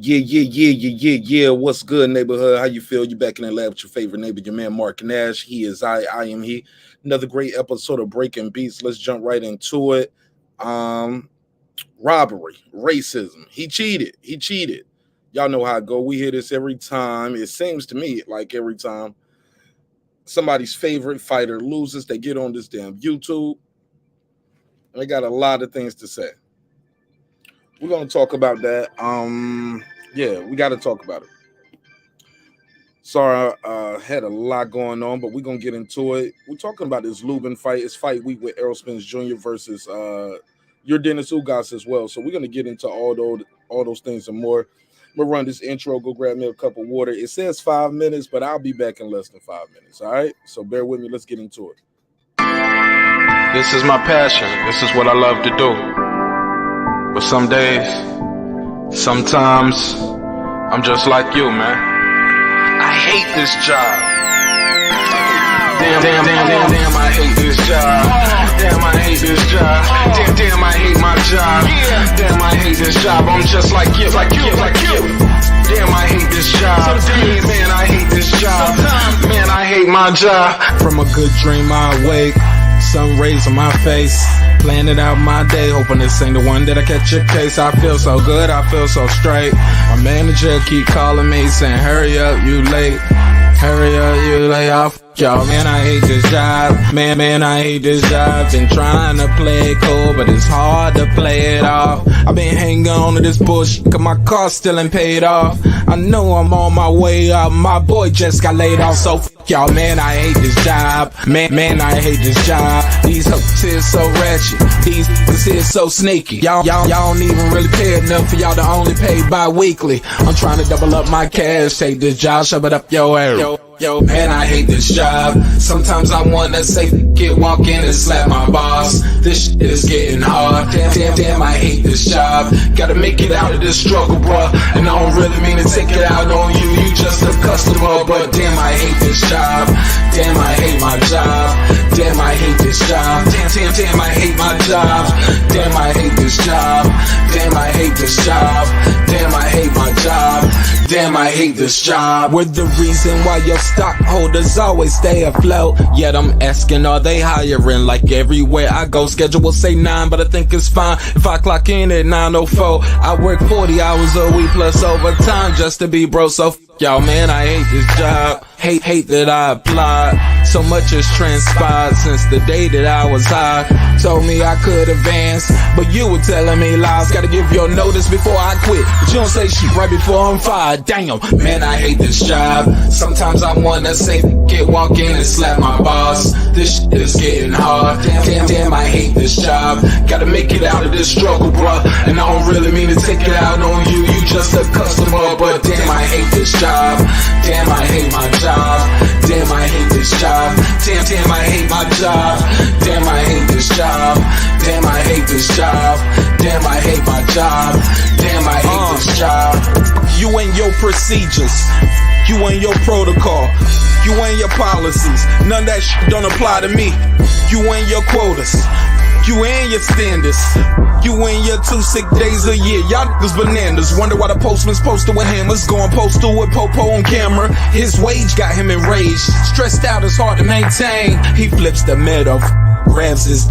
Yeah. What's good, neighborhood? How you feel? You back in the lab with your favorite neighbor, your man Mark Nash. He is I am he. Another great episode of Breaking Beats. Let's jump right into it. Robbery, racism. He cheated. Y'all know how it go. We hear this every time. It seems to me like every time somebody's favorite fighter loses, they get on this damn YouTube. They got a lot of things to say. We're going to talk about that. Yeah, we got to talk about it. Sorry, I had a lot going on, but we're going to get into it. We're talking about this Lubin fight. It's fight week with Errol Spence Jr. versus Yordenis Ugas as well. So we're going to get into all those things and more. I'm going to run this intro, go grab me a cup of water. It says 5 minutes, but I'll be back in less than 5 minutes, all right? So bear with me. Let's get into it. This is my passion. This is what I love to do. But some days, sometimes, I'm just like you, man. I hate this job. Damn, I hate this job. Damn, I hate this job. Damn, I hate my job. Damn, I hate this job. I'm just like you. Damn, I hate this job. Man, I hate this job. Man, I hate my job. From a good dream I wake, sun rays on my face, planning out my day, hoping this ain't the one that I catch a case. I feel so good, I feel so straight. My manager keep calling me saying, hurry up, you late. Hurry up, you lay off. Y'all, man, I hate this job. Man, I hate this job. Been trying to play it cool, but it's hard to play it off. I've been hanging on to this bush, cause my car still ain't paid off. I know I'm on my way up, my boy just got laid off, so y'all, man, I hate this job. Man, I hate this job. These hooks here so ratchet, these niggas here so sneaky. Y'all don't even really pay enough for y'all to only pay bi-weekly. I'm trying to double up my cash, take this job, shove it up your ass. Yo, man, I hate this job. Sometimes I wanna say, walk in and slap my boss. This shit is getting hard. Damn, I hate this job. Gotta make it out of this struggle, bruh. And I don't really mean to take it out on you. You just a customer, but damn, I hate this job. Damn, I hate my job. Damn, I hate this job. Damn, I hate my job. Damn, I hate this job. Damn, I hate this job. Damn, I hate my job. Damn, I hate this job. We're the reason why your stockholders always stay afloat. Yet I'm asking, are they hiring? Like everywhere I go, schedule will say 9, but I think it's fine if I clock in at 9:04. I work 40 hours a week plus overtime just to be bro. So y'all, man, I hate this job. Hate that I applied. So much has transpired since the day that I was high. Told me I could advance, but you were telling me lies. Gotta give your notice before I quit, but you don't say shit right before I'm fired. Damn, man, I hate this job. Sometimes I wanna say, walk in and slap my boss. This shit is getting hard. Damn, I hate this job. Gotta make it out of this struggle, bruh. And I don't really mean to take it out on you. You just a customer, but damn, I hate this job. Damn, I hate my job. Damn, I hate this job. Damn, I hate my job. Damn, I hate this job. Damn, I hate this job. Damn, I hate my job. Damn, I hate this job. You and your procedures, you and your protocol, you and your policies, none of that shit don't apply to me. You and your quotas, you and your standards, you and your 2 sick days a year. Y'all niggas bananas. Wonder why the postman's posted with hammers, going postal with Popo on camera. His wage got him enraged, stressed out, it's hard to maintain. He flips the middle, grabs his.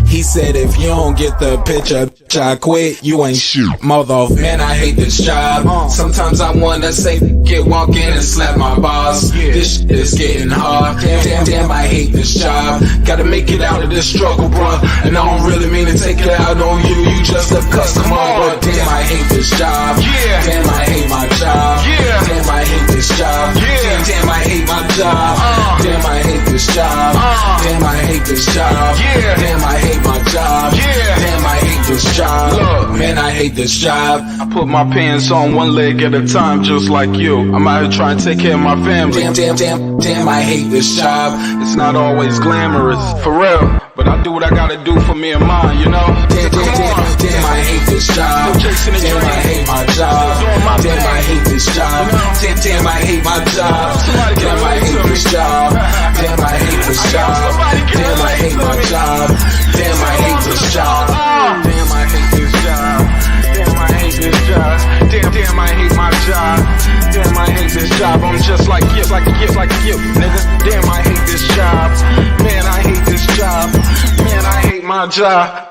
He said, if you don't get the picture, I quit, you ain't shoot. Mother, man, I hate this job. Sometimes I wanna say, walk in and slap my boss. This shit is getting hard. Damn, I hate this job. Gotta make it out of this struggle, bruh. And I don't really mean to take it out on you. You just a customer, but damn, I hate this job. Damn, I hate my job. Damn, I hate this job. Damn, I hate my job. Damn, I hate this job. Damn, I hate this job. Damn, I hate my job. Damn, I hate this job. Look, man, I hate this job. I put my pants on one leg at a time, just like you. I'm out here trying to take care of my family. Damn, I hate this job. It's not always glamorous, for real, but I do what I gotta do for me and mine, you know? Damn, I hate this job. Damn, I hate my job. Damn, I hate this job. Damn, I hate my job. Damn, I hate this job. Damn, I hate this job. Damn, I hate my job. Damn, I hate this job. Damn, I hate this job. Damn, I hate this job. Damn, job.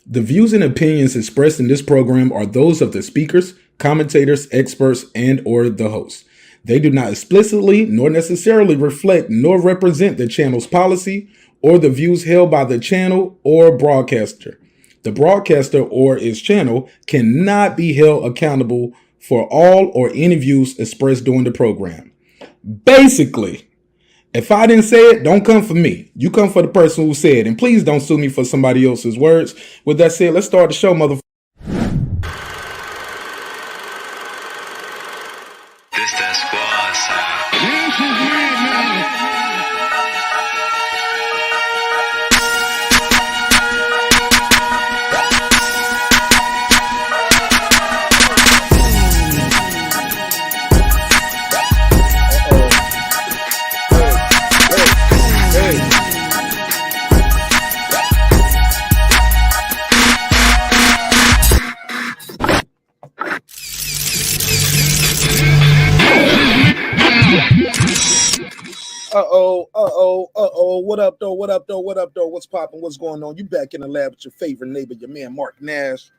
The views and opinions expressed in this program are those of the speakers, commentators, experts, and or the host. They do not explicitly nor necessarily reflect nor represent the channel's policy or the views held by the channel or broadcaster. The broadcaster or its channel cannot be held accountable for all or any views expressed during the program. Basically, if I didn't say it, don't come for me. You come for the person who said it. And please don't sue me for somebody else's words. With that said, let's start the show, motherfucker. This that squad side. What up, though? What up, though? What up, though? What's popping? What's going on? You back in the lab with your favorite neighbor, your man, Mark Nash.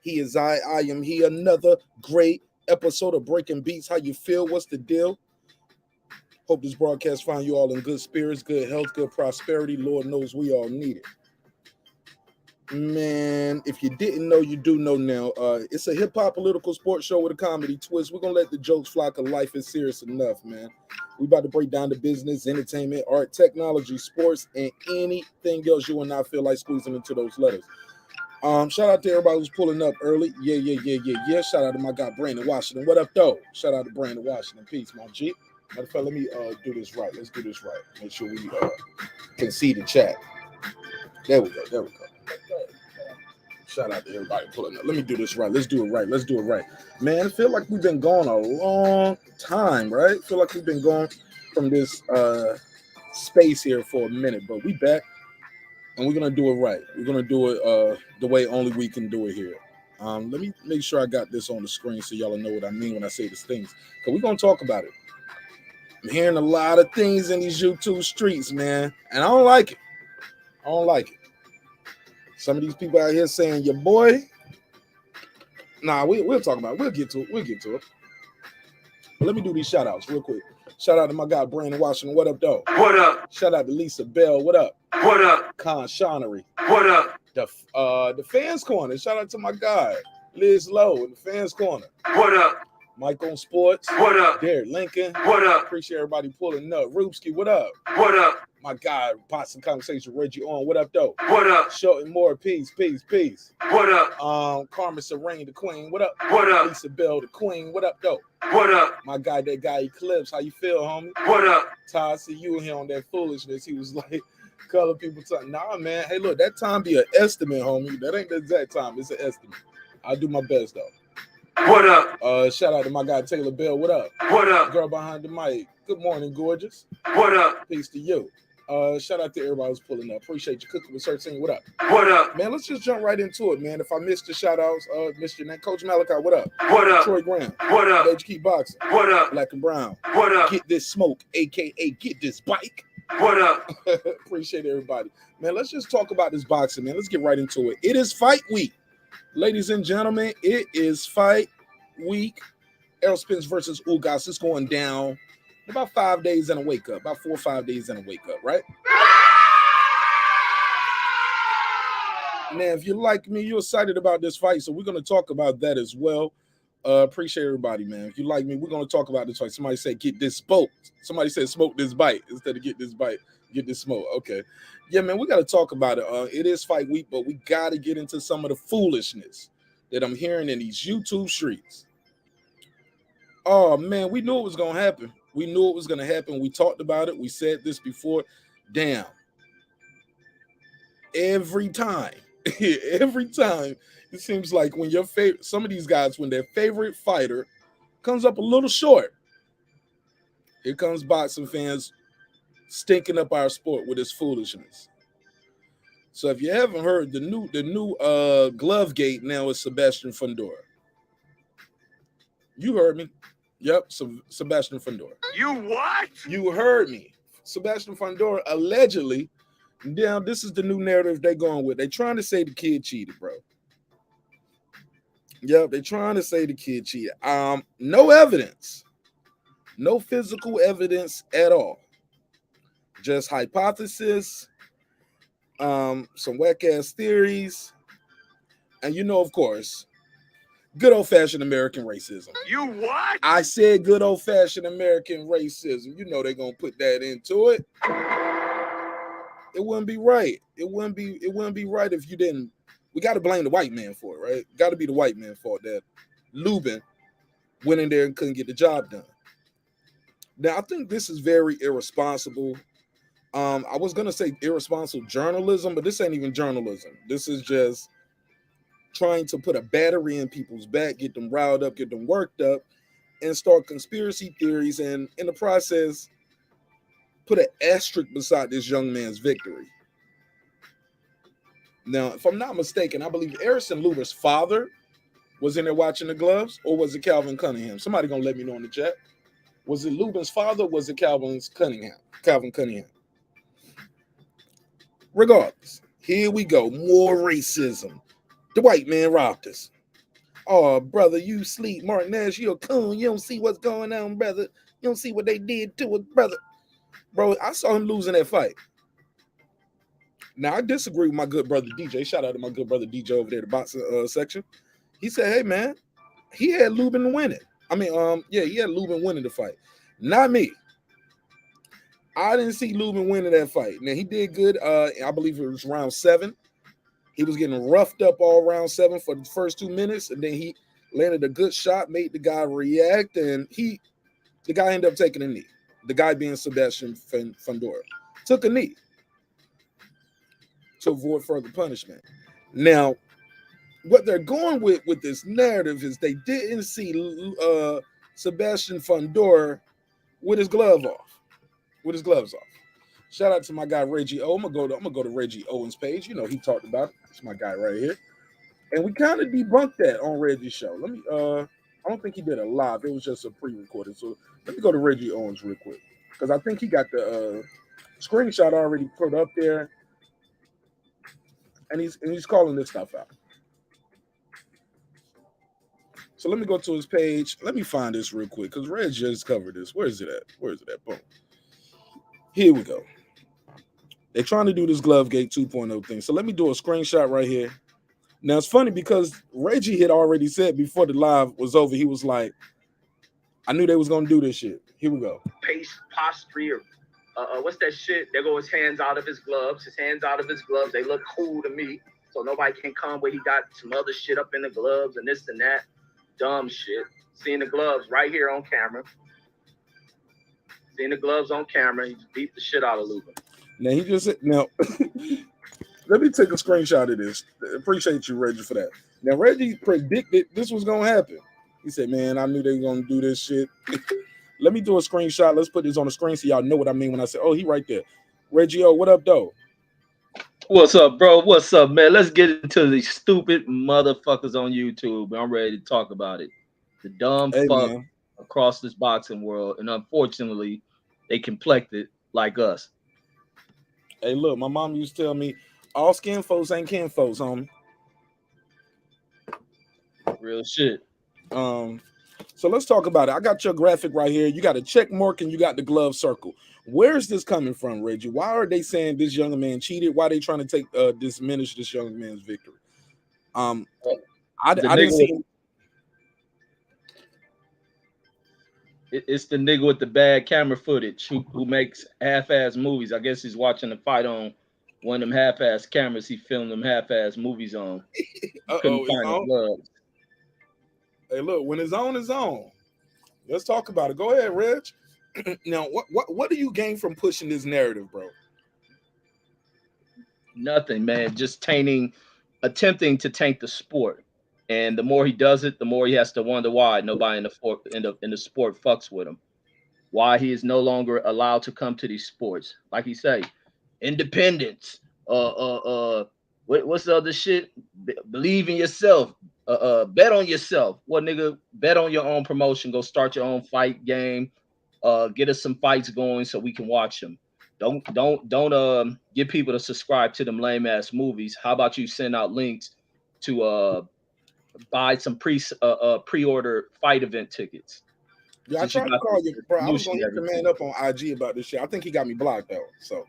He is I am he. Another great episode of Breaking Beats. How you feel? What's the deal? Hope this broadcast find you all in good spirits, good health, good prosperity. Lord knows we all need it. Man, if you didn't know, you do know now. It's a hip-hop political sports show with a comedy twist. We're going to let the jokes fly because life is serious enough, man. We about to break down the business, entertainment, art, technology, sports, and anything else you and I feel like squeezing into those letters. Shout out to everybody who's pulling up early. Yeah. Shout out to my guy, Brandon Washington. What up, though? Shout out to Brandon Washington. Peace, my G. Matter of fact, let me do this right. Let's do this right. Make sure we can see the chat. There we go. Shout out to everybody pulling up. Let me do this right. Let's do it right. Man, I feel like we've been gone a long time, right? I feel like we've been gone from this space here for a minute, but we back and we're going to do it right. We're going to do it the way only we can do it here. Let me make sure I got this on the screen so y'all know what I mean when I say these things, because we're going to talk about it. I'm hearing a lot of things in these YouTube streets, man, and I don't like it. Some of these people out here saying, your boy. Nah, we'll talk about it. We'll get to it. But let me do these shout outs real quick. Shout out to my guy, Brandon Washington. What up, though? What up? Shout out to Lisa Bell. What up? What up? Con Shonery. What up? The Fans Corner. Shout out to my guy, Liz Lowe in the Fans Corner. What up? Mike on Sports. What up? Derek Lincoln. What up? Appreciate everybody pulling up. Rubski, what up? What up? My guy, Pots and Conversation, Reggie on. What up, though? What up? Shorten more. Peace. What up? Carmen Serene, the Queen. What up? What up? Lisa Bell, the Queen. What up, though? What up? My guy, that guy Eclipse. How you feel, homie? What up? Todd, see you here on that foolishness. He was like, color people talking. Nah, man. Hey, look, that time be an estimate, homie. That ain't the exact time. It's an estimate. I'll do my best, though. What up? Shout out to my guy Taylor Bell. What up? What up? Girl behind the mic. Good morning, gorgeous. What up? Peace to you. Shout out to everybody who's pulling up. Appreciate you cooking with Searching. What up? What up? Man, let's just jump right into it, man. If I missed the shout outs, missed your name. Coach Malachi, what up? What up? Troy Graham. What up? Edge Keep Boxing. What up? Black and Brown. What up? Get this smoke, aka get this bike. What up? Appreciate everybody. Man, let's just talk about this boxing, man. Let's get right into it. It is fight week. Ladies and gentlemen, it is fight week. Errol Spence versus Ugas is going down in about 5 days and a wake up. About 4 or 5 days and a wake up, right? Now, if you're like me, you're excited about this fight, so we're going to talk about that as well. Appreciate everybody, man. If you like me, we're going to talk about this fight. Somebody said, get this smoke. Somebody said, smoke this bite instead of get this bite. Get this smoke. Okay. Yeah, man, we got to talk about it. It is fight week, but we got to get into some of the foolishness that I'm hearing in these YouTube streets. Oh, man, we knew it was going to happen. We knew it was going to happen. We talked about it. We said this before. Damn. every time. Every time. It seems like when your favorite, some of these guys, when their favorite fighter comes up a little short, here comes boxing fans stinking up our sport with his foolishness. So if you haven't heard, the new glove gate now is Sebastian Fundora. You heard me. Yep, Sebastian Fundora. You what? You heard me. Sebastian Fundora allegedly. Now this is the new narrative they're going with. They're trying to say the kid cheated, bro. Yep, they're trying to say the kid cheated. No evidence, no physical evidence at all. Just hypothesis, some whack ass theories, and of course, good old fashioned American racism. You what? I said good old fashioned American racism. They're gonna put that into it. It wouldn't be right. It wouldn't be right if you didn't. We got to blame the white man for it, right? Got to be the white man's fault that Lubin went in there and couldn't get the job done. Now, I think this is very irresponsible. I was gonna say irresponsible journalism, but this ain't even journalism. This is just trying to put a battery in people's back, get them riled up, get them worked up, and start conspiracy theories, and in the process, put an asterisk beside this young man's victory. Now, if I'm not mistaken, I believe Errol Lubin's father was in there watching the gloves, or was it Calvin Cunningham? Somebody gonna let me know in the chat. Was it Lubin's father, or was it Calvin Cunningham? Regardless, here we go. More racism. The white man robbed us. Oh, brother, you sleep, Martinez. You're a coon. You don't see what's going on, brother. You don't see what they did to us, brother. Bro, I saw him losing that fight. Now, I disagree with my good brother DJ. Shout out to my good brother DJ over there, the boxing section. He said, hey, man, he had Lubin winning. He had Lubin winning the fight. Not me. I didn't see Lubin winning that fight. Now, he did good. I believe it was round 7. He was getting roughed up all round 7 for the first 2 minutes, and then he landed a good shot, made the guy react, and the guy ended up taking a knee. The guy being Sebastian Fundora took a knee to avoid further punishment. Now, what they're going with this narrative is they didn't see Sebastian Fundora with his gloves off. Shout out to my guy Reggie O. I'm gonna go to Reggie Owen's page. He talked about it. It's my guy right here, and we kind of debunked that on Reggie's show. Let me. I don't think he did a live. It was just a pre-recorded. So let me go to Reggie Owens real quick because I think he got the screenshot already put up there, and he's calling this stuff out. So let me go to his page. Let me find this real quick because Reg just covered this. Where is it at? Boom. Here we go. They're trying to do this glove gate 2.0 thing. So let me do a screenshot right here. Now it's funny because Reggie had already said before the live was over, he was like, I knew they was gonna do this shit. Here we go. Pace, posture, what's that shit? There go his hands out of his gloves. They look cool to me. So nobody can come where he got some other shit up in the gloves and this and that. Dumb shit. Seeing the gloves right here on camera. He just beat the shit out of Lubin. Now let me take a screenshot of this. Appreciate you, Reggie, for that. Now Reggie predicted this was gonna happen. He said, man, I knew they were gonna do this shit. Let me do a screenshot. Let's put this on the screen so y'all know what I mean when I say, oh, he right there. Reggie O, what up, though? What's up, bro? What's up, man? Let's get into these stupid motherfuckers on YouTube. I'm ready to talk about it. The dumb fuck man. Across this boxing world, and unfortunately, they complected like us. Hey, look, my mom used to tell me, all skin folks ain't kin folks, homie. Real shit. So let's talk about it. I got your graphic right here. You got a check mark and you got the glove circle. Where is this coming from, Reggie? Why are they saying this young man cheated? Why are they trying to diminish this young man's victory? I didn't see. It's the nigga with the bad camera footage who makes half-ass movies. I guess he's watching the fight on one of them half-ass cameras he filmed them half-ass movies on. Couldn't find the gloves. Hey, look, when it's on, it's on. Let's talk about it. Go ahead, Reg. Now, what do you gain from pushing this narrative, bro? Nothing, man. Just attempting to taint the sport. And the more he does it, the more he has to wonder why nobody in the sport fucks with him. Why he is no longer allowed to come to these sports. Like he say, independence. What's the other shit? Believe in yourself. Bet on yourself. What nigga? Bet on your own promotion. Go start your own fight game. Get us some fights going so we can watch them. Don't get people to subscribe to them lame ass movies. How about you send out links to buy some pre-order fight event tickets? Yeah, I tried to call you, bro. I was gonna hit the man up on IG about this shit. I think he got me blocked though. So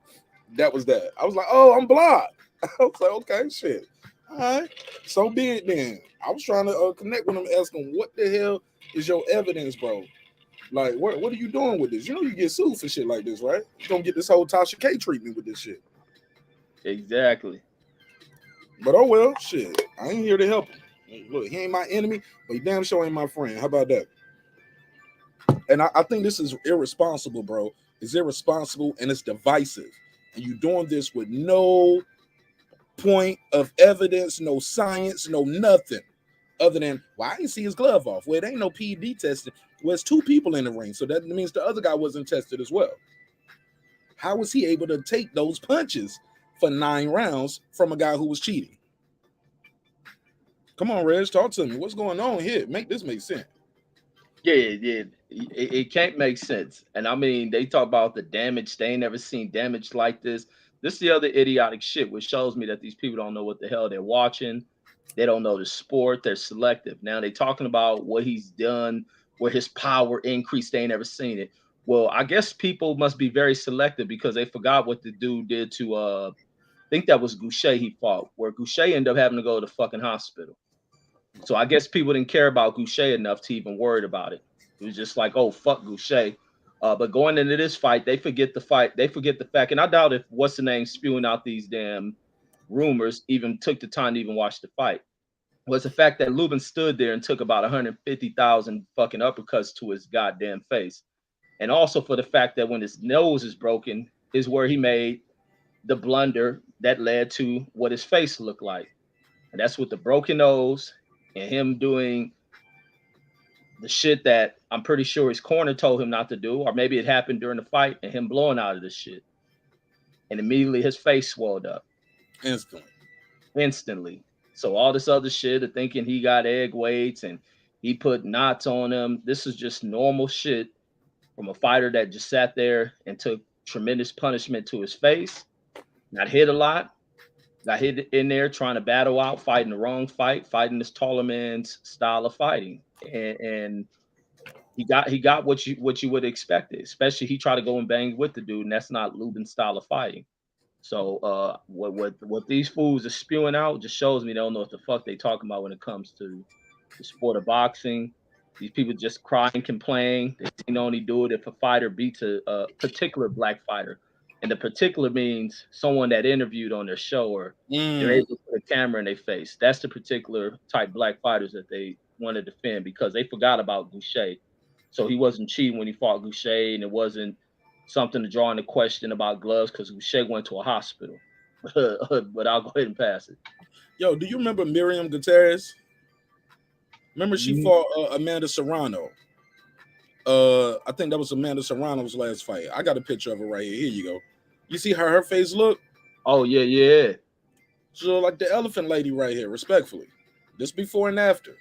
that was that. I was like, oh, I'm blocked. I was like, okay, shit. All right. So be it then. I was trying to connect with him, asking what the hell is your evidence, bro? Like, what are you doing with this? You know you get sued for shit like this, right? You're gonna get this whole Tasha K treatment with this shit. Exactly. But oh well, shit. I ain't here to help him. Look, he ain't my enemy, but he damn sure ain't my friend. How about that? And I think this is irresponsible, bro. It's irresponsible and it's divisive. And you doing this with no point of evidence, no science, no nothing. Other than, well, I didn't see his glove off. Well, it ain't no PED testing. Well, it's two people in the ring. So that means the other guy wasn't tested as well. How was he able to take those punches for 9 rounds from a guy who was cheating? Come on, Reg, talk to me. What's going on here? Make this make sense. Yeah. It can't make sense. And I mean, they talk about the damage. They ain't never seen damage like this. This is the other idiotic shit, which shows me that these people don't know what the hell they're watching. They don't know the sport. They're selective. Now they talking about what he's done, where his power increased. They ain't never seen it. Well, I guess people must be very selective because they forgot what the dude did to I think that was Goucher he fought, where Goucher ended up having to go to the fucking hospital. So I guess people didn't care about Goucher enough to even worry about it. It was just like, oh, fuck Goucher. But going into this fight, they forget the fight. They forget the fact, and I doubt if what's the name spewing out these damn rumors even took the time to even watch the fight. Was the fact that Lubin stood there and took about 150,000 fucking uppercuts to his goddamn face. And also for the fact that when his nose is broken is where he made the blunder that led to what his face looked like. And that's with the broken nose and him doing the shit that I'm pretty sure his corner told him not to do, or maybe it happened during the fight and him blowing out of this shit. And immediately his face swelled up. Instantly. So all this other shit of thinking he got egg weights and he put knots on him. This is just normal shit from a fighter that just sat there and took tremendous punishment to his face. Got hit a lot. Got hit in there trying to battle out, fighting the wrong fight, fighting this taller man's style of fighting. And he got what you would expect, especially he tried to go and bang with the dude, and that's not Lubin's style of fighting. So what these fools are spewing out just shows me they don't know what the fuck they talking about when it comes to the sport of boxing. These people just cry and complain. They can only do it if a fighter beats a particular black fighter. And the particular means someone that interviewed on their show or they're able to put a camera in their face. That's the particular type black fighters that they want to defend because they forgot about Goucher. So he wasn't cheating when he fought Goucher, and it wasn't something to draw into question about gloves because Goucher went to a hospital. But I'll go ahead and pass it. Yo, do you remember Miriam Gutierrez? Remember she fought Amanda Serrano? I think that was Amanda Serrano's last fight. I got a picture of her right here. Here you go. You see how her face look? Oh, yeah. So like the elephant lady right here, respectfully. This before and after.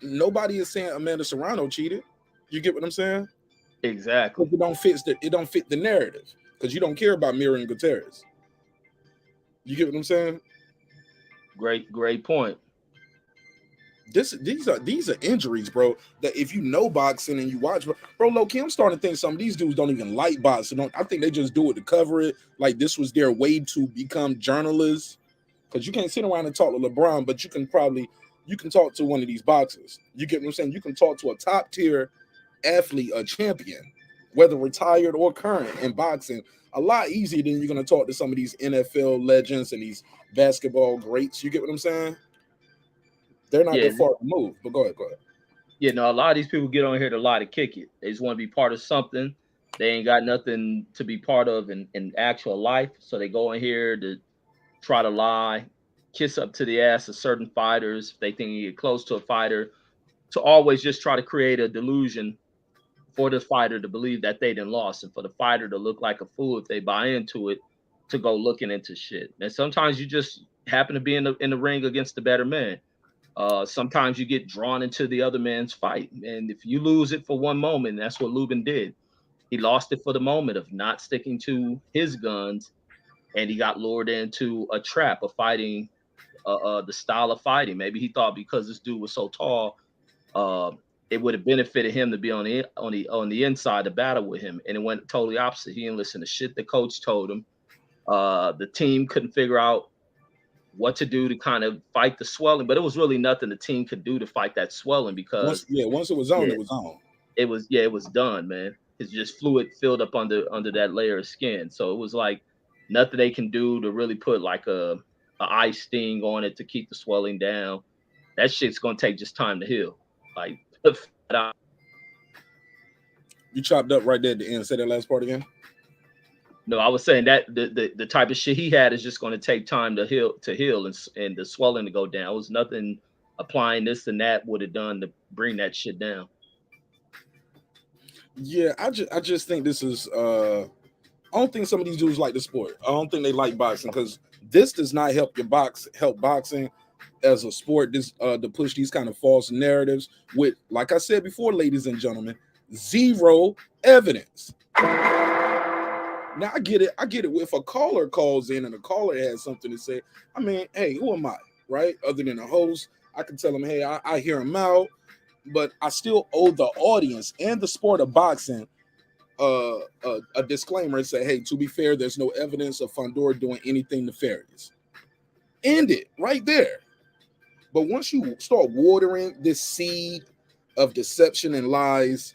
Nobody is saying Amanda Serrano cheated. You get what I'm saying? Exactly. It don't fit the narrative because you don't care about Miriam Gutierrez. You get what I'm saying? Great point. These are injuries, bro. That if you know boxing and you watch, bro, low-key, I'm starting to think some of these dudes don't even like boxing. I think they just do it to cover it. Like this was their way to become journalists. Because you can't sit around and talk to LeBron, but you can talk to one of these boxers. You get what I'm saying? You can talk to a top tier athlete, a champion, whether retired or current in boxing, a lot easier than you're going to talk to some of these NFL legends and these basketball greats. You get what I'm saying? They're not that far removed, but go ahead. Yeah, no, a lot of these people get on here to lie to kick it. They just want to be part of something. They ain't got nothing to be part of in actual life. So they go in here to try to lie, kiss up to the ass of certain fighters if they think you get close to a fighter, to always just try to create a delusion for the fighter to believe that they done lost, and for the fighter to look like a fool if they buy into it, to go looking into shit. And sometimes you just happen to be in the ring against the better man. Sometimes you get drawn into the other man's fight, and if you lose it for one moment, that's what Lubin did. He lost it for the moment of not sticking to his guns, and he got lured into a trap of fighting, the style of fighting. Maybe he thought because this dude was so tall, it would have benefited him to be on the inside to battle with him, and it went totally opposite. He didn't listen to shit the coach told him. The team couldn't figure out what to do to kind of fight the swelling, but it was really nothing the team could do to fight that swelling, because once it was on, it was on. It was done, man. It's just fluid filled up under that layer of skin. So it was like nothing they can do to really put like a ice sting on it to keep the swelling down. That shit's gonna take just time to heal. Like, you chopped up right there at the end. Say that last part again. No, I was saying that the type of shit he had is just going to take time to heal and the swelling to go down. It was nothing applying this and that would have done to bring that shit down. Yeah, I just think this is I don't think some of these dudes like the sport. I don't think they like boxing, because this does not help boxing as a sport. This to push these kind of false narratives with, like I said before, ladies and gentlemen, zero evidence. Now I get it. If a caller calls in and a caller has something to say, I mean, hey, who am I, right? Other than a host, I can tell them, hey, I hear him out, but I still owe the audience and the sport of boxing a disclaimer and say, hey, to be fair, there's no evidence of Fundora doing anything nefarious. End it right there. But once you start watering this seed of deception and lies,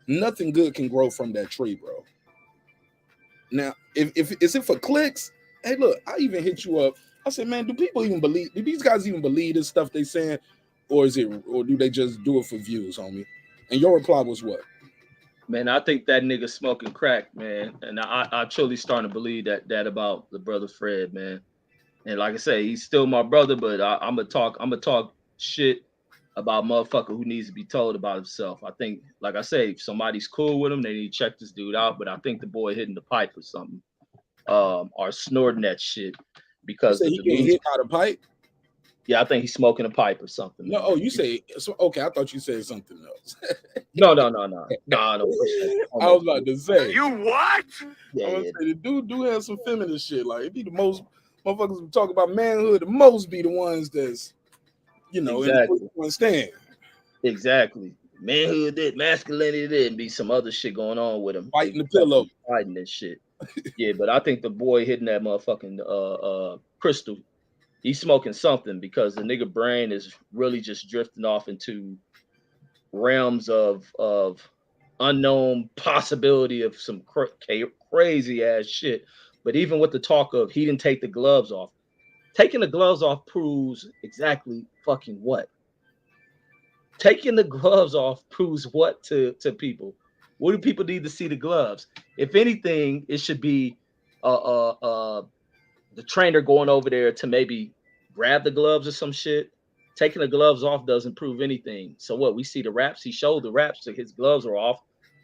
nothing good can grow from that tree, bro. Now, if it's for clicks, hey, look, I even hit you up. I said, man, do these guys even believe this stuff they saying, or do they just do it for views, homie? And your reply was what? Man, I think that nigga smoking crack, man. And I truly starting to believe that about the brother Fred, man. And like I say, he's still my brother, but I'm gonna talk shit about motherfucker who needs to be told about himself. I think, like I say, if somebody's cool with him, they need to check this dude out. But I think the boy hitting the pipe or something, or snorting that shit, because he getting hit by the pipe. Yeah, I think he's smoking a pipe or something. No, you say so, okay. I thought you said something else. No. I was about to say, You what? Yeah. Say, the dude has some feminist shit. Like, it be the most motherfuckers who talk about manhood. The most be the ones that's, exactly. in the stand. Exactly. Manhood did, masculinity did, and be some other shit going on with him. Fighting the pillow. Fighting and shit. Yeah, but I think the boy hitting that motherfucking crystal, he's smoking something, because the nigga brain is really just drifting off into realms of unknown possibility of some crazy ass shit. But even with the talk of he didn't take the gloves off, taking the gloves off proves exactly fucking what? Taking the gloves off proves what to people? What do people need to see the gloves? If anything, it should be the trainer going over there to maybe grab the gloves or some shit. Taking the gloves off doesn't prove anything. So what? We see the wraps. He showed the wraps, so his gloves were off.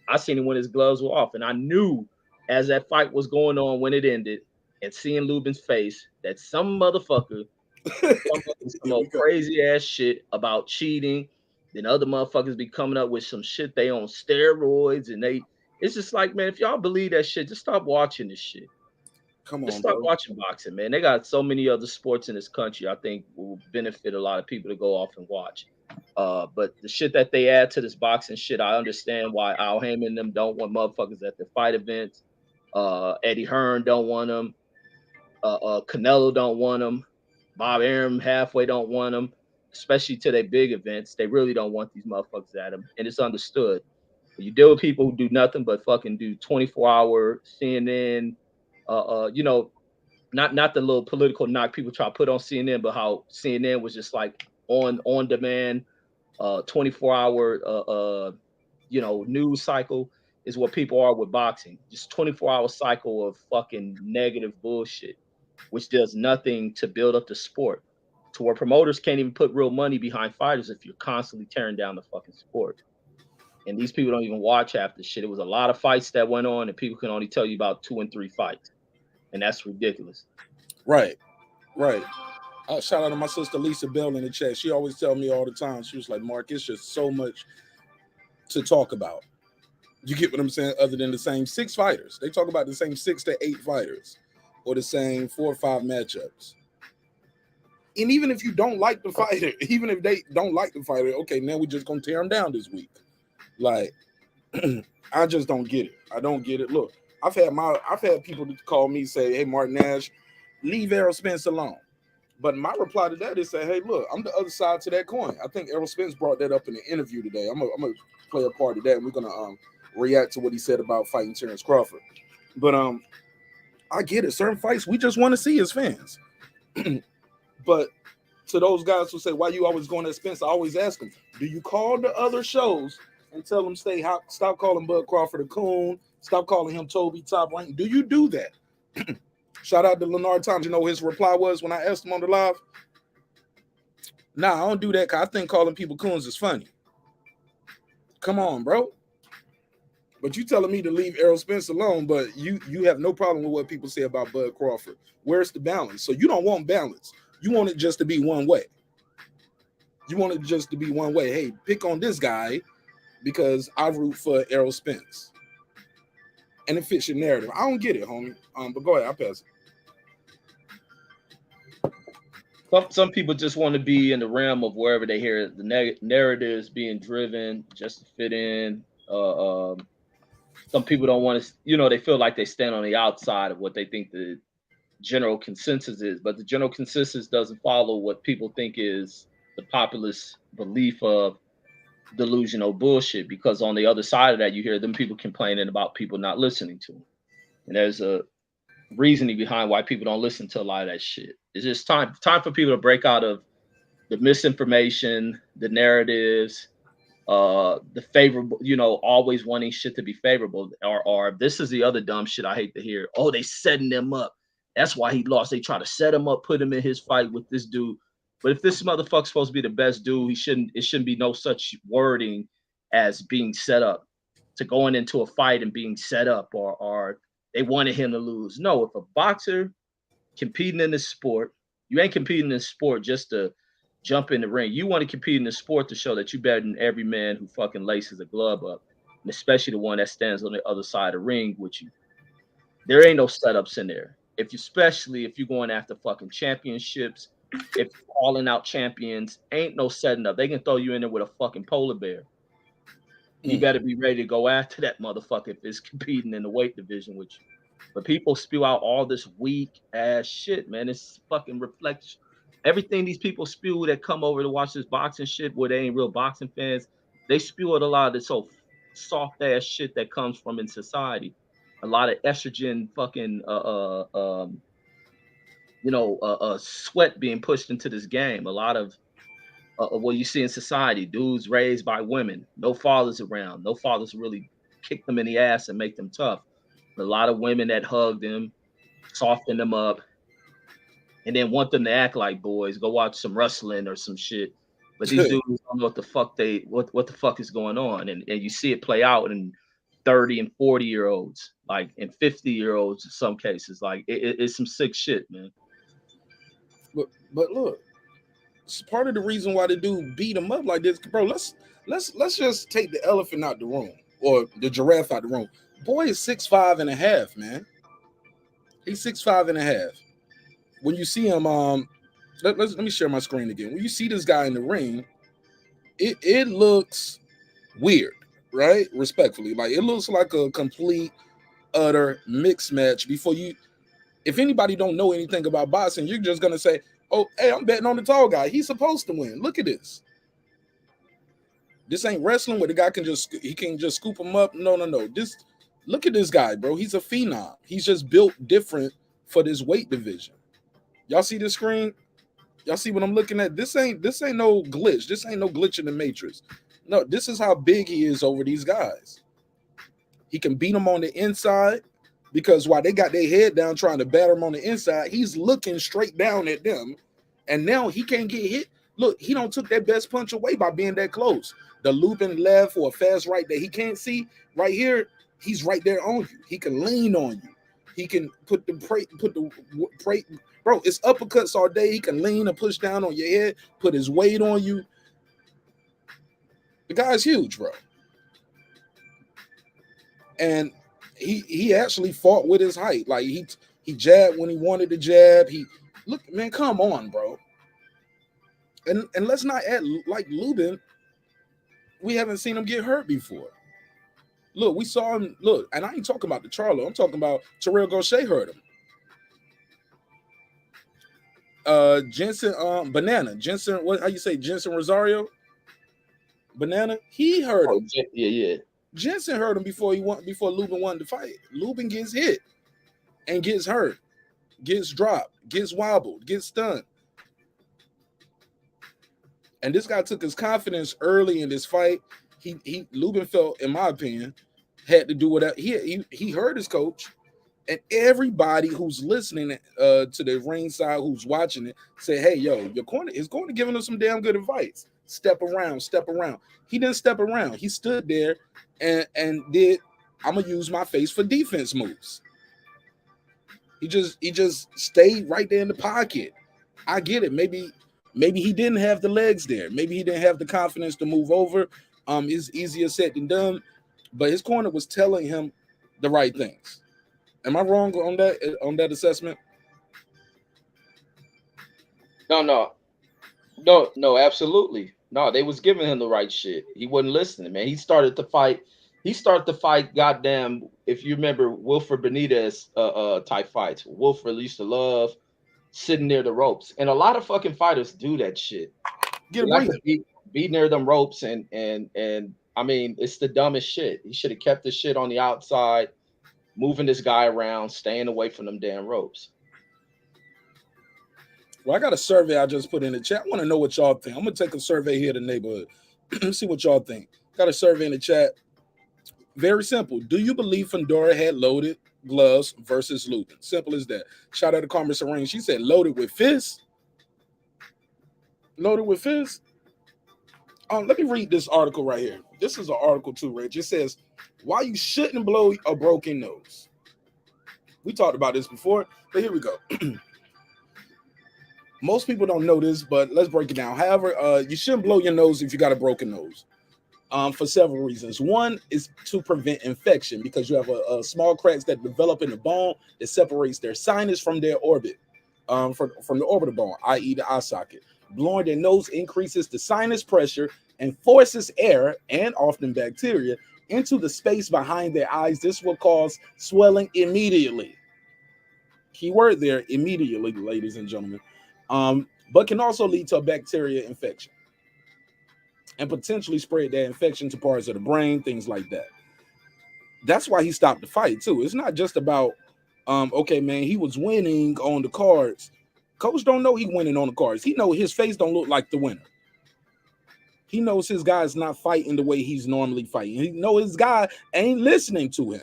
I seen him when his gloves were off, and I knew as that fight was going on when it ended, and seeing Lubin's face, that some motherfucker some crazy ass shit about cheating. Then other motherfuckers be coming up with some shit they on steroids, and it's just like, man, if y'all believe that shit, just stop watching this shit. Come on, just stop watching boxing, man. They got so many other sports in this country I think will benefit a lot of people to go off and watch. But the shit that they add to this boxing shit, I understand why Al Heyman and them don't want motherfuckers at their fight events. Eddie Hearn don't want them. Canelo don't want them. Bob Arum halfway don't want them, especially to their big events. They really don't want these motherfuckers at them, and it's understood. You deal with people who do nothing but fucking do 24-hour CNN. Not the little political knock people try to put on CNN, but how CNN was just like on demand, 24-hour news cycle is what people are with boxing. Just 24-hour cycle of fucking negative bullshit. which does nothing to build up the sport. To where promoters can't even put real money behind fighters if you're constantly tearing down the fucking sport. And these people don't even watch half the shit. It was a lot of fights that went on, and people can only tell you about 2 and 3 fights, and that's ridiculous. Right. Shout out to my sister Lisa Bell in the chat. She always tell me all the time. She was like, Mark, it's just so much to talk about. You get what I'm saying? Other than the same 6 fighters. They talk about the same 6 to 8 fighters or the same 4 or 5 matchups. And even if you don't like the fighter, even if they don't like the fighter, okay, now we're just going to tear them down this week. Like, I just don't get it. I don't get it. Look, I've had people call me say, hey, Mark Nash, leave Errol Spence alone. But my reply to that is say, hey, look, I'm the other side to that coin. I think Errol Spence brought that up in the interview today. I'm gonna play a part of that, and we're gonna react to what he said about fighting Terrence Crawford. But I get it. Certain fights we just want to see as fans. But to those guys who say, why you always going at Spence, I always ask them, do you call the other shows and tell them stop calling Bud Crawford a coon, stop calling him Toby Top Rank? Do you do that? Shout out to Leonard Thomas. You know his reply was when I asked him on the live? Nah, I don't do that because I think calling people coons is funny. Come on, bro. But you telling me to leave Errol Spence alone, but you have no problem with what people say about Bud Crawford. Where's the balance? So you don't want balance. You want it just to be one way. You want it just to be one way. Hey, pick on this guy because I root for Errol Spence. And it fits your narrative. I don't get it, homie. But go ahead, I'll pass it. Some people just want to be in the realm of wherever they hear the narratives being driven just to fit in. Some people don't want to, they feel like they stand on the outside of what they think the general consensus is, but the general consensus doesn't follow what people think is the populist belief of delusional bullshit, because on the other side of that, you hear them people complaining about people not listening to them. And there's a reasoning behind why people don't listen to a lot of that shit. It's just time for people to break out of the misinformation, the narratives, the favorable, always wanting shit to be favorable, or this is the other dumb shit I hate to hear. Oh, they setting them up. That's why he lost. They try to set him up, put him in his fight with this dude. But if this motherfucker's supposed to be the best dude, it shouldn't be no such wording as being set up to going into a fight and being set up, or they wanted him to lose. No, if a boxer competing in this sport, you ain't competing in this sport just to jump in the ring. You want to compete in the sport to show that you're better than every man who fucking laces a glove up, and especially the one that stands on the other side of the ring with you. There ain't no setups in there. Especially if you're going after fucking championships, if you're calling out champions, ain't no setting up. They can throw you in there with a fucking polar bear. You better be ready to go after that motherfucker if it's competing in the weight division with you. But people spew out all this weak ass shit, man. It's fucking reflects everything these people spew that come over to watch this boxing shit where they ain't real boxing fans. They spew out a lot of this so soft ass shit that comes from in society. A lot of estrogen fucking sweat being pushed into this game. A lot of what you see in society, dudes raised by women, no fathers around, no fathers really kick them in the ass and make them tough. A lot of women that hug them, soften them up, and then want them to act like boys. Go watch some wrestling or some shit. But these dudes don't know what the fuck what the fuck is going on, and you see it play out in 30 and 40-year-olds, like in 50-year-olds in some cases. Like it's some sick shit, man. But look, it's part of the reason why the dude beat him up like this, bro. Let's just take the elephant out the room, or the giraffe out the room. Boy is 6'5.5", man. He's 6'5.5". When you see him, let me share my screen again. When you see this guy in the ring, it looks weird, right? Respectfully, like it looks like a complete, utter mixed match. If anybody don't know anything about boxing, you're just gonna say, "Oh, hey, I'm betting on the tall guy. He's supposed to win. Look at this. This ain't wrestling where the guy can just scoop him up. No. Look at this guy, bro. He's a phenom. He's just built different for this weight division. Y'all see this screen? Y'all see what I'm looking at? This ain't no glitch. This ain't no glitch in the matrix. No, this is how big he is over these guys. He can beat them on the inside. because while they got their head down trying to batter him on the inside, he's looking straight down at them, and now he can't get hit. Look, he don't took that best punch away by being that close. The Lubin left or a fast right that he can't see right here. He's right there on you. He can lean on you. He can put the bro. It's uppercuts all day. He can lean and push down on your head, put his weight on you. The guy's huge, bro. And he actually fought with his height. Like he jabbed when he wanted to jab. Look, man, come on, bro. And let's not add like Lubin. We haven't seen him get hurt before. Look, we saw him. Look, and I ain't talking about the Charlo. I'm talking about Terrell Gaucher hurt him. Jensen, Banana. Jensen, how you say Jensen Rosario? Banana. He hurt him. Yeah. Jensen hurt him before Lubin wanted to fight. Lubin gets hit and gets hurt, gets dropped, gets wobbled, gets stunned. And this guy took his confidence early in this fight. Lubin felt, in my opinion, had to do whatever. He heard his coach, and everybody who's listening to the ringside, who's watching it, said, "Hey, yo, your corner is going to giving us some damn good advice. Step around, step around." He didn't step around. He stood there and did. I'm gonna use my face for defense moves. He just stayed right there in the pocket. I get it. Maybe he didn't have the legs there. Maybe he didn't have the confidence to move over. It's easier said than done, but his corner was telling him the right things. Am I wrong on that assessment? No, absolutely. No, they was giving him the right shit. He wasn't listening, man. He started to fight. Goddamn, if you remember Wilfred Benitez type fights. Wilfred used to love sitting near the ropes, and a lot of fucking fighters do that shit. Get like to be near them ropes, and I mean, it's the dumbest shit. He should have kept this shit on the outside, moving this guy around, staying away from them damn ropes. Well, I got a survey I just put in the chat. I want to know what y'all think. I'm going to take a survey here in the neighborhood. See what y'all think. Got a survey in the chat. Very simple. Do you believe Fundora had loaded gloves versus Lubin? Simple as that. Shout out to Carmen Serene. She said loaded with fists. Loaded with fists. Let me read this article right here. This is an article too, Rich. It says, why you shouldn't blow a broken nose. We talked about this before, but here we go. Most people don't know this, but let's break it down. However, you shouldn't blow your nose if you got a broken nose for several reasons. One is to prevent infection because you have a small cracks that develop in the bone that separates their sinus from their orbit, from the orbital bone, i.e. the eye socket. Blowing their nose increases the sinus pressure and forces air and often bacteria into the space behind their eyes. This will cause swelling immediately. Key word there, immediately, ladies and gentlemen. But can also lead to a bacteria infection and potentially spread that infection to parts of the brain, things like that. That's why he stopped the fight too. It's not just about, okay, man, he was winning on the cards. Coach don't know he winning on the cards. He know his face don't look like the winner. He knows his guy's not fighting the way he's normally fighting. He know his guy ain't listening to him.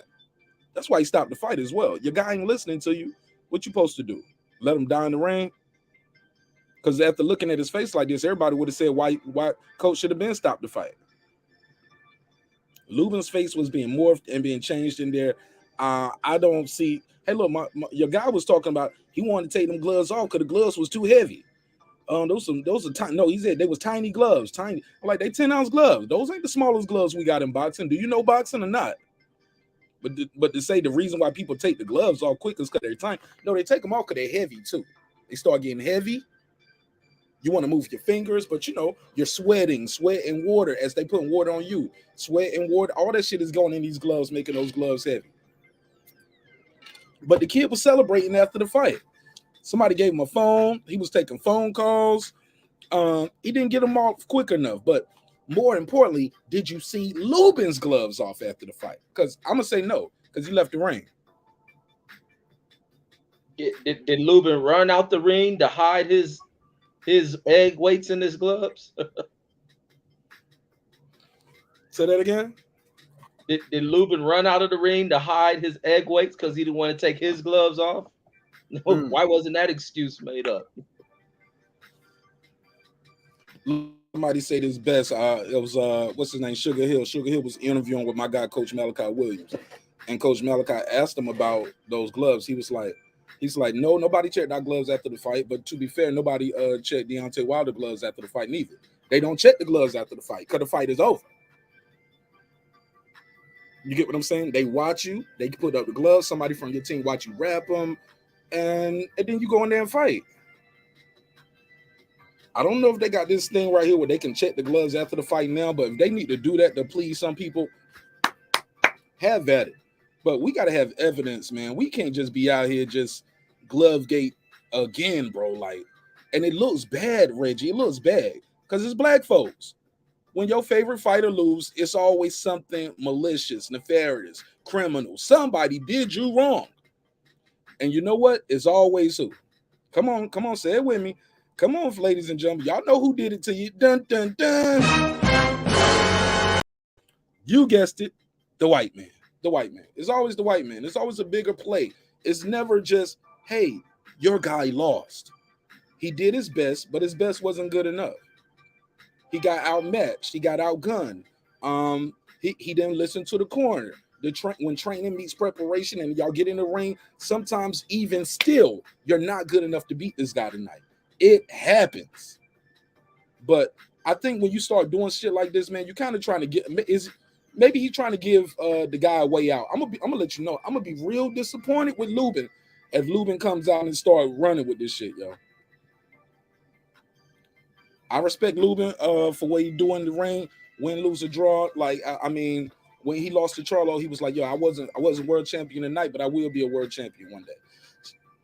That's why he stopped the fight as well. Your guy ain't listening to you. What you supposed to do? Let him die in the ring? Because after looking at his face like this, everybody would have said why Coach should have been stopped the fight. Lubin's face was being morphed and being changed in there. I don't see. Hey, look, your guy was talking about he wanted to take them gloves off because the gloves was too heavy. Those are tiny. No, he said they was tiny gloves, tiny. I'm like, they 10-ounce gloves. Those ain't the smallest gloves we got in boxing. Do you know boxing or not? But to say the reason why people take the gloves off quick is because they're tiny. No, they take them off because they're heavy too. They start getting heavy. You want to move your fingers, but you know, you're sweating, sweat and water as they put water on you. Sweat and water, all that shit is going in these gloves, making those gloves heavy. But the kid was celebrating after the fight. Somebody gave him a phone. He was taking phone calls. He didn't get them off quick enough. But more importantly, did you see Lubin's gloves off after the fight? Because I'm going to say no, because he left the ring. Did Lubin run out the ring to hide his egg weights in his gloves? Say that again? Did Lubin run out of the ring to hide his egg weights because he didn't want to take his gloves off? No, why wasn't that excuse made up? Somebody said this best. It was what's his name? Sugar Hill. Sugar Hill was interviewing with my guy, Coach Malachi Williams, and Coach Malachi asked him about those gloves. He's like, no, nobody checked our gloves after the fight. But to be fair, nobody checked Deontay Wilder gloves after the fight neither. They don't check the gloves after the fight because the fight is over. You get what I'm saying? They watch you. They put up the gloves. Somebody from your team watch you wrap them, and then you go in there and fight. I don't know if they got this thing right here where they can check the gloves after the fight now, but if they need to do that to please some people, have at it. But we got to have evidence, man. We can't just be out here just glove gate again, bro. Like, and it looks bad, Reggie. It looks bad because it's black folks. When your favorite fighter loses, it's always something malicious, nefarious, criminal. Somebody did you wrong. And you know what? It's always who? Come on, say it with me. Come on, ladies and gentlemen. Y'all know who did it to you. Dun, dun, dun. You guessed it. The white man. The white man. It's always the white man. It's always a bigger play. It's never just, hey, your guy lost. He did his best, but his best wasn't good enough. He got outmatched. He got outgunned. He didn't listen to the corner. When training meets preparation and y'all get in the ring, sometimes even still, you're not good enough to beat this guy tonight. It happens. But I think when you start doing shit like this, man, you're kind of trying to get maybe he's trying to give the guy a way out. I'm gonna let you know. I'm gonna be real disappointed with Lubin if Lubin comes out and start running with this shit, yo. I respect Lubin for what he do in the ring, win, lose, or draw. Like I mean, when he lost to Charlo, he was like, "Yo, I wasn't world champion tonight, but I will be a world champion one day."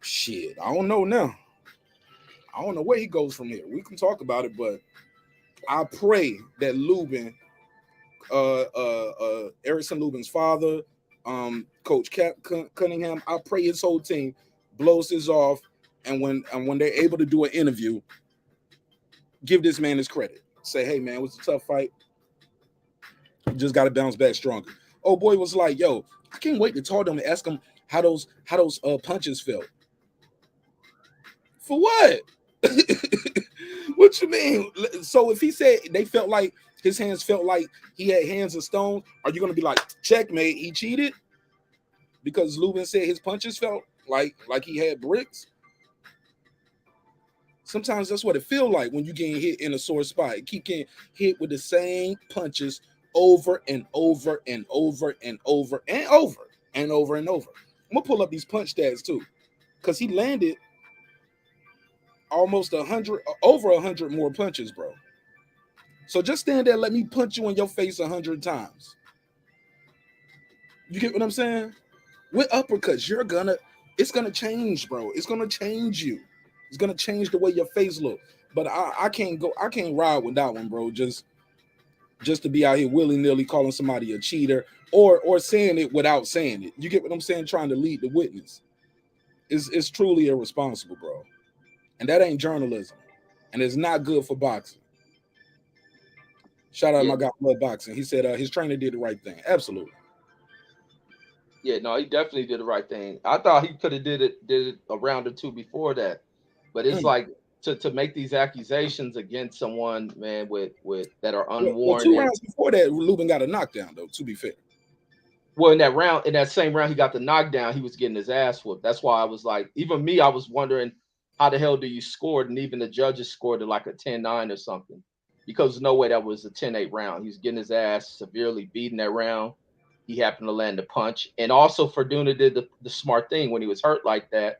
Shit, I don't know now. I don't know where he goes from here. We can talk about it, but I pray that Lubin, Erickson Lubin's father, Coach Cunningham, I pray his whole team blows this off, and when they're able to do an interview, give this man his credit. Say, hey man, it was a tough fight. You just got to bounce back stronger. Oh boy was like, yo, I can't wait to talk to him and ask him how those punches felt. For what? What you mean? So if he said they felt like his hands felt like he had hands of stone, are you gonna be like, checkmate, he cheated? Because Lubin said his punches felt like he had bricks. Sometimes that's what it feels like when you getting hit in a sore spot. You keep getting hit with the same punches over and over and over and over and over and over and over. I'm gonna pull up these punch stats too, because he landed almost 100, over 100 more punches, bro. So just stand there, let me punch you in your face 100 times. You get what I'm saying? With uppercuts, it's gonna change, bro. It's gonna change you. It's gonna change the way your face look. But I can't ride with that one, bro. Just to be out here willy-nilly calling somebody a cheater or saying it without saying it. You get what I'm saying? Trying to lead the witness. It's truly irresponsible, bro. And that ain't journalism. And it's not good for boxing. Shout out to my guy, Blood Boxing. He said his trainer did the right thing. Absolutely. Yeah, no, he definitely did the right thing. I thought he could have did it a round or two before that. But it's like to make these accusations against someone, man, with that are unwarranted. Well, 2 rounds before that, Lubin got a knockdown, though, to be fair. Well, in that same round, he got the knockdown. He was getting his ass whooped. That's why I was like, even me, I was wondering, how the hell do you score it? And even the judges scored it like a 10-9 or something. Because there's no way that was a 10-8 round. He was getting his ass severely beaten that round. He happened to land a punch. And also, Fundora did the smart thing when he was hurt like that.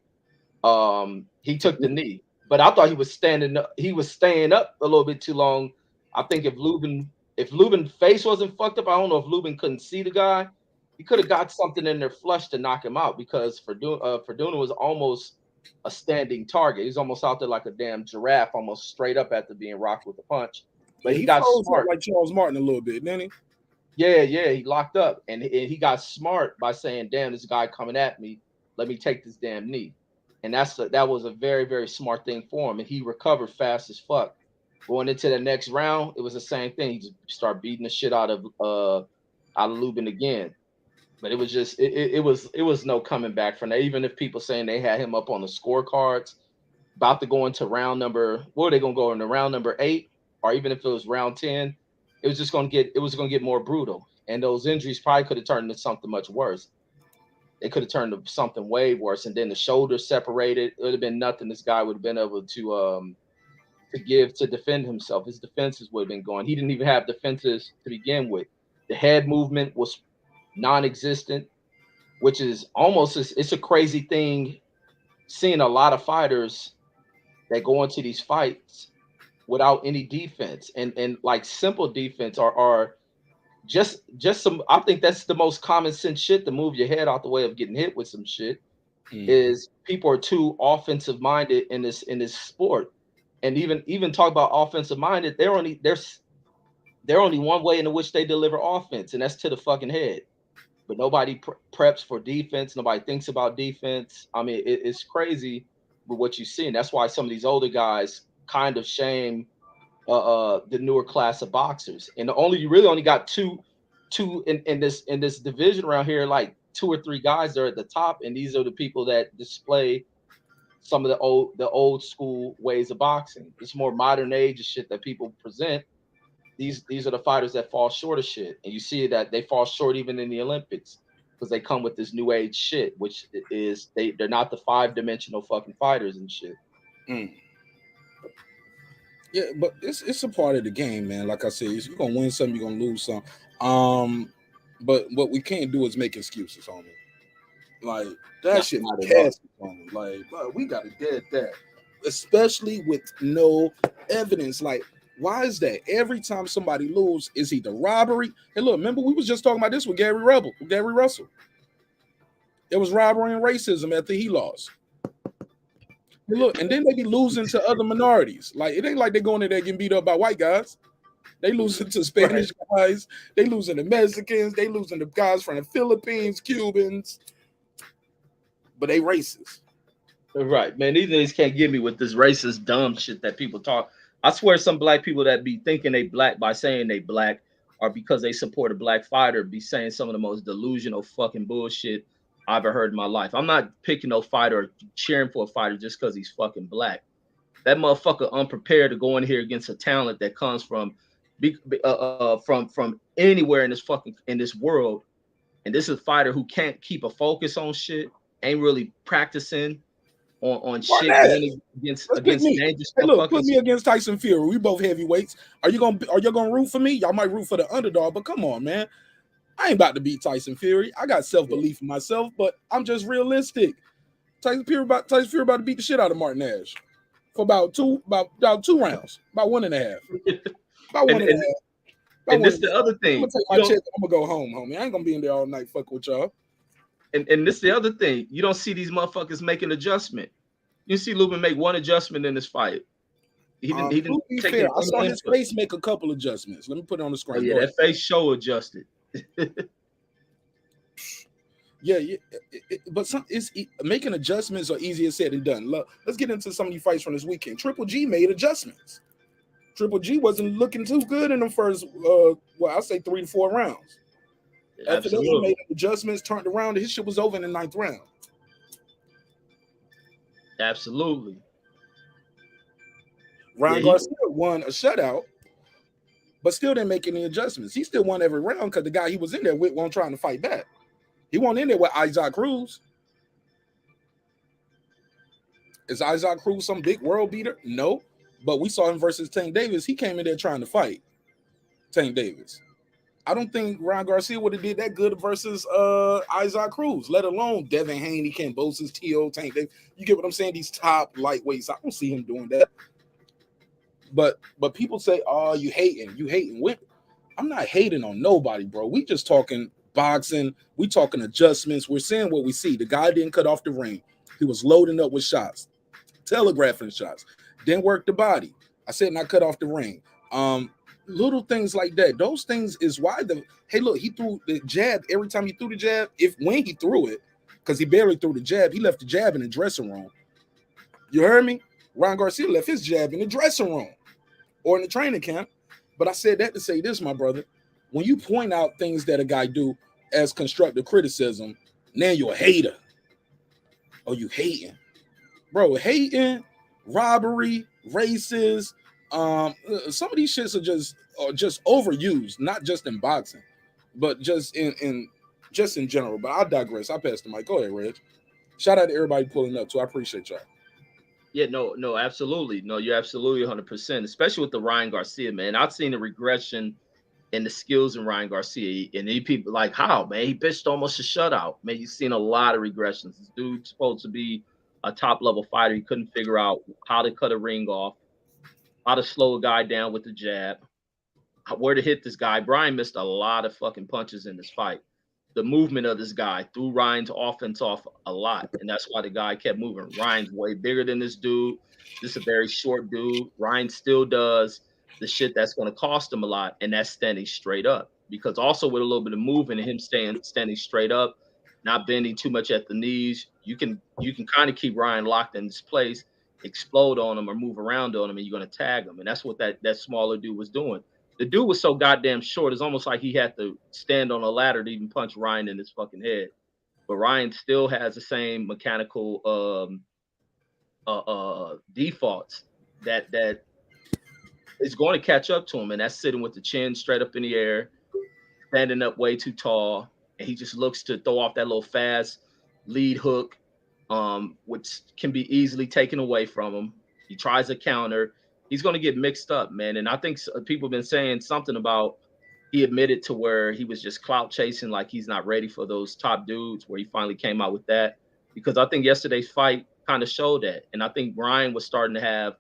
He took the knee. But I thought he was standing up. He was staying up a little bit too long. I think if Lubin's face wasn't fucked up, I don't know if Lubin couldn't see the guy. He could have got something in there flush to knock him out, because Fundora was almost a standing target. He's almost out there like a damn giraffe, almost straight up after being rocked with a punch. But he got smart, like Charles Martin a little bit, didn't he? Yeah, he locked up, and he got smart by saying, "Damn, this guy coming at me. Let me take this damn knee." And that was a very, very smart thing for him, and he recovered fast as fuck. Going into the next round, it was the same thing. He just started beating the shit out of out of Lubin again. But it was just it was no coming back from that. Even if people saying they had him up on the scorecards, about to go into round number, what are they gonna go into round number 8, or even if it was round 10, it was gonna get more brutal. And those injuries probably could have turned into something much worse. It could have turned to something way worse. And then the shoulders separated. It would have been nothing this guy would have been able to give to defend himself. His defenses would have been gone. He didn't even have defenses to begin with. The head movement was non-existent, which is almost, it's a crazy thing seeing a lot of fighters that go into these fights without any defense, and like simple defense are just some. I think that's the most common sense shit, to move your head out the way of getting hit with some shit. Is people are too offensive minded in this sport. And even talk about offensive minded, they're only one way in which they deliver offense, and that's to the fucking head. But nobody preps for defense. Nobody thinks about defense. I mean, it's crazy with what you see, and that's why some of these older guys kind of shame the newer class of boxers. And you really only got two in this division around here, like 2 or 3 guys that are at the top, and these are the people that display some of the old school ways of boxing. It's more modern age shit that people present. These are the fighters that fall short of shit, and you see that they fall short even in the Olympics because they come with this new age shit, which is they're not the 5-dimensional fucking fighters and shit. Yeah, but it's a part of the game, man. Like I said, you're gonna win some, you're gonna lose some. But what we can't do is make excuses, homie. Like that shit is homie. Like, bro, we gotta get that, especially with no evidence. Like, why is that? Every time somebody loses, is either robbery? Hey, look, remember we was just talking about this with Gary Russell. It was robbery and racism after he lost. Hey, look, and then they be losing to other minorities. Like, it ain't like they going in there getting beat up by white guys. They losing to Spanish guys. They losing to Mexicans. They losing to guys from the Philippines, Cubans. But they racist. Right, man. These niggas can't get me with this racist dumb shit that people talk. I swear some black people that be thinking they black by saying they black, or because they support a black fighter, be saying some of the most delusional fucking bullshit I've ever heard in my life. I'm not picking no fighter or cheering for a fighter just because he's fucking black. That motherfucker unprepared to go in here against a talent that comes from anywhere in this world, and this is a fighter who can't keep a focus on shit, ain't really practicing on shit against dangerous. Hey, look, put me against Tyson Fury. We both heavyweights. Are you gonna root for me? Y'all might root for the underdog, but come on, man. I ain't about to beat Tyson Fury. I got self-belief in myself, but I'm just realistic. Tyson Fury about to beat the shit out of Martin Ash for about 2 rounds, about 1.5. About 1.5. And this the other thing. I'm gonna take my check. I'm gonna go home, homie. I ain't gonna be in there all night fucking with y'all. And this the other thing. You don't see these motherfuckers making adjustment. You see Lubin make one adjustment in this fight. He didn't take fair. I saw his face make a couple adjustments. Let me put it on the screen. Oh, yeah, that face show adjusted. But making adjustments are easier said than done. Look, let's get into some of these fights from this weekend. Triple G made adjustments. Triple G wasn't looking too good in the first, I'll say 3 to 4 rounds. After that, he made adjustments, turned around, and his shit was over in the 9th round. Absolutely. Ryan Garcia won a shutout, but still didn't make any adjustments. He still won every round because the guy he was in there with wasn't trying to fight back. He wasn't in there with Isaac Cruz. Is Isaac Cruz some big world beater? No. But we saw him versus Tank Davis. He came in there trying to fight Tank Davis. I don't think Ryan Garcia would have did that good versus Isaac Cruz, let alone Devin Haney, Ken Bosis, T.O., Tank Davis. You get what I'm saying? These top lightweights. I don't see him doing that. But people say, oh, you hating. I'm not hating on nobody, bro. We just talking boxing. We talking adjustments. We're saying what we see. The guy didn't cut off the ring. He was loading up with shots, telegraphing shots. Didn't work the body. I said not cut off the ring. Little things like that. Those things is why hey, look, he threw the jab every time he threw the jab. When he threw it, because he barely threw the jab, he left the jab in the dressing room. You heard me? Ryan Garcia left his jab in the dressing room or in the training camp. But I said that to say this, my brother. when you point out things that a guy do as constructive criticism, now you're a hater. Oh, you hating. Bro, hating, robbery, racist. Some of these shits are just overused, not just in boxing, but just in general. But I digress. I pass the mic. Go ahead, Reg. Shout out to everybody pulling up too. I appreciate y'all. Yeah, no, absolutely. No, you're absolutely 100%, especially with the Ryan Garcia, man. I've seen a regression in the skills in Ryan Garcia. And these people like, how, man? He pitched almost a shutout. Man, you've seen a lot of regressions. This dude's supposed to be a top-level fighter. He couldn't figure out how to cut a ring off, how to slow a guy down with the jab, where to hit this guy. Brian missed a lot of fucking punches in this fight. The movement of this guy threw Ryan's offense off a lot, and that's why the guy kept moving. Ryan's way bigger than this dude. This is a very short dude. Ryan still does the shit that's going to cost him a lot, and that's standing straight up. Because also with a little bit of movement and him standing straight up, not bending too much at the knees, you can kind of keep Ryan locked in this place, explode on him or move around on him, and you're going to tag him. And that's what that smaller dude was doing. The dude was so goddamn short. It's almost like he had to stand on a ladder to even punch Ryan in his fucking head. But Ryan still has the same mechanical defaults that is going to catch up to him. And that's sitting with the chin straight up in the air, standing up way too tall. And he just looks to throw off that little fast lead hook, which can be easily taken away from him. He tries a counter. He's going to get mixed up, man. And I think people have been saying something about he admitted to where he was just clout chasing, like he's not ready for those top dudes, where he finally came out with that. Because I think yesterday's fight kind of showed that. And I think Ryan was starting to have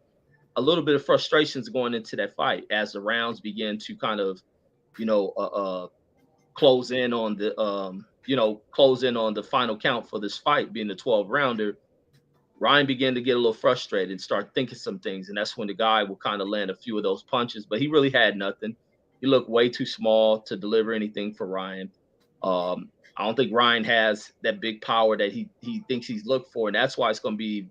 a little bit of frustrations going into that fight as the rounds began to kind of, close in on the final count for this fight being the 12-rounder. Ryan began to get a little frustrated and start thinking some things. And that's when the guy will kind of land a few of those punches. But he really had nothing. He looked way too small to deliver anything for Ryan. I don't think Ryan has that big power that he thinks he's looked for. And that's why it's going to be,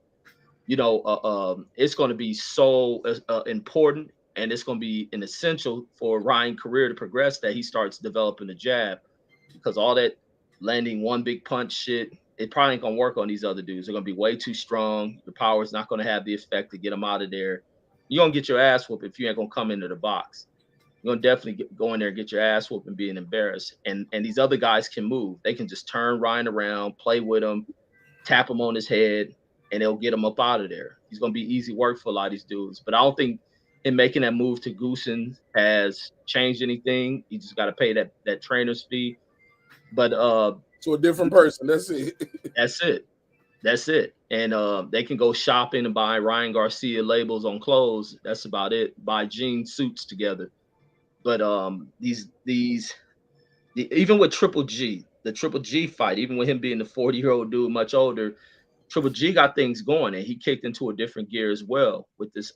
it's going to be so important. And it's going to be an essential for Ryan's career to progress that he starts developing the jab. Because all that landing one big punch shit, it probably ain't going to work on these other dudes. They're going to be way too strong. The power is not going to have the effect to get them out of there. You're going to get your ass whooped if you ain't going to come into the box. You're going to definitely go in there and get your ass whooped and being embarrassed. And these other guys can move. They can just turn Ryan around, play with him, tap him on his head, and they'll get him up out of there. He's going to be easy work for a lot of these dudes. But I don't think him making that move to Goosen has changed anything. You just got to pay that trainer's fee. But to a different person. That's it. That's it. And they can go shopping and buy Ryan Garcia labels on clothes. That's about it. Buy jean suits together. But even with Triple G, the Triple G fight, even with him being the 40-year-old dude, much older, Triple G got things going, and he kicked into a different gear as well with this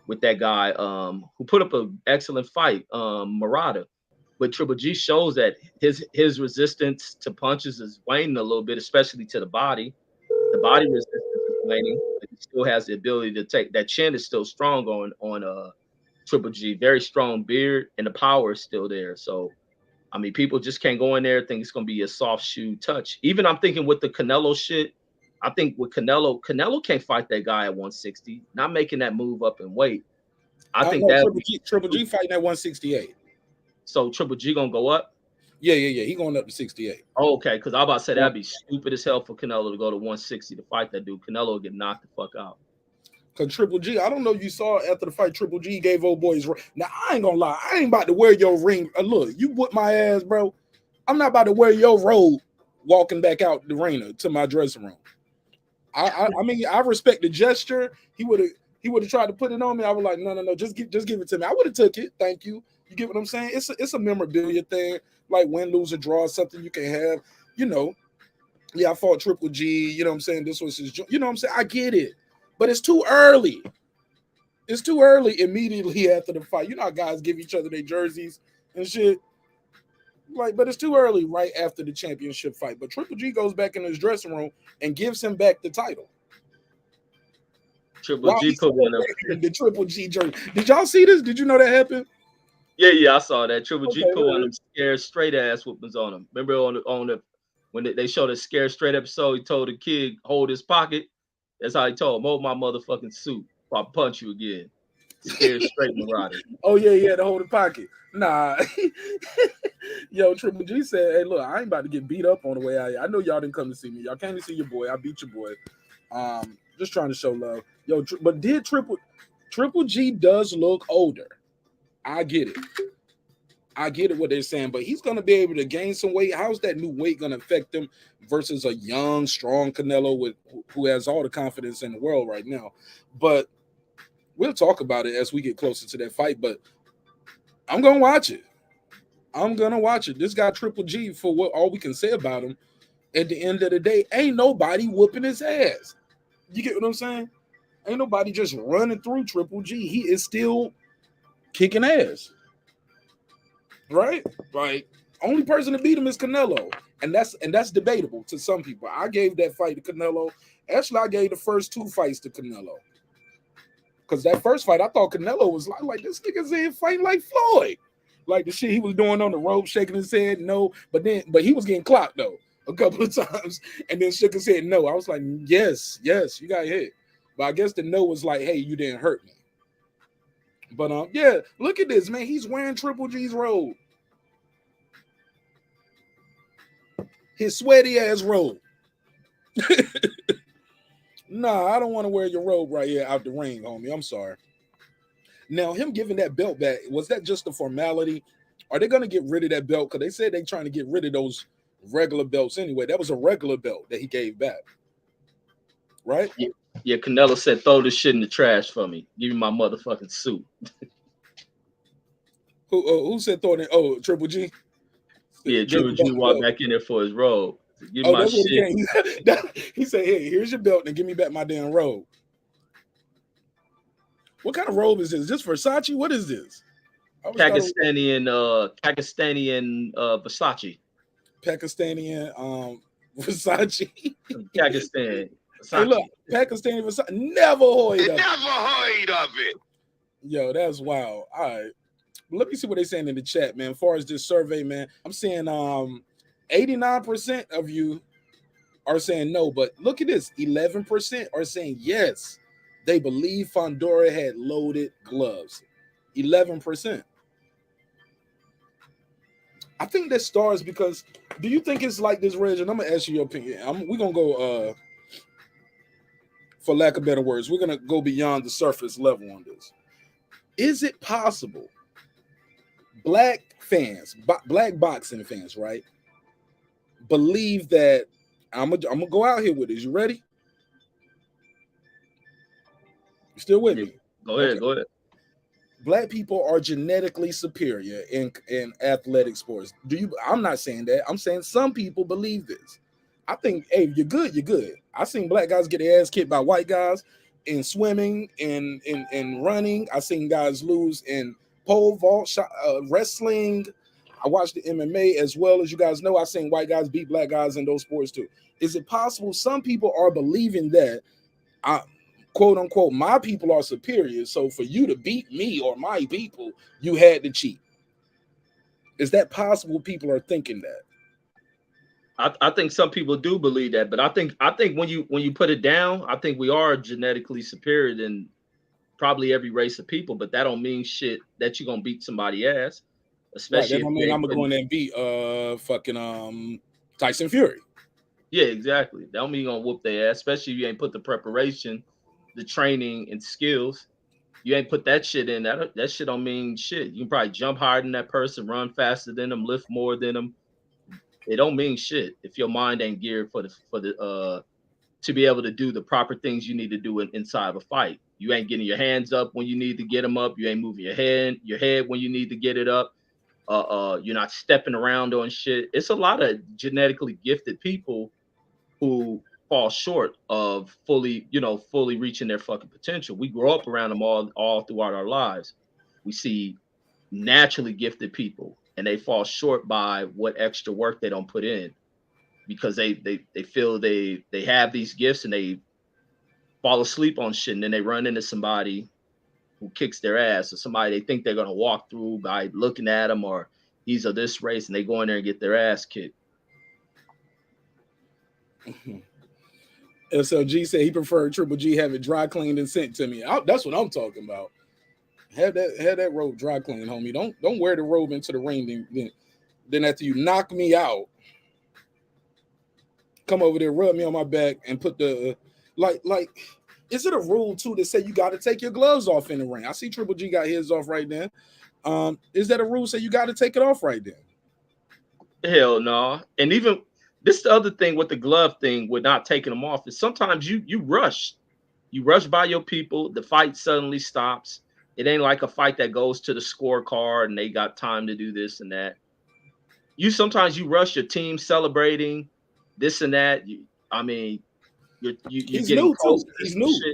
with that guy who put up an excellent fight, Murata. But Triple G shows that his resistance to punches is waning a little bit, especially to the body. The body resistance is waning, but he still has the ability to take that chin is still strong on Triple G. Very strong beard, and the power is still there. So, I mean, people just can't go in there and think it's going to be a soft shoe touch. Even I'm thinking with the Canelo shit, I think with Canelo can't fight that guy at 160. Not making that move up in weight. I think that Triple G fighting at 168. So Triple G gonna go up? Yeah. He going up to 68. Oh, okay, because I was about to say that'd be stupid as hell for Canelo to go to 160 to fight that dude. Canelo will get knocked the fuck out. Because Triple G, I don't know if you saw after the fight, Triple G gave old boys. Now, I ain't gonna lie. I ain't about to wear your ring. Look, you whip my ass, bro. I'm not about to wear your robe walking back out the arena to my dressing room. I mean, I respect the gesture. He would have tried to put it on me. I was like, no, just give it to me. I would have took it. Thank you. You get what I'm saying? It's a memorabilia thing, like win, lose, or draw, something you can have. Yeah, I fought Triple G. You know what I'm saying? This was his. You know what I'm saying? I get it, but it's too early. It's too early immediately after the fight. You know how guys give each other their jerseys and shit. But it's too early right after the championship fight. But Triple G goes back in his dressing room and gives him back the title. Triple G put one up. The Triple G jersey. Did y'all see this? Did you know that happened? Yeah, I saw that. Triple G Okay, put one of them scared straight ass whoopings on him. Remember on the when they showed a scared straight episode, he told the kid hold his pocket. That's how he told him, hold my motherfucking suit, or I'll punch you again. Scared straight Marauder. Oh yeah, to hold the pocket. Nah, yo, Triple G said, "Hey, look, I ain't about to get beat up on the way out here. I know y'all didn't come to see me. Y'all came to see your boy. I beat your boy. Just trying to show love, yo. But did Triple G does look older? I get it. I get it what they're saying, but he's gonna be able to gain some weight. How's that new weight gonna affect him versus a young, strong Canelo who has all the confidence in the world right now? But we'll talk about it as we get closer to that fight. But I'm gonna watch it. I'm gonna watch it. This guy Triple G, for what all we can say about him, at the end of the day, ain't nobody whooping his ass. You get what I'm saying? Ain't nobody just running through Triple G. He is still kicking ass. Right? Like, only person to beat him is Canelo. And that's debatable to some people. I gave that fight to Canelo. Actually, I gave the first two fights to Canelo. Because that first fight, I thought Canelo was like this nigga's in fighting like Floyd. Like the shit he was doing on the rope, shaking his head, no. But he was getting clocked though a couple of times, and then shook his head no. I was like, yes, you got hit. But I guess the no was like, hey, you didn't hurt me. But yeah, look at this, man. He's wearing Triple G's robe. His sweaty ass robe. Nah, I don't want to wear your robe right here out the ring, homie. I'm sorry. Now, him giving that belt back, was that just a formality? Are they going to get rid of that belt? Because they said they're trying to get rid of those regular belts anyway. That was a regular belt that he gave back. Right? Yeah, Canelo said, throw this shit in the trash for me. Give me my motherfucking suit. Who said throw it in? Oh, Triple G? Yeah, Triple G walked back in there for his robe. Give me my that's shit. What he said, hey, here's your belt and give me back my damn robe. What kind of robe is this? Is this Versace? What is this? Pakistani Versace. Pakistani Versace. Pakistan. Versace. Hey, look, Pakistani Versace. Never heard of it. Never heard of it. Yo, that's wild. All right. Let me see what they're saying in the chat, man. As far as this survey, man, I'm saying 89% of you are saying no, but look at this. 11% are saying yes. They believe Fundora had loaded gloves. 11%. I think that stars because do you think it's like this, Reg? And I'm gonna ask you your opinion. We're gonna go for lack of better words, we're gonna go beyond the surface level on this. Is it possible black fans, black boxing fans, right, believe that I'm gonna go out here with this? You ready? You still with me? Go ahead. Black people are genetically superior in athletic sports. I'm not saying that. I'm saying some people believe this. I think, hey, you're good. I've seen black guys get their ass kicked by white guys in swimming, in running. I've seen guys lose in pole vault, wrestling. I watched the MMA as well. As you guys know, I've seen white guys beat black guys in those sports too. Is it possible some people are believing that quote unquote, my people are superior, so for you to beat me or my people, you had to cheat? Is that possible? People are thinking that. I think some people do believe that, but I think when you put it down, I think we are genetically superior than probably every race of people, but that don't mean shit that you're gonna beat somebody ass. Especially right, that don't mean I'm gonna go in there and beat Tyson Fury. Yeah, exactly. That don't mean you're gonna whoop their ass, especially if you ain't put the preparation, the training and skills. You ain't put that shit in. That shit don't mean shit. You can probably jump higher than that person, run faster than them, lift more than them. It don't mean shit if your mind ain't geared for the to be able to do the proper things you need to do inside of a fight. You ain't getting your hands up when you need to get them up. You ain't moving your head when you need to get it up. You're not stepping around on shit. It's a lot of genetically gifted people who fall short of fully reaching their fucking potential. We grow up around them all throughout our lives. We see naturally gifted people and they fall short by what extra work they don't put in because they feel they have these gifts and they fall asleep on shit and then they run into somebody who kicks their ass, or somebody they think they're gonna walk through by looking at them, or he's of this race, and they go in there and get their ass kicked. SLG said he preferred Triple G have it dry cleaned and sent to me. That's what I'm talking about. Have that robe dry cleaned, homie. Don't wear the robe into the ring. Then after you knock me out, come over there, rub me on my back, and put the like. Is it a rule too that say you got to take your gloves off in the ring? I see Triple G got his off right then. Is that a rule say you got to take it off right then? Hell no. And even this the other thing with the glove thing with not taking them off is sometimes you rush. You rush by your people, the fight suddenly stops. It ain't like a fight that goes to the scorecard and they got time to do this and that. Sometimes you rush your team celebrating this and that. He's new too.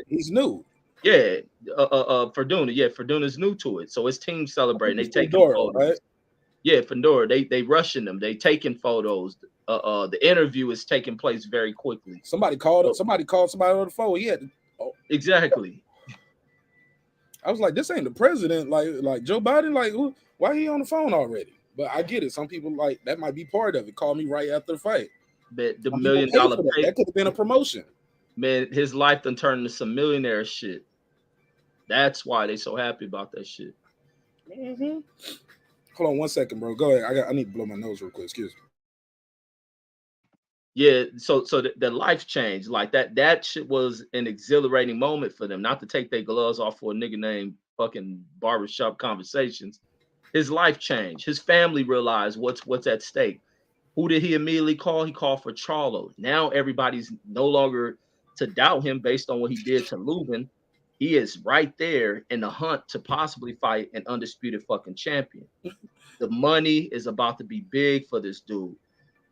He's new. Yeah, Fundora. Yeah, Fundora's new to it, so it's team celebrating. They taking photos. Right? Yeah, Fundora. They rushing them. They taking photos. The interview is taking place very quickly. Somebody called somebody on the phone. He had to, exactly. I was like, this ain't the president. Like Joe Biden. Like, why he on the phone already? But I get it. Some people like that might be part of it. Call me right after the fight. But the $1 million that could have been a promotion. Man, his life done turned into some millionaire shit. That's why they so happy about that shit. Mm-hmm. Hold on 1 second, bro. Go ahead. I need to blow my nose real quick. Excuse me. Yeah, so the life changed. Like that shit was an exhilarating moment for them. Not to take their gloves off for a nigga named fucking Barbershop Conversations. His life changed. His family realized what's at stake. Who did he immediately call? He called for Charlo. Now everybody's no longer to doubt him based on what he did to Lubin. He is right there in the hunt to possibly fight an undisputed fucking champion. The money is about to be big for this dude.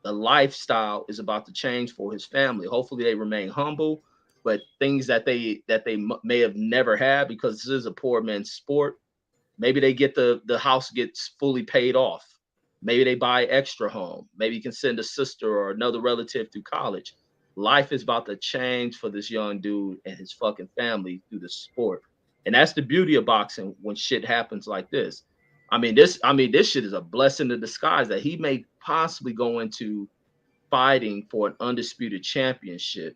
The lifestyle is about to change for his family. Hopefully they remain humble, but things that they may have never had, because this is a poor man's sport. Maybe they get the house gets fully paid off. Maybe they buy extra home. Maybe you can send a sister or another relative through college. Life is about to change for this young dude and his fucking family through the sport. And that's the beauty of boxing when shit happens like this. This shit is a blessing in disguise that he may possibly go into fighting for an undisputed championship.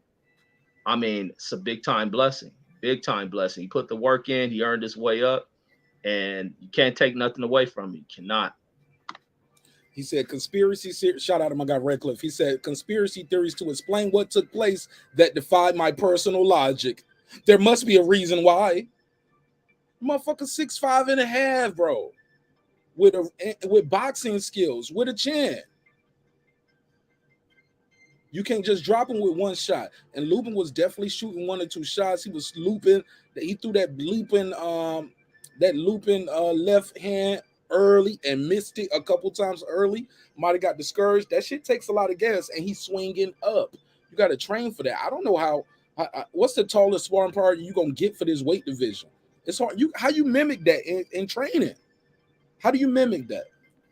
It's a big time blessing. Big time blessing. He put the work in, he earned his way up, and you can't take nothing away from him. You cannot. He said conspiracy. Shout out to my guy Redcliffe. He said conspiracy theories to explain what took place that defied my personal logic. There must be a reason why. Motherfucker 6'5.5", bro, with boxing skills, with a chin. You can't just drop him with one shot. And Lubin was definitely shooting 1 or 2 shots. He was looping. He threw that looping left hand early and missed it a couple times early. Might have got discouraged. That shit takes a lot of gas, and he's swinging up. You got to train for that. I don't know how what's the tallest sparring partner you gonna get for this weight division? It's hard. How you mimic that in training? How do you mimic that?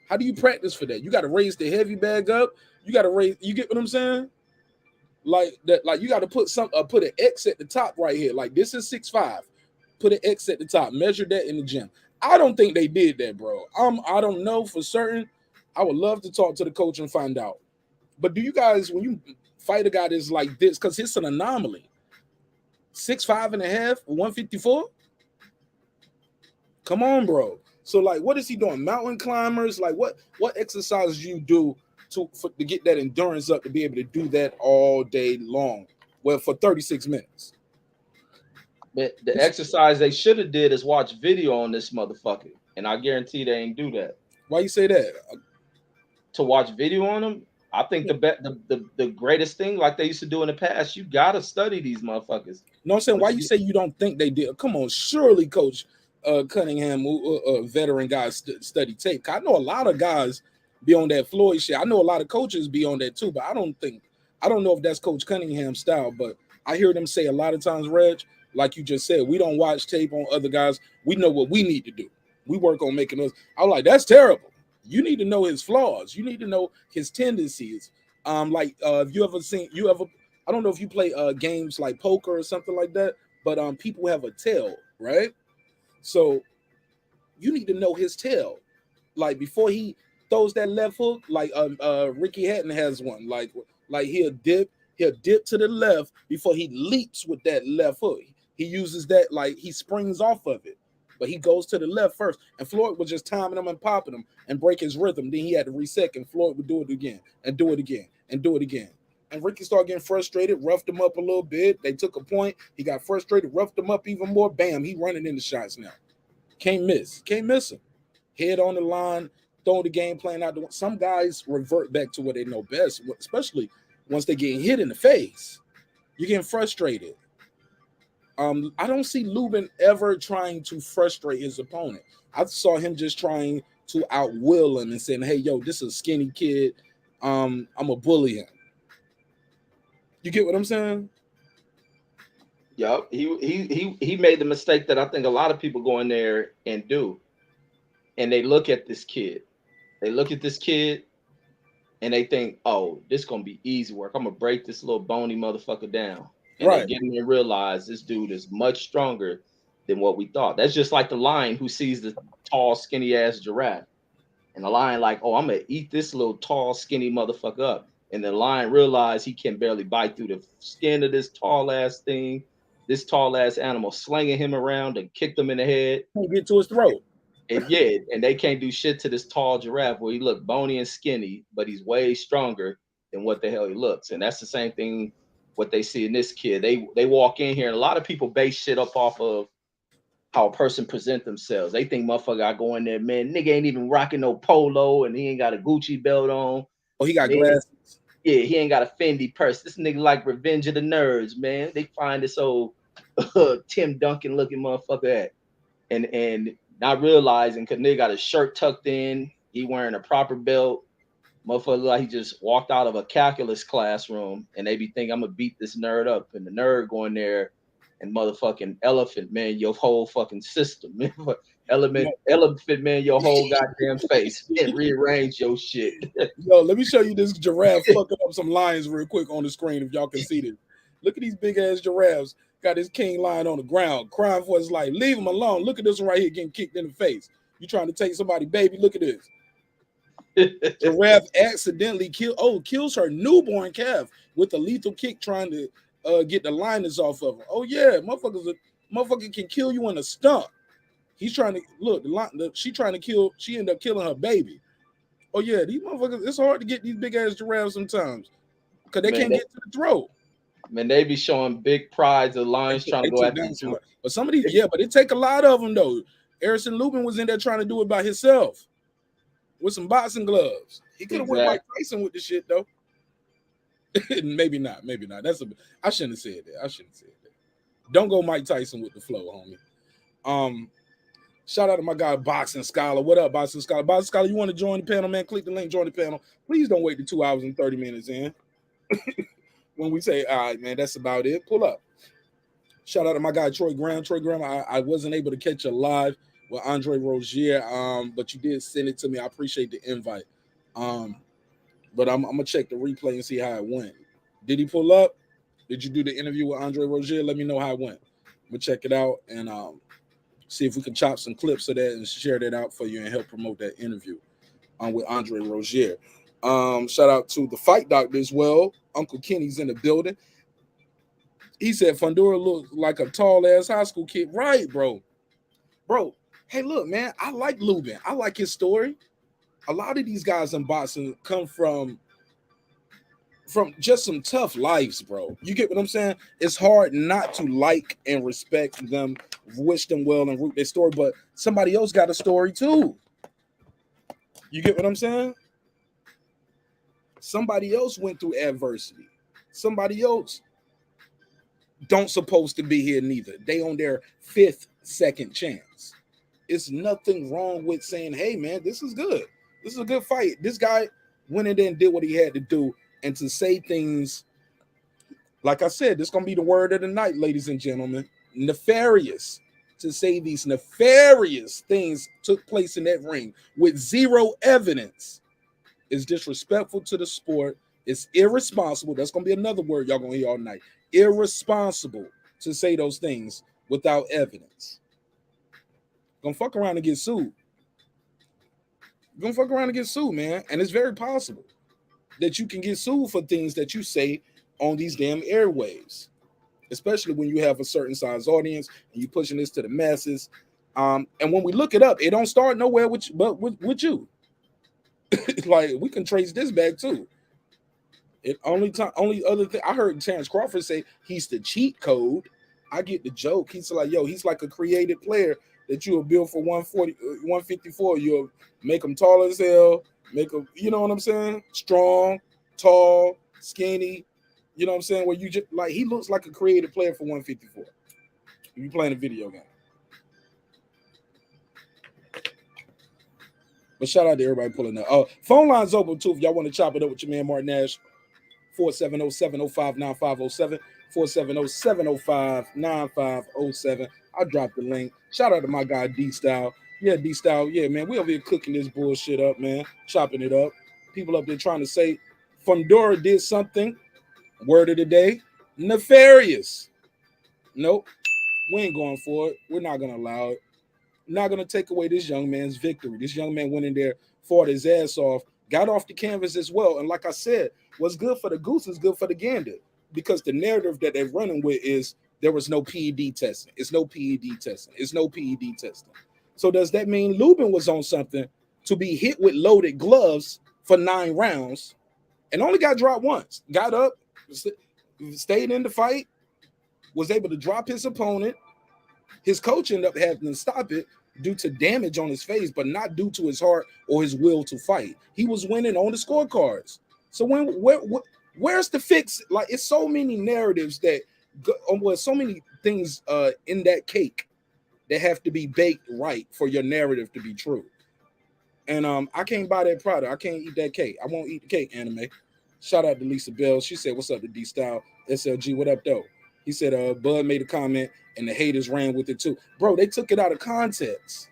How do you practice for that? You got to raise the heavy bag up. You got to raise. You get what I'm saying? Like that. Like you got to put an X at the top right here. Like this is 6'5". Put an X at the top. Measure that in the gym. I don't think they did that, bro. I don't know for certain. I would love to talk to the coach and find out. But do you guys, when you fight a guy that's like this, because it's an anomaly, 6'5.5", 154? Come on, bro. So like, what is he doing? Mountain climbers? Like what exercises you do to get that endurance up to be able to do that all day long? Well, for 36 minutes. But the exercise they should have did is watch video on this motherfucker, and I guarantee they ain't do that. Why you say that? To watch video on them, I think the greatest thing, like they used to do in the past, you gotta study these motherfuckers. No, I'm saying, why you say you don't think they did? Come on, surely Coach Cunningham, veteran guys, study tape. I know a lot of guys be on that Floyd shit. I know a lot of coaches be on that too, but I don't know if that's Coach Cunningham's style. But I hear them say a lot of times, Reg, like you just said, we don't watch tape on other guys. We know what we need to do. We work on making us. I'm like, that's terrible. You need to know his flaws. You need to know his tendencies. If you ever, I don't know if you play games like poker or something like that, but people have a tell, right? So you need to know his tail. Like before he throws that left hook, like Ricky Hatton has one. Like he'll dip to the left before he leaps with that left hook. He uses that, like he springs off of it, but he goes to the left first. And Floyd was just timing him and popping him and break his rhythm. Then he had to reset, and Floyd would do it again and do it again and do it again. And Ricky started getting frustrated, roughed him up a little bit. They took a point. He got frustrated, roughed him up even more. Bam, he running into shots now. Can't miss him. Head on the line, throw the game plan out. Some guys revert back to what they know best, especially once they get hit in the face. You're getting frustrated. I don't see Lubin ever trying to frustrate his opponent. I saw him just trying to outwill him and saying, "Hey, yo, this is a skinny kid. I'm a bully him." You get what I'm saying? Yup. He made the mistake that I think a lot of people go in there and do. And they look at this kid. And they think, oh, this is gonna be easy work. I'm gonna break this little bony motherfucker down. And Right. they get in and realize this dude is much stronger than what we thought. That's just like the lion who sees the tall, skinny ass giraffe. And the lion, like, oh, I'm gonna eat this little tall, skinny motherfucker up. And the lion realized he can barely bite through the skin of this tall ass thing, this tall ass animal, slinging him around and kicked him in the head. Can't get to his throat. And yeah, and they can't do shit to this tall giraffe where he look bony and skinny, but he's way stronger than what the hell he looks. And that's the same thing what they see in this kid. They walk in here, and a lot of people base shit up off of how a person present themselves. They think motherfucker, I go in there, man, nigga ain't even rocking no polo, and he ain't got a Gucci belt on. Oh, he got glasses. Yeah, he ain't got a Fendi purse. This nigga like Revenge of the Nerds, man. They find this old Tim Duncan looking motherfucker at, and not realizing because nigga got his shirt tucked in, he wearing a proper belt. Motherfucker like he just walked out of a calculus classroom, and they be thinking I'm gonna beat this nerd up, and the nerd going there and motherfucking elephant man your whole fucking system, man. Elephant man your whole goddamn face and rearrange your shit. Yo, let me show you this giraffe fucking up some lions real quick on the screen if y'all can see this. Look at these big ass giraffes. Got this king lion on the ground crying for his life. Leave him alone. Look at this one right here getting kicked in the face. You trying to take somebody, baby? Look at this. Giraffe accidentally kills her newborn calf with a lethal kick, trying to get the lioness off of her. Oh yeah, motherfucker can kill you in a stump. He's trying to look. She trying to kill. She ended up killing her baby. Oh yeah, these motherfuckers. It's hard to get these big ass giraffes sometimes because they can't get to the throat. Man, they be showing big prides of lions trying to go after them. But some of these, yeah, but it take a lot of them though. Errol Lubin was in there trying to do it by himself with some boxing gloves. He could have went Mike Tyson with the shit though. Maybe not. I shouldn't have said that. Don't go Mike Tyson with the flow, homie. Shout out to my guy Boxing Scholar. What up, Boxing Scholar? Boxing Scholar, you want to join the panel, man? Click the link, join the panel. Please don't wait to 2 hours and 30 minutes in. When we say, all right, man, that's about it. Pull up. Shout out to my guy Troy Graham. Troy Graham, I wasn't able to catch you live with Andre Rozier, but you did send it to me. I appreciate the invite. But I'm gonna check the replay and see how it went. Did he pull up? Did you do the interview with Andre Rozier? Let me know how it went. I'm gonna check it out and see if we can chop some clips of that and share that out for you and help promote that interview with Andre Rozier. Shout out to the Fight Doctor as well. Uncle Kenny's in the building. He said Fundora looks like a tall ass high school kid. Right, bro. Hey, look, man, I like Lubin. I like his story. A lot of these guys in boxing come from just some tough lives, bro. You get what I'm saying? It's hard not to like and respect them, wish them well, and root their story, but somebody else got a story too. You get what I'm saying? Somebody else went through adversity. Somebody else don't supposed to be here neither. They on their 5th second chance. It's nothing wrong with saying, hey, man, this is good. This is a good fight. This guy went in there and did what he had to do. And to say things, like I said, this is going to be the word of the night, ladies and gentlemen, nefarious. To say these nefarious things took place in that ring with zero evidence is disrespectful to the sport. It's irresponsible. That's going to be another word y'all going to hear all night. Irresponsible to say those things without evidence. Gonna fuck around and get sued. Gonna fuck around and get sued, man. And it's very possible that you can get sued for things that you say on these damn airwaves, especially when you have a certain size audience and you pushing this to the masses. And when we look it up, it don't start nowhere with you. Like, we can trace this back too. It only other thing I heard Terrence Crawford say he's the cheat code. I get the joke. He's like, yo, he's like a creative player that you'll build for 140, 154. You'll make him tall as hell, make him, you know what I'm saying? Strong, tall, skinny. You know what I'm saying? Where you just like, he looks like a creative player for 154. If you're playing a video game. But shout out to everybody pulling up. Oh, phone line's open too. If y'all want to chop it up with your man Martin Nash, 470-705-9507. 470-705-9507. I dropped the link. Shout out to my guy D-Style. Yeah, D-Style. Yeah, man. We over here cooking this bullshit up, man. Chopping it up. People up there trying to say Fundora did something. Word of the day, nefarious. Nope. We ain't going for it. We're not going to allow it. Not going to take away this young man's victory. This young man went in there, fought his ass off, got off the canvas as well. And like I said, what's good for the goose is good for the gander, because the narrative that they're running with is there was no PED testing. It's no PED testing. It's no PED testing. So does that mean Lubin was on something to be hit with loaded gloves for 9 rounds and only got dropped once? Got up, stayed in the fight, was able to drop his opponent. His coach ended up having to stop it due to damage on his face, but not due to his heart or his will to fight. He was winning on the scorecards. So where's the fix? Like, it's so many narratives that so many things in that cake that have to be baked right for your narrative to be true. And I can't buy that product. I can't eat that cake. I won't eat the cake, anime. Shout out to Lisa Bell. She said, what's up to D-Style? SLG, what up, though? He said, Bud made a comment and the haters ran with it too. Bro, they took it out of context.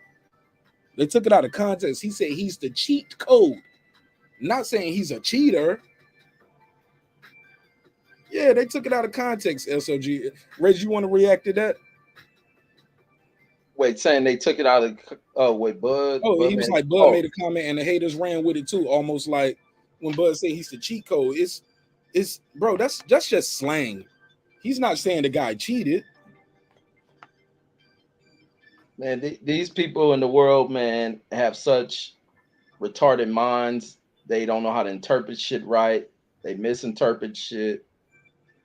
They took it out of context. He said he's the cheat code. Not saying he's a cheater. Yeah, they took it out of context, SLG. Reg, you want to react to that? Wait, saying they took it out of Bud? Oh, Bud he was like, Bud made a comment and the haters ran with it too. Almost like when Bud said he's the cheat code. It's bro, that's just slang. He's not saying the guy cheated. Man, these people in the world, man, have such retarded minds. They don't know how to interpret shit right. They misinterpret shit.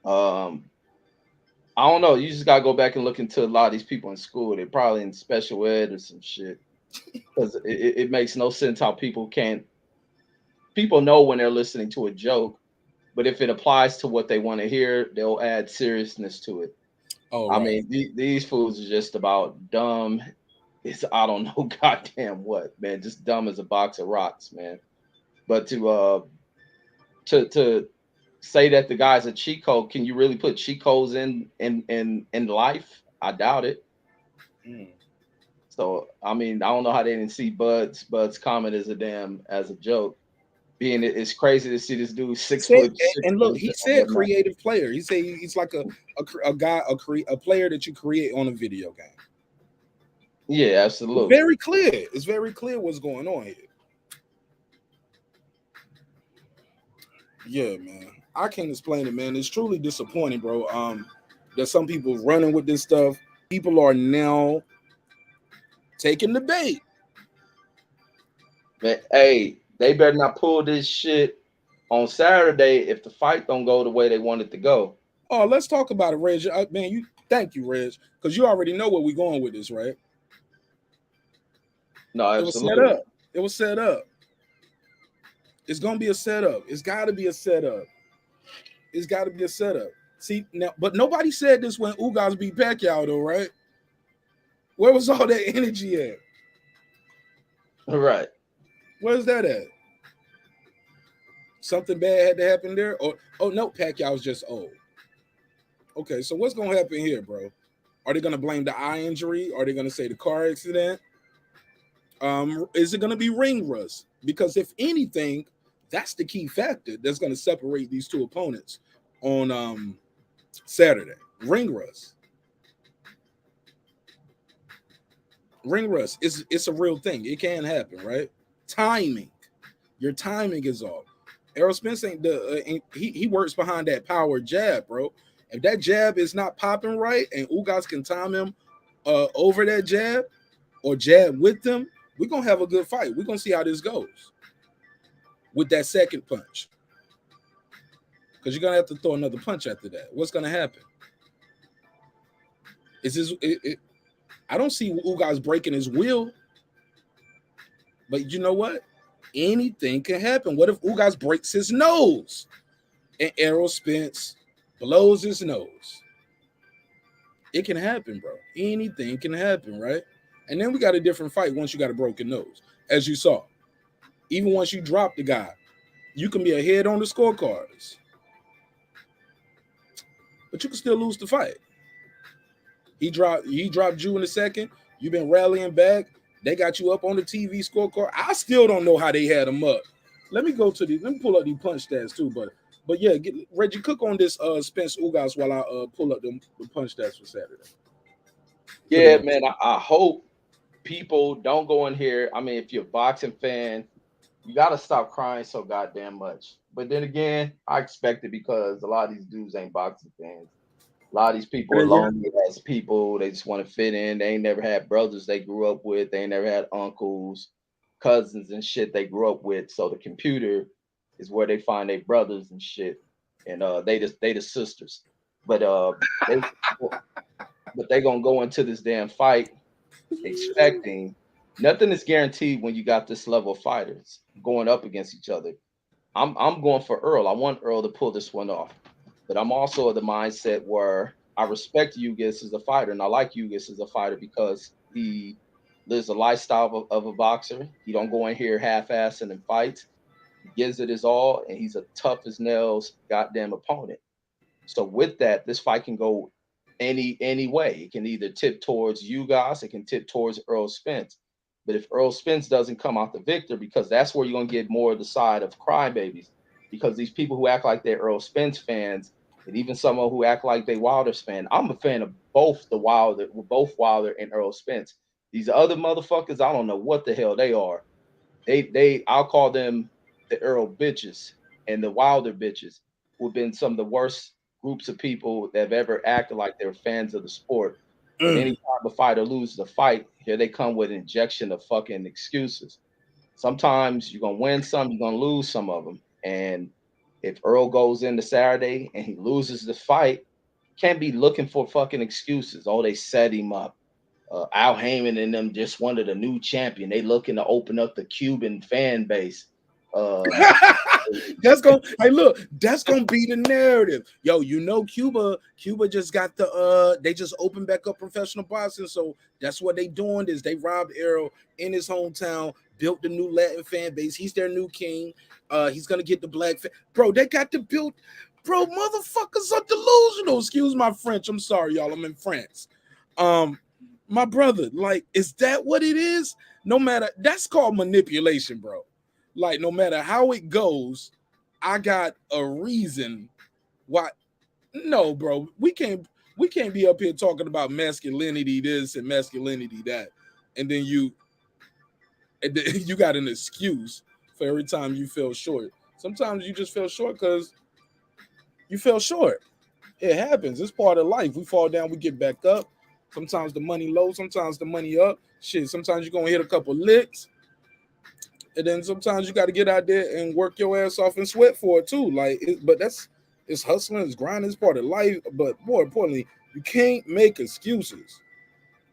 I don't know. You just gotta go back and look into a lot of these people in school. They're probably in special ed or some shit. Because it makes no sense how people know when they're listening to a joke, but if it applies to what they want to hear, they'll add seriousness to it. Oh, right. I mean, these fools are just about dumb. I don't know, goddamn what, man. Just dumb as a box of rocks, man. But to say that the guy's a cheat code, can you really put cheat codes in life? I doubt it. So I mean, I don't know how they didn't see Bud's comment as a joke. Being it's crazy to see this dude 6 foot. And look, he said creative player. He said he's like a player that you create on a video game. Yeah, absolutely. It's very clear. It's very clear what's going on here. Yeah, man. I can't explain it, man. It's truly disappointing, bro. There's some people running with this stuff. People are now taking the bait. Man, hey, they better not pull this shit on Saturday if the fight don't go the way they want it to go. Oh, let's talk about it, Reg. Man, thank you, Reg, because you already know where we're going with this, right? No, absolutely. It was set up. It's gonna be a setup. It's got to be a setup. It's got to be a setup. See now, but nobody said this when Ugas beat Pacquiao, though, right? Where was all that energy at? Right. Where's that at? Something bad had to happen there? Or no, Pacquiao's just old. Okay, so what's gonna happen here, bro? Are they gonna blame the eye injury? Are they gonna say the car accident? Is it gonna be ring rust? Because if anything, that's the key factor that's gonna separate these two opponents on Saturday. Ring rust. Ring rust it's a real thing. It can happen, right? Timing. Your timing is off. Errol Spence he works behind that power jab, bro. If that jab is not popping right and Ugas can time him over that jab or jab with them, we're gonna have a good fight. We're gonna see how this goes with that second punch. Because you're gonna have to throw another punch after that. What's gonna happen? Is this I don't see Ugas breaking his will, but you know what? Anything can happen. What if Ugas breaks his nose and Errol Spence blows his nose? It can happen, bro. Anything can happen, right? And then we got a different fight once you got a broken nose, as you saw. Even once you drop the guy, you can be ahead on the scorecards, but you can still lose the fight. He dropped you in the second. You've been rallying back. They got you up on the TV scorecard. I still don't know how they had him up. Let me pull up these punch stats too. But yeah, Reggie, cook on this Spence Ugas while I pull up the punch stats for Saturday. Yeah, man. I hope people don't go in here. I mean, if you're a boxing fan, you gotta stop crying so goddamn much. But then again, I expect it because a lot of these dudes ain't boxing fans. A lot of these people are lonely as people. They just want to fit in. They ain't never had brothers they grew up with. They ain't never had uncles, cousins, and shit they grew up with. So the computer is where they find their brothers and shit. And they the sisters. But they gonna go into this damn fight expecting nothing is guaranteed when you got this level of fighters going up against each other. I'm going for Earl. I want Earl to pull this one off. But I'm also of the mindset where I respect Ugas as a fighter, and I like Ugas as a fighter because he lives a lifestyle of a boxer. He don't go in here half-assing and fights. He gives it his all, and he's a tough as nails goddamn opponent. So with that, this fight can go any way. It can either tip towards Ugas, it can tip towards Errol Spence. But if Errol Spence doesn't come out the victor, because that's where you're gonna get more of the side of crybabies, because these people who act like they're Errol Spence fans, and even someone who act like they Wilder's fan. I'm a fan of both Wilder and Errol Spence. These other motherfuckers, I don't know what the hell they are. I'll call them the Errol bitches and the Wilder bitches, who've been some of the worst groups of people that have ever acted like they're fans of the sport. But anytime a fighter loses a fight, here they come with an injection of fucking excuses. Sometimes you're gonna win some, you're gonna lose some of them. And if Earl goes into Saturday and he loses the fight, can't be looking for fucking excuses. Oh, they set him up. Al Heyman and them just wanted a new champion. They looking to open up the Cuban fan base. That's gonna be the narrative. Yo, you know, Cuba just got they just opened back up professional boxing. So that's what they doing is they robbed Errol in his hometown, built the new Latin fan base. He's their new king. He's gonna get the black bro. They got to build, bro. Motherfuckers are delusional. Excuse my French. I'm sorry, y'all. I'm in France. My brother, like, is that what it is? No matter, that's called manipulation, bro. Like, no matter how it goes, I got a reason why. No, bro, we can't be up here talking about masculinity this and masculinity that, and then you got an excuse for every time you fell short. Sometimes you just fell short because you fell short. It happens. It's part of life. We fall down, we get back up. Sometimes the money low, sometimes the money up. Shit, sometimes you're gonna hit a couple licks. And then sometimes you got to get out there and work your ass off and sweat for it too. But it's hustling, it's grinding, it's part of life. But more importantly, you can't make excuses.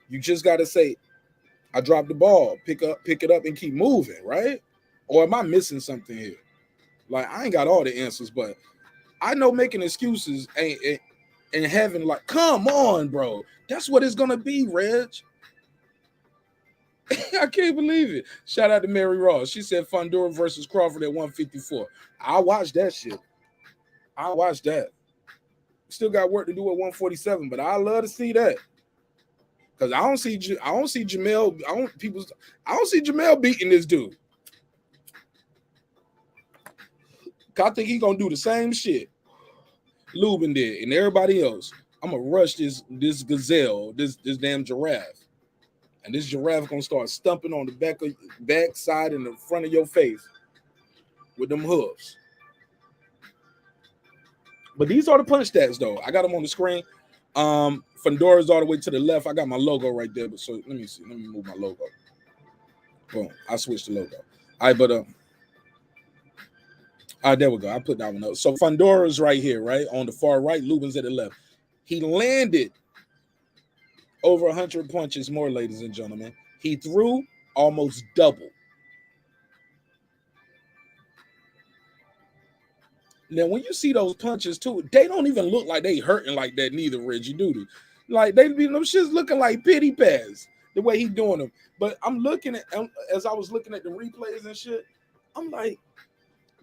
You just got to say, I dropped the ball, pick it up and keep moving, right? Or am I missing something here? Like, I ain't got all the answers, but I know making excuses ain't and having like, come on, bro. That's what it's going to be, Reg. I can't believe it. Shout out to Mary Ross. She said Fundora versus Crawford at 154. I watched that shit. I watched that. Still got work to do at 147, but I love to see that. Because I don't see Jamel. I don't see Jamel beating this dude. I think he's gonna do the same shit Lubin did and everybody else. I'm gonna rush this gazelle, this damn giraffe. And this giraffe gonna start stumping on the back side and the front of your face with them hooves. But these are the punch stats, though. I got them on the screen. Fundora's all the way to the left. I got my logo right there. But so let me see. Let me move my logo. Boom. I switched the logo. All right, but all right, there we go. I put that one up. So Fundora's right here, right on the far right. Lubin's at the left. He landed over 100 punches more, ladies and gentlemen. He threw almost double. Now, when you see those punches too, they don't even look like they hurting like that neither, Reggie, do they? Like they be them shits looking like pity pads the way he doing them. But I'm looking at, as I was looking at the replays and shit, I'm like,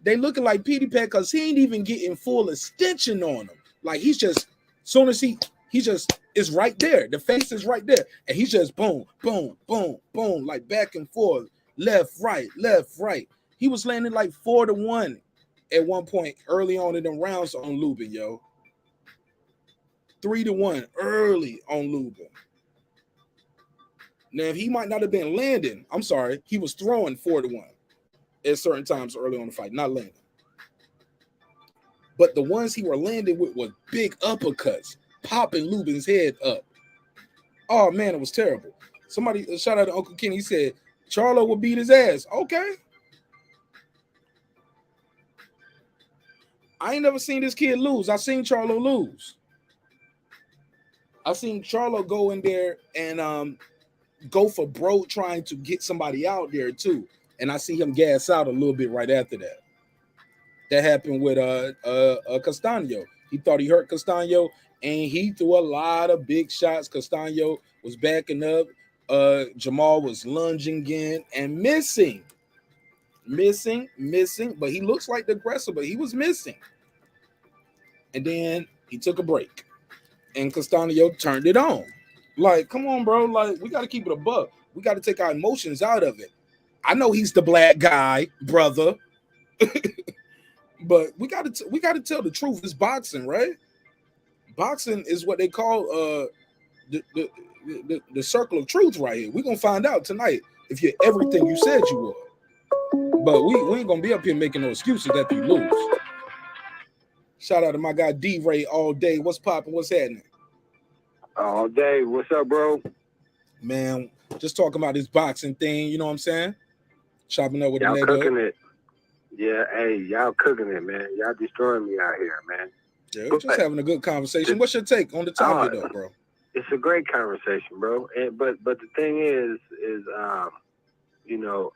they looking like pity pad because he ain't even getting full extension on them. Like he's just, soon as he just is right there. The face is right there, and he's just boom, boom, boom, boom, like back and forth, left, right, left, right. He was landing like 4-1. At one point early on in them rounds on Lubin, yo. 3-1 early on Lubin. Now, if he might not have been landing, I'm sorry, he was throwing 4-1 at certain times early on the fight, not landing. But the ones he were landing with were big uppercuts, popping Lubin's head up. Oh, man, it was terrible. Somebody, shout out to Uncle Kenny, he said, Charlo would beat his ass. Okay. I ain't never seen this kid lose. I seen Charlo lose. I seen Charlo go in there and go for broke trying to get somebody out there too. And I see him gas out a little bit right after that. That happened with Castaño. He thought he hurt Castaño and he threw a lot of big shots. Castaño was backing up. Jamal was lunging in and missing, but he looks like the aggressor, but he was missing. And then he took a break, and Castaño turned it on. Like, come on, bro. Like, we got to keep it a buck. We got to take our emotions out of it. I know he's the black guy, brother, but we got to tell the truth. It's boxing, right? Boxing is what they call the circle of truth right here. We're gonna find out tonight if you're everything you said you were. But we ain't gonna be up here making no excuses after you lose. Shout out to my guy D-Ray all day. What's popping? What's happening? All day. What's up, bro? Man, just talking about this boxing thing, you know what I'm saying? Chopping up with y'all the cooking it. Yeah, hey, y'all cooking it, man. Y'all destroying me out here, man. Yeah, we're just having a good conversation. What's your take on the topic, though, bro? It's a great conversation, bro. But the thing is, you know,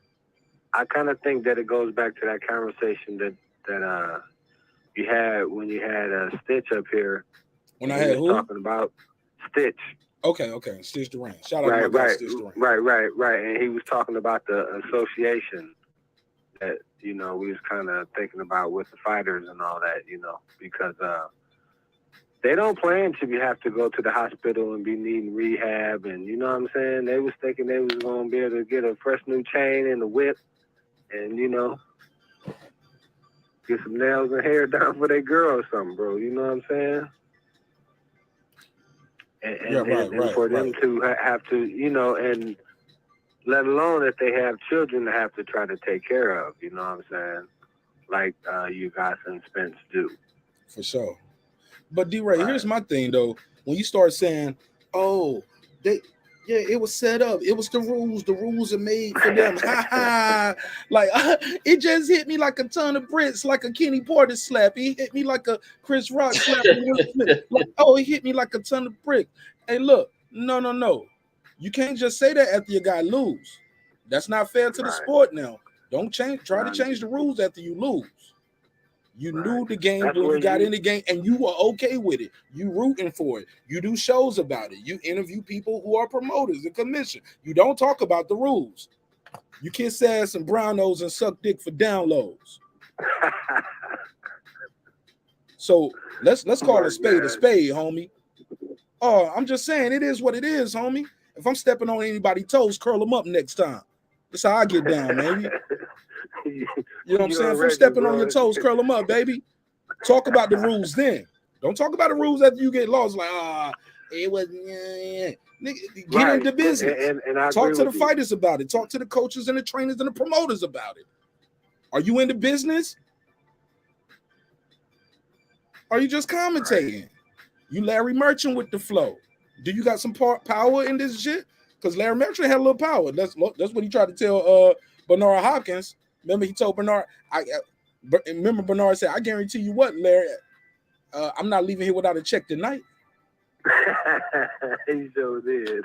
I kind of think that it goes back to that conversation that you had when you had Stitch up here. When I had who? Talking about Stitch. Okay. Stitch Duran. Shout out to my guy, Stitch Duran. Right. And he was talking about the association that, you know, we was kind of thinking about with the fighters and all that, you know, because they don't plan to have to go to the hospital and be needing rehab. And, you know what I'm saying? They was thinking they was going to be able to get a fresh new chain and a whip and, you know, get some nails and hair done for their girl or something, bro. You know what I'm saying? And for them to have to, you know, and let alone if they have children to have to try to take care of, you know what I'm saying? Like Ugas and Spence do. For sure. But D-Ray, here's my thing, though. When you start saying, oh, it was set up. It was the rules. The rules are made for them. Like, it just hit me like a ton of bricks, like a Kenny Porter slap. He hit me like a Chris Rock slap. Like, oh, he hit me like a ton of bricks. Hey, look, no. You can't just say that after your guy lose. That's not fair to the sport now. Don't try to change the rules after you lose. You knew the game when you got in the game, and you were okay with it. You rooting for it. You do shows about it. You interview people who are promoters and commission. You don't talk about the rules. You kiss ass and brown nose and suck dick for downloads. So let's call a spade, homie. Oh, I'm just saying it is what it is, homie. If I'm stepping on anybody's toes, curl them up next time. That's how I get down, baby. You know what I'm saying? If I'm stepping on your toes, curl them up, baby. Talk about the rules then. Don't talk about the rules after you get lost. Like, It was nigga, get into business. And I talk agree to the with fighters about it. Talk to the coaches and the trainers and the promoters about it. Are you into business? Are you just commentating? Right. You Larry Merchant with the flow. Do you got some power in this shit? Because Larry Merchant had a little power. That's what he tried to tell Bernard Hopkins. Remember, he told Bernard, remember Bernard said, I guarantee you what, Larry, I'm not leaving here without a check tonight. He sure did.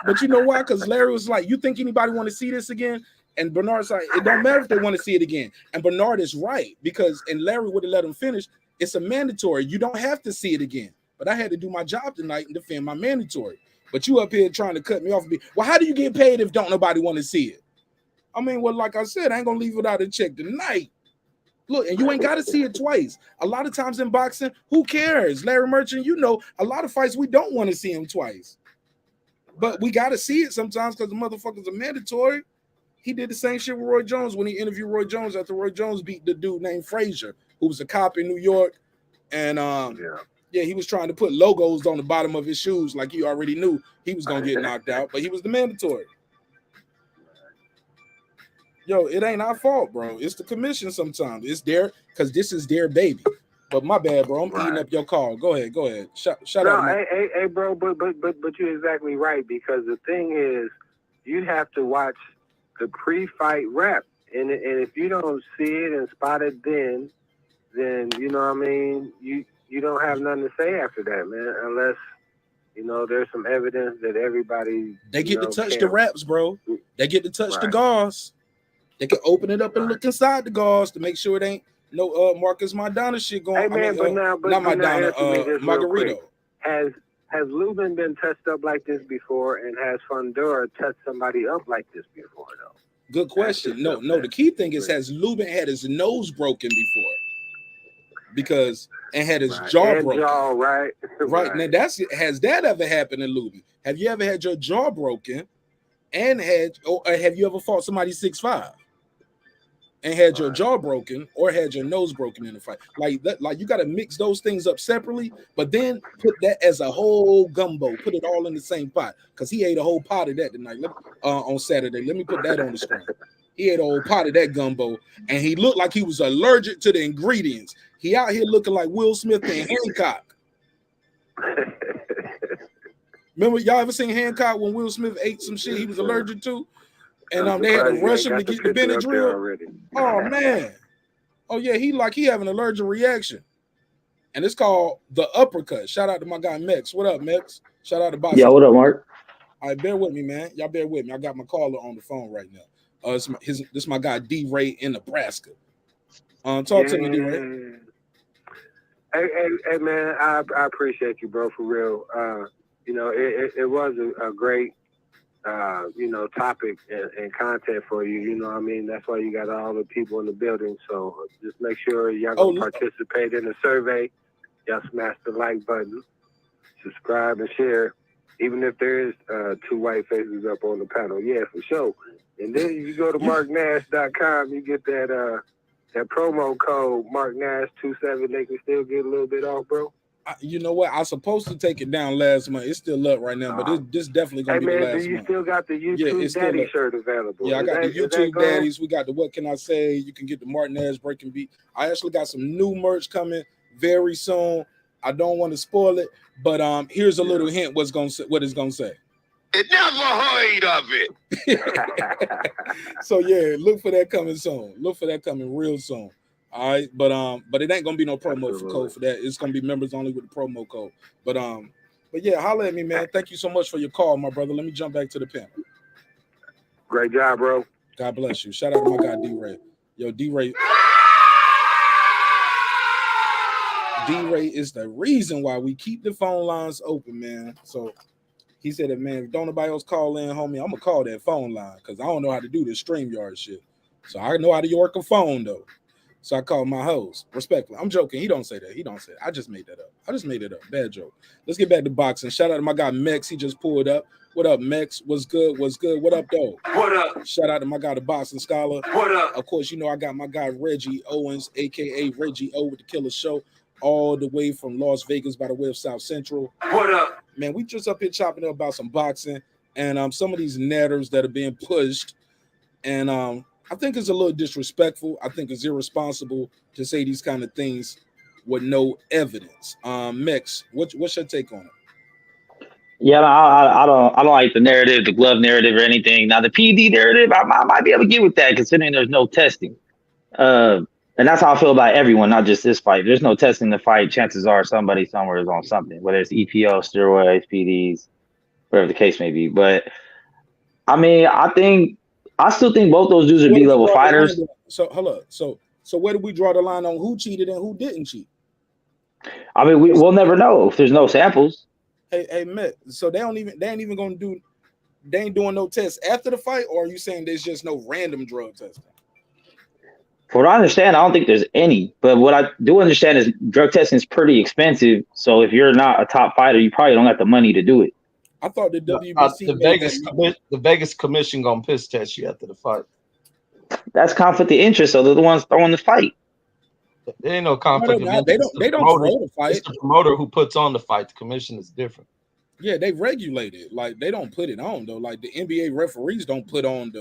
But you know why? Because Larry was like, you think anybody want to see this again? And Bernard's like, it don't matter if they want to see it again. And Bernard is right, because, and Larry would have let him finish, it's a mandatory. You don't have to see it again. But I had to do my job tonight and defend my mandatory. But you up here trying to cut me off and be, well, how do you get paid if don't nobody want to see it? I mean, well, like I said, I ain't gonna leave without a check tonight. Look, and you ain't got to see it twice. A lot of times in boxing, who cares? Larry Merchant, you know, a lot of fights we don't want to see him twice. But we got to see it sometimes because the motherfuckers are mandatory. He did the same shit with Roy Jones when he interviewed Roy Jones after Roy Jones beat the dude named Frazier, who was a cop in New York. And yeah, he was trying to put logos on the bottom of his shoes like he already knew he was going to get knocked out, but he was the mandatory. Yo, it ain't our fault, bro. It's the commission sometimes. It's their, because this is their baby. But my bad, bro. I'm eating up your call. Go ahead. Shout out. Hey, bro, but you're exactly right, because the thing is, you have to watch the pre-fight rep. And if you don't see it and spot it then you know what I mean, you don't have nothing to say after that, man, unless, you know, there's some evidence that everybody... They get to touch the reps, bro. They get to touch the gauze. They can open it up and look inside the gauze to make sure it ain't no Marcus Madonna shit going. Hey, man, not Madonna, Margarito. Has Lubin been touched up like this before, and has Fundora touched somebody up like this before, though? Good question. No. The key thing is, has Lubin had his nose broken before? Because and had his jaw broken. Right. Now has that ever happened in Lubin? Have you ever had your jaw broken and have you ever fought somebody 6'5" and had your jaw broken or had your nose broken in a fight? Like that, like you got to mix those things up separately, but then put that as a whole gumbo, put it all in the same pot, because he ate a whole pot of that tonight on Saturday. Let me put that on the screen. He ate a whole pot of that gumbo, and he looked like he was allergic to the ingredients. He out here looking like Will Smith and Hancock. Remember, y'all ever seen Hancock when Will Smith ate some shit he was allergic to? And they had to rush him to get the Benadryl. Oh, man. Oh, yeah, he having an allergic reaction. And it's called the uppercut. Shout out to my guy, Mex. What up, Mex? Shout out to Boss. Yeah, what up, Mark? All right, bear with me, man. Y'all bear with me. I got my caller on the phone right now. This is my guy, D-Ray in Nebraska. Talk to me, D-Ray. Hey, man, I appreciate you, bro, for real. You know, it was a great, you know, topic and content for you. You know what I mean? That's why you got all the people in the building. So just make sure y'all gonna participate in the survey. Y'all smash the like button, subscribe and share. Even if there is 2 white faces up on the panel. Yeah, for sure. And then you go to marknash.com, you get that promo code MarkNash27. They can still get a little bit off, bro. You know what? I was supposed to take it down last month. It's still up right now, but this definitely gonna be the last month. Do you still got the YouTube Daddy shirt available? Yeah, I got the YouTube Daddies. We got the What Can I Say? You can get the Mark Nash Breaking Beat. I actually got some new merch coming very soon. I don't want to spoil it, but here's a little hint what it's gonna say. It never heard of it. So yeah, look for that coming soon. Look for that coming real soon. All right, but it ain't gonna be no promo code for that. It's gonna be members only with the promo code. But yeah, holla at me, man. Thank you so much for your call, my brother. Let me jump back to the panel. Great job, bro. God bless you. Shout out to my guy D-Ray. Yo, D-Ray. D-Ray is the reason why we keep the phone lines open, man. So he said that, man, if don't nobody else call in, homie, I'm gonna call that phone line because I don't know how to do this StreamYard shit. So I know how to work a phone though. So I called my host. Respectfully. I'm joking. He don't say that. I just made that up. Bad joke. Let's get back to boxing. Shout out to my guy Mex. He just pulled up. What up, Mex? What's good? What up, though? What up? Shout out to my guy, the Boxing Scholar. What up? Of course, you know I got my guy Reggie Owens, aka Reggie O with the Killer Show. all the way from Las Vegas by the way of South Central. What up? Man, we just up here chopping up about some boxing and some of these narratives that are being pushed. And I think it's a little disrespectful. I think it's irresponsible to say these kind of things with no evidence. Mex, what's your take on it? Yeah, I don't like the narrative, the glove narrative, or anything. Now the PD narrative, I might be able to get with that, considering there's no testing. And that's how I feel about everyone, not just this fight. If there's no testing the fight, chances are somebody somewhere is on something, whether it's EPO, steroids, PDs, whatever the case may be. But I mean, I still think both those dudes are B-level fighters. So hold up. So where do we draw the line on who cheated and who didn't cheat? I mean, we'll never know if there's no samples. Hey, Matt. So they ain't even gonna do. They ain't doing no tests after the fight, or are you saying there's just no random drug testing? For what I understand, I don't think there's any. But what I do understand is drug testing is pretty expensive. So if you're not a top fighter, you probably don't have the money to do it. I thought the WBC, the Vegas commission gonna piss test you after the fight. That's conflict of interest. So they're the ones throwing the fight. There ain't no conflict of interest. They don't throw the fight. It's the promoter who puts on the fight. The commission is different. Yeah, they regulate it. Like they don't put it on though. Like the NBA referees don't put on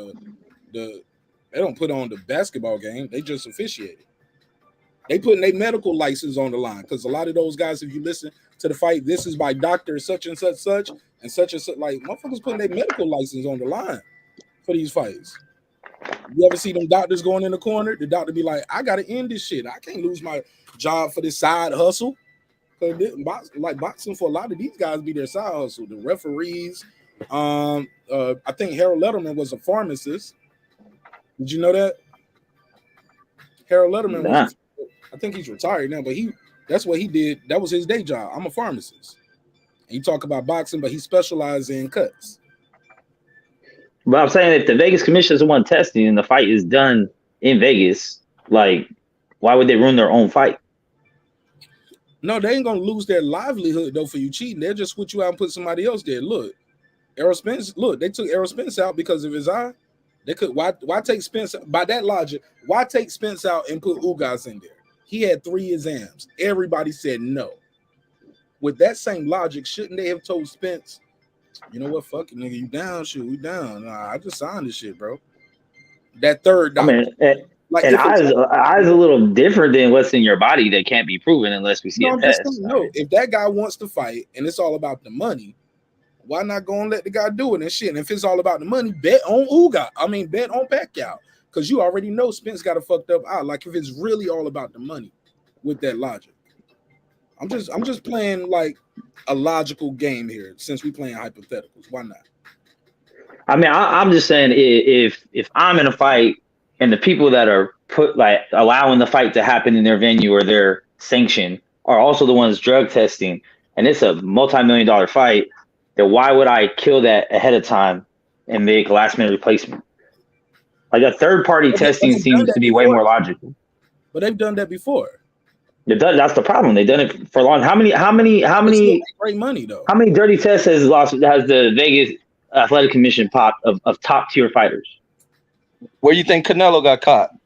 they don't put on the basketball game. They just officiate it. They putting their medical license on the line because a lot of those guys, if you listen to the fight, this is by doctor such and such and such. Like motherfuckers putting their medical license on the line for these fights. You ever see them doctors going in the corner? The doctor be like, I gotta end this shit. I can't lose my job for this side hustle. Like boxing for a lot of these guys be their side hustle. The referees, I think Harold Letterman was a pharmacist. Did you know that? Harold Letterman was, I think he's retired now, but that's what he did. That was his day job. I'm a pharmacist. He talk about boxing, but he specialized in cuts. But I'm saying if the Vegas commission is the one testing and the fight is done in Vegas, like, why would they ruin their own fight? No, they ain't gonna lose their livelihood though for you cheating. They'll just switch you out and put somebody else there. Look, Errol Spence. Look, they took Errol Spence out because of his eye. They could. Why take Spence? By that logic, why take Spence out and put Ugas in there? He had 3 exams. Everybody said no. With that same logic, shouldn't they have told Spence, you know what, fuck it, nigga, you down, shit, we down. Nah, I just signed this shit, bro. That third doctor. I mean, like eyes a little different than what's in your body that can't be proven unless we see a test. No, if that guy wants to fight and it's all about the money, why not go and let the guy do it and shit? And if it's all about the money, bet on Ugas. I mean, bet on Pacquiao. Because you already know Spence got a fucked up eye. Like if it's really all about the money with that logic. I'm just playing like a logical game here since we playing hypotheticals. Why not? I mean, I'm just saying if I'm in a fight and the people that are allowing the fight to happen in their venue or their sanction are also the ones drug testing, and it's a multi-million-dollar fight, then why would I kill that ahead of time and make last-minute replacement? Like a third-party testing seems to be way more logical. But they've done that before. That's the problem. They've done it for long. How many great money though? How many dirty tests has the Vegas Athletic Commission popped of top tier fighters? Where you think Canelo got caught?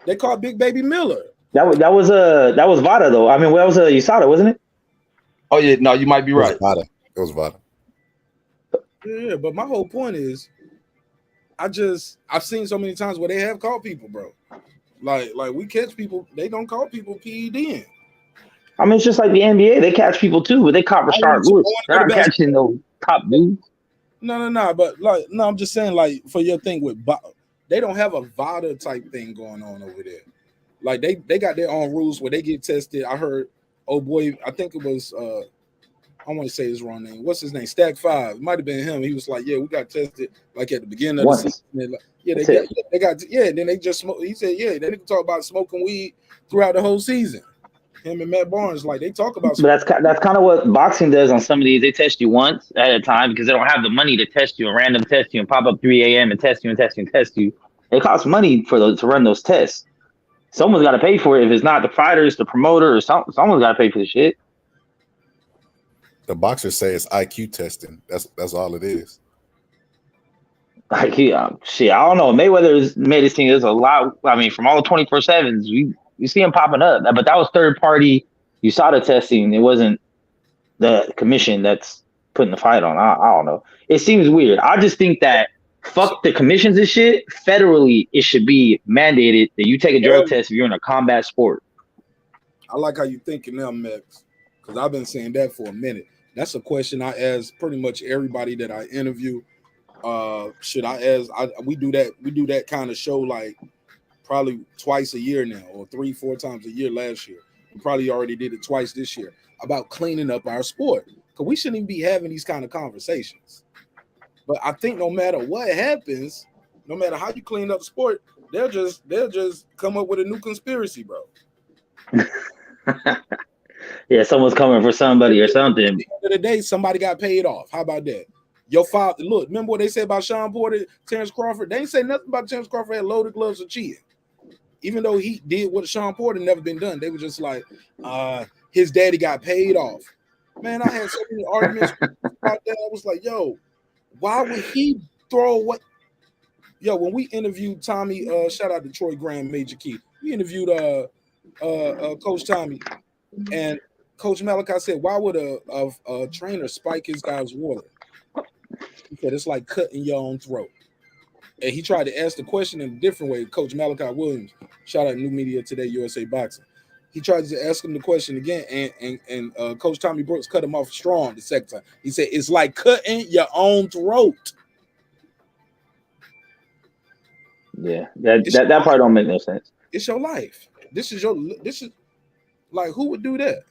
They caught Big Baby Miller. That was Vada though. I mean, that was USADA, wasn't it? Oh yeah, no, you might be right. It was Vada. Yeah, but my whole point is, I've seen so many times where they have caught people, bro. Like we catch people, they don't call people PEDing. I mean, it's just like the NBA. They catch people too, but they caught Rashard Lewis. They're not catching those top dudes. No. But I'm just saying, like, for your thing with they don't have a VADA type thing going on over there. Like they got their own rules where they get tested. I heard, oh boy, I think it was I want to say his wrong name. What's his name? Stack 5. It might have been him. He was like, yeah, we got tested like at the beginning of the season. They got then they just smoke. He said, yeah, they can talk about smoking weed throughout the whole season. Him and Matt Barnes, like they talk about. But that's kind of what boxing does on some of these. They test you once at a time because they don't have the money to test you and random test you and pop up 3 a.m. and test you and test you and test you. It costs money to run those tests. Someone's got to pay for it. If it's not the fighter, it's the promoter, or someone's got to pay for the shit. The boxers say it's IQ testing. That's all it is. Like shit, I don't know. Mayweather's medicine is a lot. I mean, from all the 24/7s, we see him popping up. But that was third party You saw the testing. It wasn't the commission that's putting the fight on. I don't know. It seems weird. I just think that fuck the commissions and shit. Federally, it should be mandated that you take a drug test if you're in a combat sport. I like how you thinking now, Max, because I've been saying that for a minute. That's a question I ask pretty much everybody that I interview. Should I ask? We do that kind of show like probably twice a year now, or 3-4 times a year last year. We probably already did it twice this year about cleaning up our sport, because we shouldn't even be having these kind of conversations. But I think no matter what happens, no matter how you clean up the sport, they'll just come up with a new conspiracy, bro. Yeah, someone's coming for somebody or something. At the end of the day, somebody got paid off. How about that? Your father, look, remember what they said about Sean Porter, Terrence Crawford? They ain't say nothing about Terrence Crawford had loaded gloves or cheating. Even though he did what Sean Porter never been done. They were just like, his daddy got paid off. Man, I had so many arguments about that. I was like, yo, why would he throw what? Yo, when we interviewed Tommy, shout out to Troy Graham, Major Key. We interviewed Coach Tommy, and Coach Malachi said, why would a trainer spike his guy's water? He said, it's like cutting your own throat. And he tried to ask the question in a different way. Coach Malachi Williams, shout out New Media Today, USA Boxing. He tried to ask him the question again, and Coach Tommy Brooks cut him off strong the second time. He said, it's like cutting your own throat. Yeah, that part don't make no sense. It's your life. This is like, who would do that?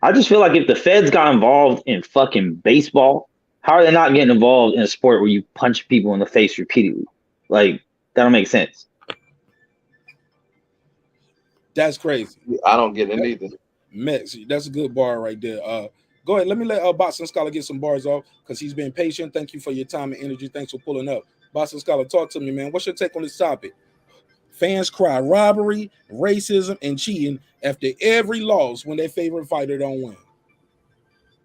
I just feel like if the feds got involved in fucking baseball, how are they not getting involved in a sport where you punch people in the face repeatedly? Like, that don't make sense. That's crazy. I don't get it either. Max, that's a good bar right there. Go ahead. Let me let Boxing Scholar get some bars off because he's been patient. Thank you for your time and energy. Thanks for pulling up. Boxing Scholar, talk to me, man. What's your take on this topic? Fans cry robbery, racism, and cheating after every loss when their favorite fighter don't win.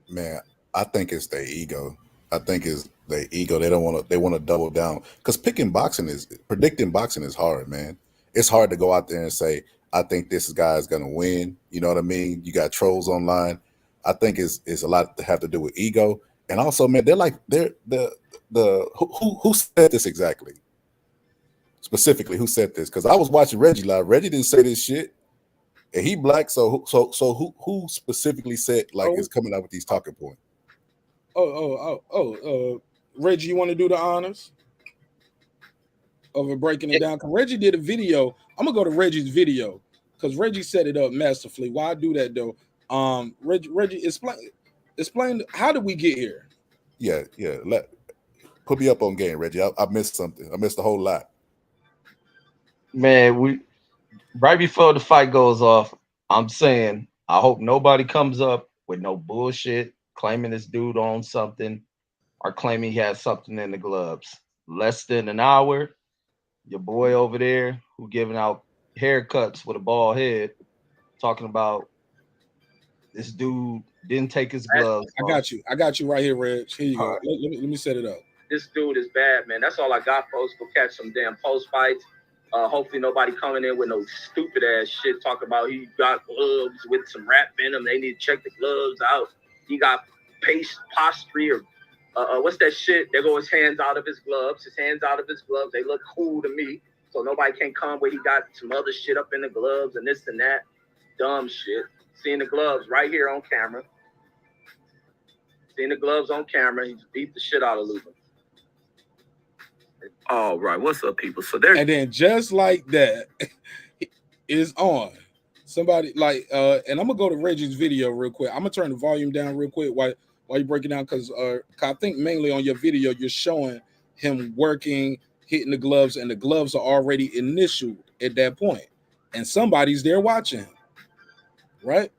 Man, I think it's their ego. I think it's their ego. They want to double down, because predicting boxing is hard, man. It's hard to go out there and say, I think this guy is gonna win. You know what I mean? You got trolls online. I think it's a lot to have to do with ego, and also, man, they're who said this exactly? Specifically, who said this? Because I was watching Reggie live. Reggie didn't say this shit, and he black. So who specifically said is coming out with these talking points? Reggie, you want to do the honors of breaking it down? Because Reggie did a video. I'm gonna go to Reggie's video because Reggie set it up masterfully. Why I do that though? Reggie, explain how did we get here? Yeah. Put me up on game, Reggie. I missed something. I missed a whole lot. Man, right before the fight goes off, I'm saying I hope nobody comes up with no bullshit claiming this dude owns something or claiming he has something in the gloves. Less than an hour, your boy over there who giving out haircuts with a bald head talking about this dude didn't take his gloves off. I got you right here, Reg. Here you go. Right. Let me set it up. This dude is bad, man. That's all I got, folks. Go catch some damn post fights. Hopefully nobody coming in with no stupid ass shit talking about he got gloves with some rat venom. They need to check the gloves out. He got posture. What's that shit? There go his hands out of his gloves. His hands out of his gloves. They look cool to me. So nobody can come where he got some other shit up in the gloves and this and that. Dumb shit. Seeing the gloves right here on camera. Seeing the gloves on camera. He beat the shit out of Lubin. All right, what's up, people? So there, and then just like that is on. Somebody and I'm gonna go to Reggie's video real quick. I'm gonna turn the volume down real quick while you break it down, because I think mainly on your video you're showing him working, hitting the gloves, and the gloves are already initialed at that point, and somebody's there watching him, right?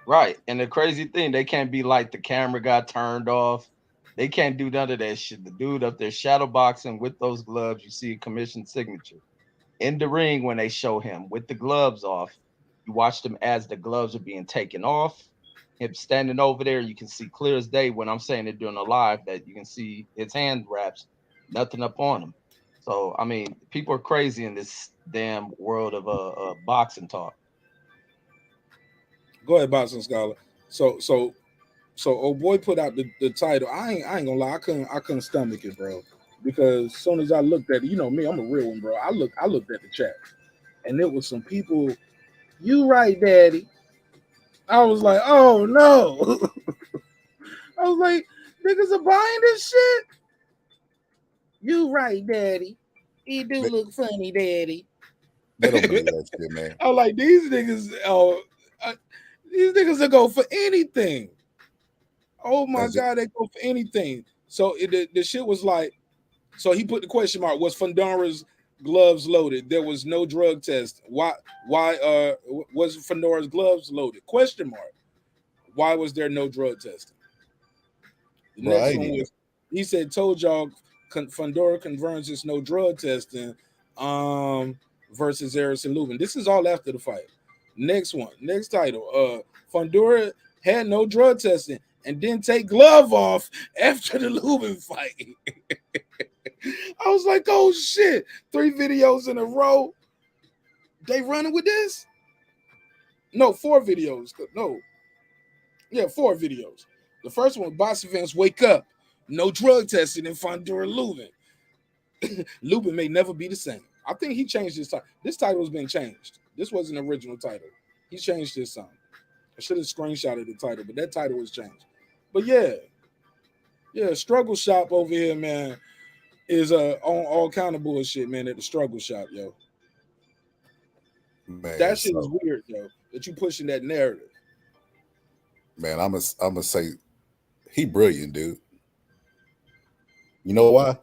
Right, and the crazy thing, they can't be like the camera got turned off. They can't do none of that shit. The dude up there shadow boxing with those gloves, you see a commission signature. In the ring, when they show him with the gloves off, you watch them as the gloves are being taken off. Him standing over there, you can see clear as day when I'm saying it during a live that you can see his hand wraps, nothing up on him. So, I mean, people are crazy in this damn world of boxing talk. Go ahead, Boxing Scholar. So old boy put out the title. I ain't gonna lie, I couldn't stomach it, bro. Because as soon as I looked at it, you know me, I'm a real one, bro. I looked at the chat, and it was some people. You right, Daddy. I was like, oh no. I was like, niggas are buying this shit. You right, Daddy. He do look funny, Daddy. They don't believe that shit, man. I was like, these niggas will go for anything. Oh my God, they go for anything. So the shit was like, so he put the question mark, was Fundora's gloves loaded? There was no drug test. Why was Fundora's gloves loaded? Question mark. Why was there no drug testing? The next one was, he said, told y'all Fundora converges no drug testing versus Harrison Lubin. This is all after the fight. Next one, next title. Fundora had no drug testing and didn't take glove off after the Lubin fight. I was like, oh shit, 3 videos in a row. They running with this? No, 4 videos. No. Yeah, 4 videos. The first one, boxing fans wake up. No drug testing in Fundora Lubin. Lubin may never be the same. I think he changed his title. This title has been changed. This wasn't the original title. He changed his song. I should have screenshotted the title, but that title was changed. But yeah, Struggle Shop over here, man, is on all kind of bullshit, man, at the Struggle Shop, yo. Man, that shit is weird, yo, that you pushing that narrative. Man, I'm gonna say he brilliant, dude. You know why?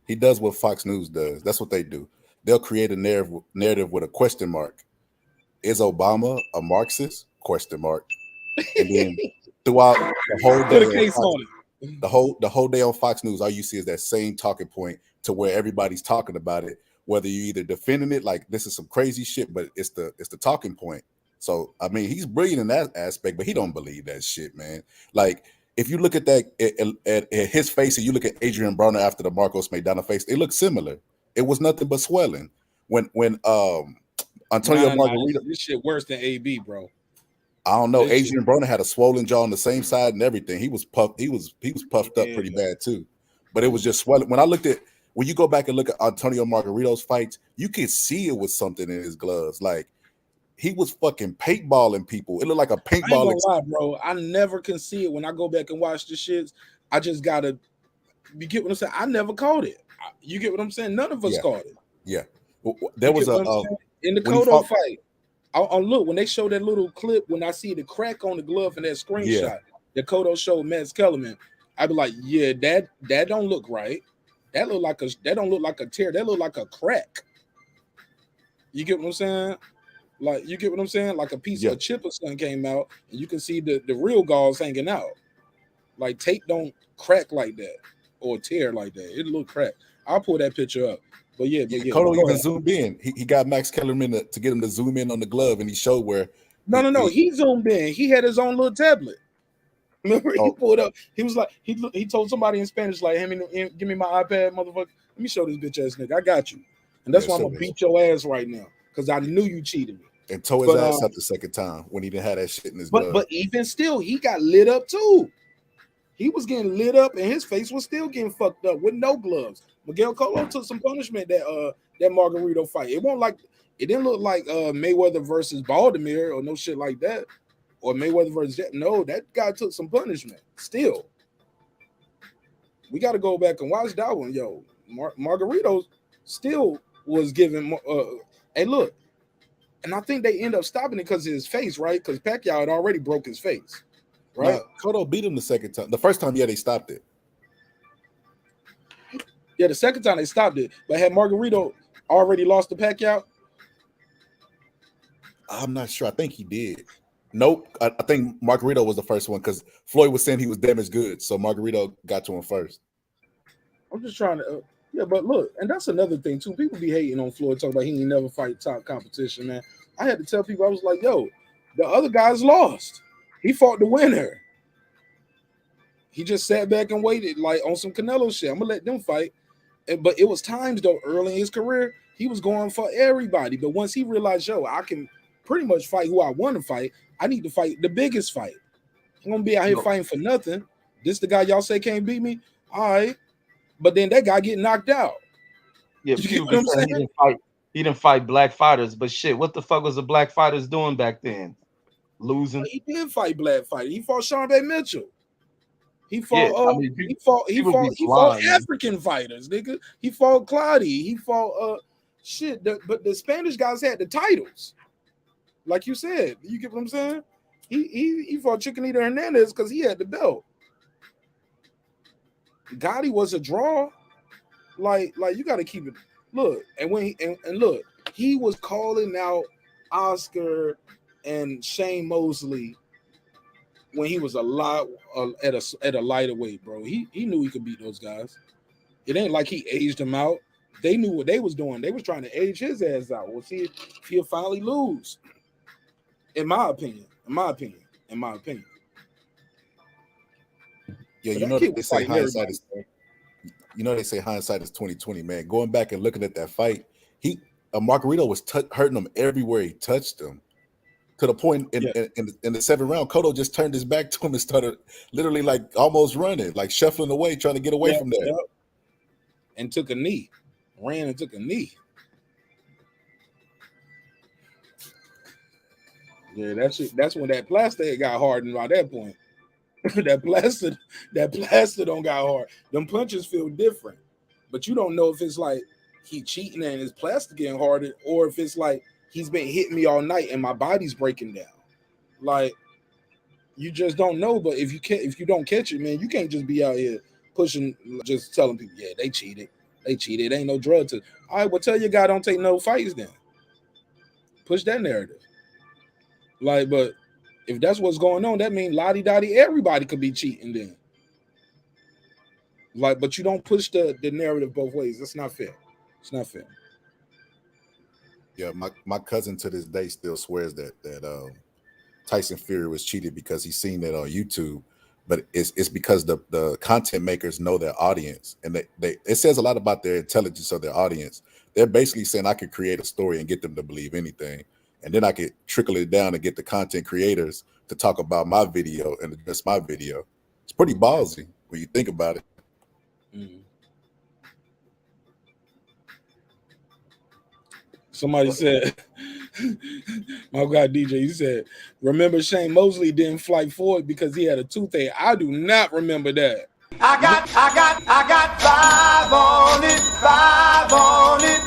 He does what Fox News does. That's what they do. They'll create a narrative with a question mark. Is Obama a Marxist? Question mark. And then throughout the whole day, the whole day on Fox News, all you see is that same talking point to where everybody's talking about it. Whether you either defending it like this is some crazy shit, but it's the talking point. So I mean, he's brilliant in that aspect, but he don't believe that shit, man. Like if you look at that at his face, and you look at Adrian Broner after the Marcos Maidana face, they look similar. It was nothing but swelling. When Antonio Margarito, this shit worse than AB, bro. I don't know. Adrian Broner had a swollen jaw on the same side and everything. He was puffed. He was puffed up pretty bad too. But it was just swelling. When you go back and look at Antonio Margarito's fights, you can see it was something in his gloves. Like he was fucking paintballing people. It looked like a paintball. I ain't gonna lie, bro. I never can see it when I go back and watch the shits. I just gotta. You get what I'm saying? I never caught it. You get what I'm saying? None of us caught it. Yeah, there was in the Cotto fight. On look when they show that little clip when I see the crack on the glove in that screenshot. The Cotto showed Max Kellerman. I'd be like, yeah, that don't look right. That don't look like a tear. That look like a crack. You get what I'm saying? Like you get what I'm saying? Like a piece of a chip or something came out, and you can see the real gauze hanging out. Like tape don't crack like that or tear like that. It look crack. I'll pull that picture up. But yeah. Cotto even zoomed in. He got Max Kellerman to get him to zoom in on the glove, and he showed where. No. He zoomed in. He had his own little tablet. Remember, he pulled up. He was like, he told somebody in Spanish, like, give me my iPad, motherfucker. Let me show this bitch ass nigga. I got you. And that's why I'm gonna beat your ass right now. Because I knew you cheated me. And tore his ass up the second time when he didn't have that shit in his glove. But even still, he got lit up too. He was getting lit up, and his face was still getting fucked up with no gloves. Miguel Cotto took some punishment that Margarito fight. It didn't look like Mayweather versus Baltimore or no shit like that. Or Mayweather versus Jet. No, that guy took some punishment. Still, we got to go back and watch that one, yo. Margarito still was giving. Hey, look, and I think they end up stopping it because of his face, right? Because Pacquiao had already broke his face, right? No, Cotto beat him the second time. The first time, they stopped it. Yeah, the second time they stopped it, but had Margarito already lost to Pacquiao? I'm not sure. I think he did. Nope. I think Margarito was the first one because Floyd was saying he was damaged goods, so Margarito got to him first. I'm just trying to, but look, and that's another thing too. People be hating on Floyd, talking about he ain't never fight top competition, man. I had to tell people, I was like, yo, the other guys lost. He fought the winner. He just sat back and waited, like on some Canelo shit. I'm gonna let them fight. But it was times though, early in his career, he was going for everybody. But once he realized, yo, I can pretty much fight who I want to fight. I need to fight the biggest fight. I'm gonna be out here fighting for nothing. This the guy y'all say can't beat me? All right. But then that guy get knocked out. Yeah, You get people what I'm be saying saying? he didn't fight black fighters, but shit, what the fuck was the black fighters doing back then? Losing. He did fight black fighters. He fought Sean Bay Mitchell. He Yeah, fought I mean, he fought people be blind, man. African fighters, nigga. He fought Clottey. He fought shit. But the Spanish guys had the titles. Like you said. You get what I'm saying? He fought Chiquinita Hernandez because he had the belt. Gotti was a draw. Like you got to keep it. Look, and when and look, he was calling out Oscar and Shane Mosley when he was a lot at a lighter weight, bro. He knew he could beat those guys. It ain't like he aged them out. They knew what they was doing. They was trying to age his ass out. We'll see if he'll finally lose. In my opinion. Yeah, But you know kid they was say fighting hindsight everybody. is you know they say hindsight is 20/20, man. Going back and looking at that fight, Margarito was hurting him everywhere he touched him. To the point in the 7th round, Cotto just turned his back to him and started literally like almost running, like shuffling away, trying to get away from that. And took a knee. Ran and took a knee. Yeah, that's when that plaster got hardened by that point. that plaster don't got hard. Them punches feel different. But you don't know if it's like he cheating and his plaster getting harder, or if it's like he's been hitting me all night and my body's breaking down. Like, you just don't know. But if you don't catch it, man, you can't just be out here pushing, just telling people, yeah, they cheated. It ain't no drug to. All right, well, tell your guy don't take no fights then. Push that narrative. Like, but if that's what's going on, that means lottie-dottie, everybody could be cheating then. Like, but you don't push the narrative both ways. That's not fair. It's not fair. Yeah, my cousin to this day still swears that Tyson Fury was cheated because he's seen it on YouTube, but it's because the content makers know their audience, and they it says a lot about their intelligence of their audience. They're basically saying I could create a story and get them to believe anything, and then I could trickle it down and get the content creators to talk about my video and address my video. It's pretty ballsy when you think about it. Mm-hmm. Somebody said, my God, DJ, you said, remember Shane Mosley didn't fight Floyd because he had a toothache. I do not remember that. I got 5 on it.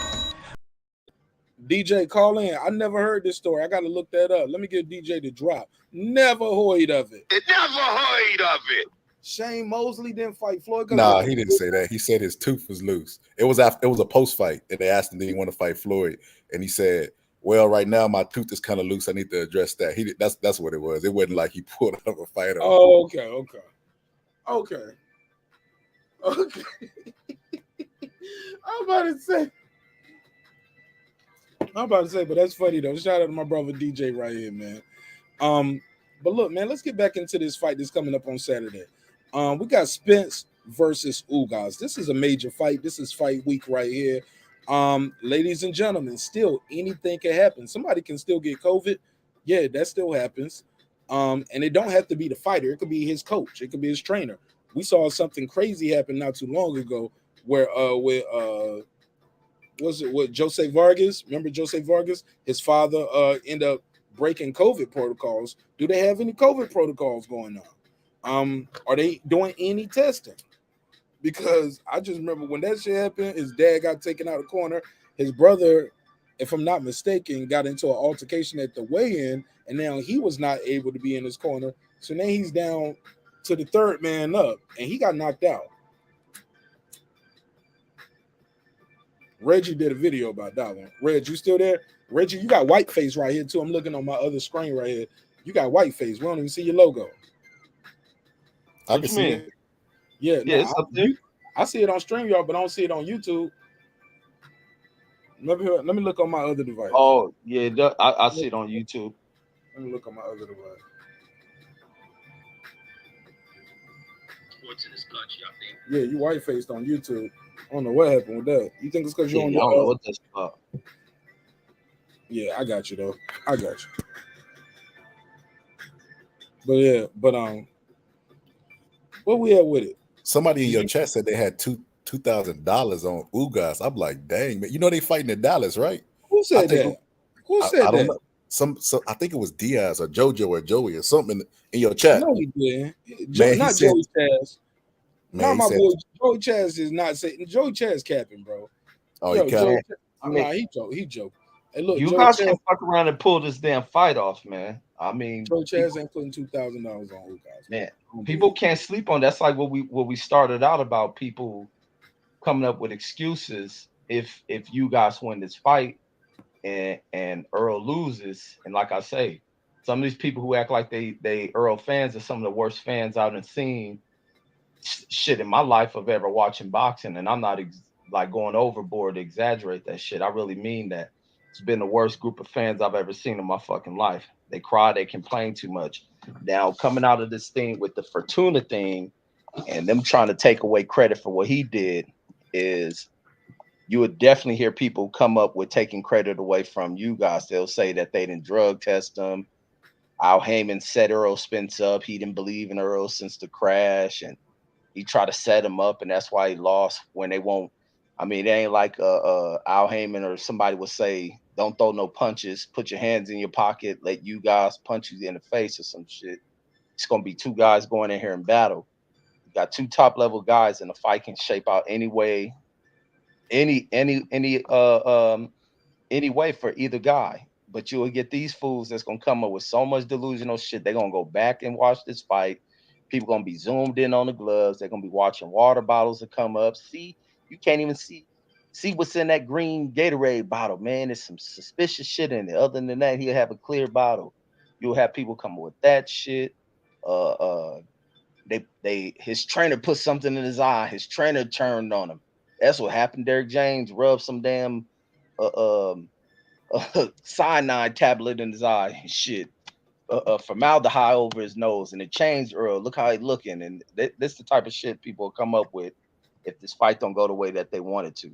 DJ, call in. I never heard this story. I got to look that up. Let me get DJ to drop. Never heard of it. Never heard of it. Shane Mosley didn't fight Floyd. Nah, he didn't say that. He said his tooth was loose. It was a post fight, and they asked him did he want to fight Floyd, and he said, "Well, right now my tooth is kind of loose. I need to address that." That's what it was. It wasn't like he pulled out of a fight. Oh, okay. I'm about to say, but that's funny though. Shout out to my brother DJ right here, man. But look, man, let's get back into this fight that's coming up on Saturday. We got Spence versus Ugas. This is a major fight. This is fight week right here. Ladies and gentlemen, still anything can happen. Somebody can still get COVID. Yeah, that still happens. And it don't have to be the fighter. It could be his coach. It could be his trainer. We saw something crazy happen not too long ago where with Jose Vargas? Remember Jose Vargas? His father ended up breaking COVID protocols. Do they have any COVID protocols going on? Are they doing any testing? Because I just remember when that shit happened, his dad got taken out of the corner. His brother, if I'm not mistaken, got into an altercation at the weigh-in, and now he was not able to be in his corner. So now he's down to the third man up, and he got knocked out. Reggie did a video about that one. Reg, you still there? Reggie, you got white face right here too. I'm looking on my other screen right here. You got white face. We don't even see your logo. I can see it. Yeah, it's up there. I see it on StreamYard, but I don't see it on YouTube. Let me look on my other device. Oh, yeah, I see it on YouTube. Let me look on my other device. Sports in this country, I think. Yeah, you white faced on YouTube. I don't know what happened with that. You think it's because you're on I don't know your what that's about. Yeah, I got you though. I got you. But yeah, but where we at with it? Somebody in your chat said they had $2,000 on Ugas. I'm like, dang, man. You know they fighting in Dallas, right? Who said that? Who said I don't that? know. So I think it was Diaz or JoJo or Joey or something in your chat. No, he didn't. Man, he Not said, Joey Chaz. man, Not he my said, boy. Joey Chaz is not saying. Joey Chaz capping, bro. oh, he Yo, kept. Joey. I mean, Nah, he joke. He joke. Hey, look, you Joey guys Chaz. can fuck around and pull this damn fight off, man. I mean, Joey Chaz ain't putting $2,000 on who guys. man, people can't sleep on. That's like what we started out about. People coming up with excuses if you guys win this fight and Earl loses. And like I say, some of these people who act like they Earl fans are some of the worst fans I've seen shit in my life of ever watching boxing. And I'm not like going overboard to exaggerate that shit. I really mean that. It's been the worst group of fans I've ever seen in my fucking life. They cry, they complain too much. Now coming out of this thing with the Fortuna thing and them trying to take away credit for what he did is you would definitely hear people come up with taking credit away from you guys. They'll say that they didn't drug test him. Al Heyman set Errol Spence up. He didn't believe in Earl since the crash, and he tried to set him up, and that's why he lost. When they won't, I mean, it ain't like Al Heyman or somebody would say, "Don't throw no punches. Put your hands in your pocket. Let you guys punch you in the face or some shit." It's gonna be two guys going in here in battle. You got two top level guys, and the fight can shape out any way, any way for either guy. But you'll get these fools that's gonna come up with so much delusional shit. They're gonna go back and watch this fight. People gonna be zoomed in on the gloves. They're gonna be watching water bottles that come up. See, you can't even see what's in that green Gatorade bottle, man. There's some suspicious shit in it. Other than that, he'll have a clear bottle. You'll have people come with that shit. Uh, uh, his trainer put something in his eye. His trainer turned on him. That's what happened. Derek James rubbed some damn cyanide tablet in his eye and shit. Formaldehyde over his nose, and it changed Earl. Look how he looking, and this the type of shit people come up with if this fight don't go the way that they wanted to.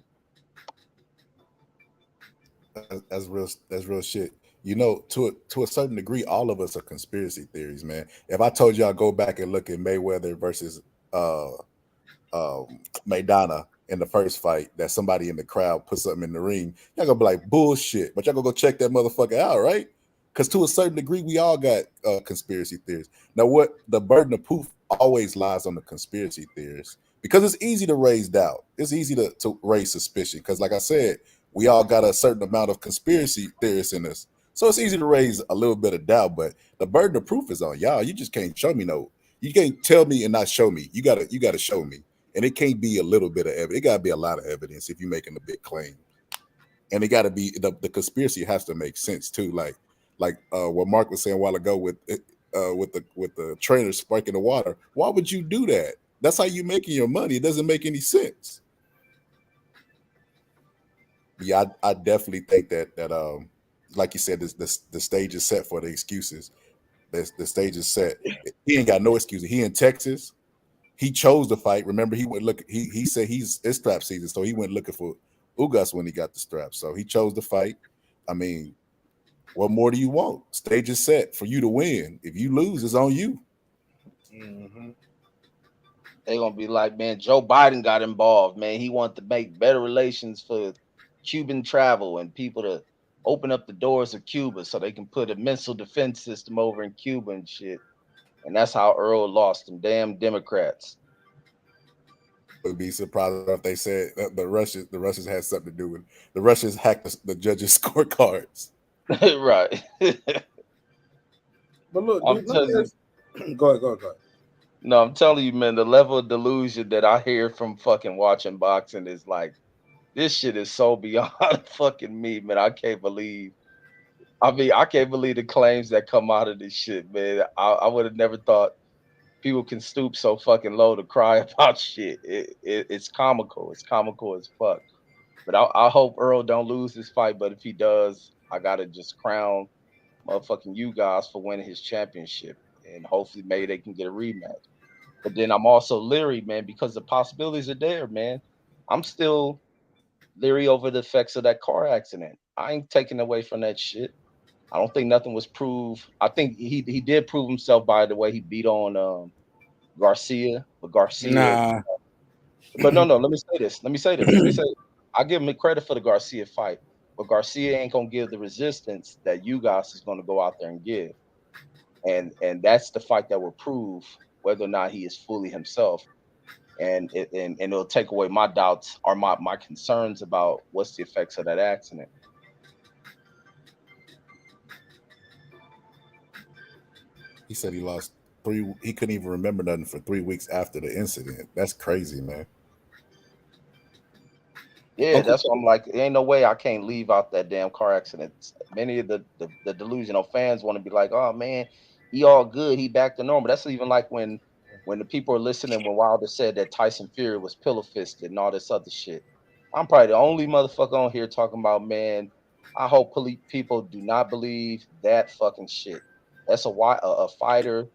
That's real. That's real shit. You know, to a certain degree, all of us are conspiracy theories, man. If I told y'all go back and look at Mayweather versus Maidana in the first fight, that somebody in the crowd put something in the ring, y'all gonna be like bullshit. But y'all gonna go check that motherfucker out, right? Because to a certain degree, we all got conspiracy theories. Now, what the burden of proof always lies on the conspiracy theorists because it's easy to raise doubt. It's easy to raise suspicion because, like I said, we all got a certain amount of conspiracy theorists in us. So it's easy to raise a little bit of doubt, but the burden of proof is on y'all. You just can't show me you can't tell me and not show me. You gotta show me. And it can't be a little bit of evidence. It gotta be a lot of evidence if you're making a big claim. And it gotta be the conspiracy has to make sense too. Like what Mark was saying a while ago with the trainer sparking the water. Why would you do that? That's how you making your money. It doesn't make any sense. Yeah, I definitely think that like you said, the stage is set for the excuses. The stage is set. He ain't got no excuses. He in Texas. He chose the fight. Remember, he went look. He said it's strap season, so he went looking for Ugas when he got the strap. So he chose the fight. I mean, what more do you want? Stage is set for you to win. If you lose, it's on you. Mm-hmm. They're gonna be like, man, Joe Biden got involved, man. He wanted to make better relations for Cuban travel and people to open up the doors of Cuba so they can put a missile defense system over in Cuba and shit. And that's how Earl lost them damn Democrats. Would be surprised if they said that the Russians had something to do with it. The Russians hacked the judges' scorecards. Right. But look, I'm telling you, go ahead. No, I'm telling you, man, the level of delusion that I hear from fucking watching boxing is like, this shit is so beyond fucking me, man. I can't believe the claims that come out of this shit, man. I would have never thought people can stoop so fucking low to cry about shit. It's comical. It's comical as fuck. But I hope Earl don't lose this fight. But if he does, I gotta just crown motherfucking you guys for winning his championship, and hopefully maybe they can get a rematch. But then I'm also leery, man, because the possibilities are there, man. I'm still leery over the effects of that car accident. I ain't taking away from that shit. I don't think nothing was proved. I think he did prove himself by the way he beat on Garcia, but Garcia. Nah. But no, let me say this. I give him credit for the Garcia fight, but Garcia ain't gonna give the resistance that Ugas is gonna go out there and give, and that's the fight that will prove whether or not he is fully himself, and it'll take away my doubts or my concerns about what's the effects of that accident. He said he lost 3. He couldn't even remember nothing for 3 weeks after the incident. That's crazy, man. Yeah, Uncle that's what I'm like. There ain't no way I can't leave out that damn car accident. Many of the delusional fans want to be like, "Oh man, he all good, he back to normal." That's even like when the people are listening when Wilder said that Tyson Fury was pillow fisted and all this other shit. I'm probably the only motherfucker on here talking about, man. I hope people do not believe that fucking shit. That's a fighter,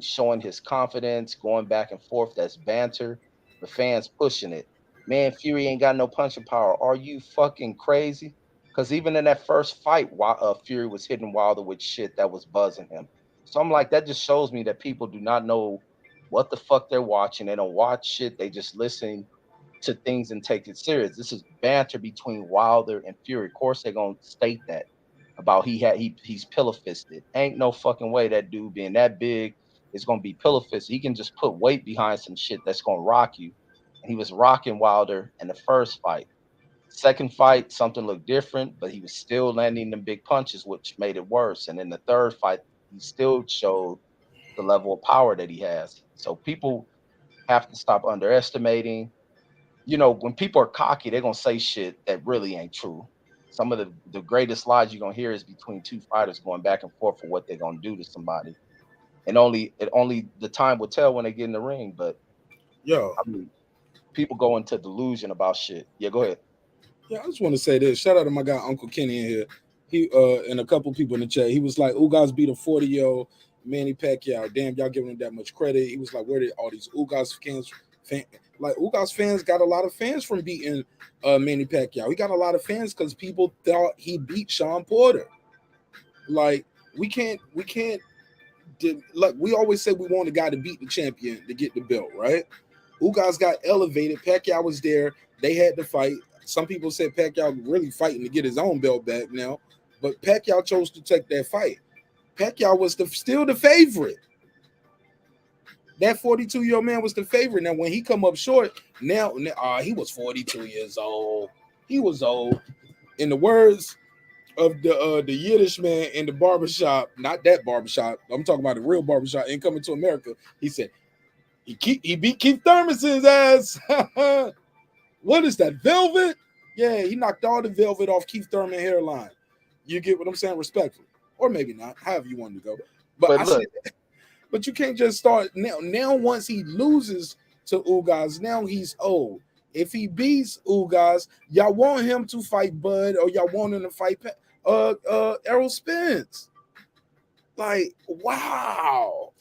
showing his confidence, going back and forth. That's banter. The fans pushing it. Man, Fury ain't got no punching power. Are you fucking crazy? Because even in that first fight, Fury was hitting Wilder with shit that was buzzing him. So I'm like, that just shows me that people do not know what the fuck they're watching. They don't watch shit. They just listen to things and take it serious. This is banter between Wilder and Fury. Of course, they're gonna state that about he's pillow fisted. Ain't no fucking way that dude being that big is gonna be pillow fisted. He can just put weight behind some shit that's gonna rock you. And he was rocking Wilder in the first fight. Second fight, something looked different, but he was still landing them big punches, which made it worse. And in the third fight, he still showed the level of power that he has. So people have to stop underestimating. When people are cocky, they're gonna say shit that really ain't true. Some of the greatest lies you're gonna hear is between two fighters going back and forth for what they're gonna do to somebody. And only the time will tell when they get in the ring. But Yo, I mean, people go into delusion about shit. Yeah, go ahead. yeah, I just want to say this. Shout out to my guy Uncle Kenny in here. He and a couple people in the chat. He was like, Ugas beat a 40-year-old Manny Pacquiao. Damn, y'all giving him that much credit. He was like, where did all these Ugas like Ugas fans got a lot of fans from beating Manny Pacquiao. He got a lot of fans because people thought he beat Sean Porter. Like we can't like we always say we want a guy to beat the champion to get the belt, right? Ugas got elevated. Pacquiao was there. They had to fight. Some people said Pacquiao really fighting to get his own belt back now, but Pacquiao chose to take that fight. Pacquiao was still the favorite. That 42-year-old man was the favorite. Now, when he come up short, now he was 42 years old. He was old. In the words of the Yiddish man in the barbershop, not that barbershop, I'm talking about the real barbershop in Coming to America, he said, he beat Keith Thurman's ass. What is that, velvet? Yeah, he knocked all the velvet off Keith Thurman hairline. You get what I'm saying? Respectfully. Or maybe not, however you want to go. But look, but you can't just start now. Now, once he loses to Ugas, now he's old. If he beats Ugas, y'all want him to fight Bud or y'all want him to fight Errol Spence. Like, wow.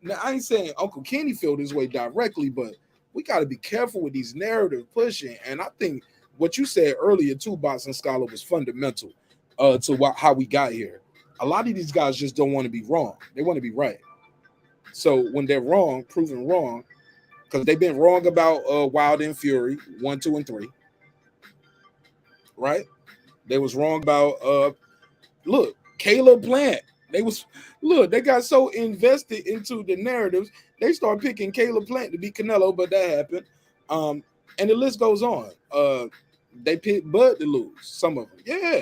Now, I ain't saying Uncle Kenny feel this way directly, but we got to be careful with these narrative pushing. And I think what you said earlier too, Boxing Scholar, was fundamental to how we got here. A lot of these guys just don't want to be wrong. They want to be right. So when they're wrong, proven wrong, because they've been wrong about Wilder and Fury 1, 2, and 3, right? They was wrong about look, Caleb Plant. They got so invested into the narratives, they start picking Caleb Plant to beat Canelo, but that happened. And the list goes on. They picked Bud to lose, some of them, yeah.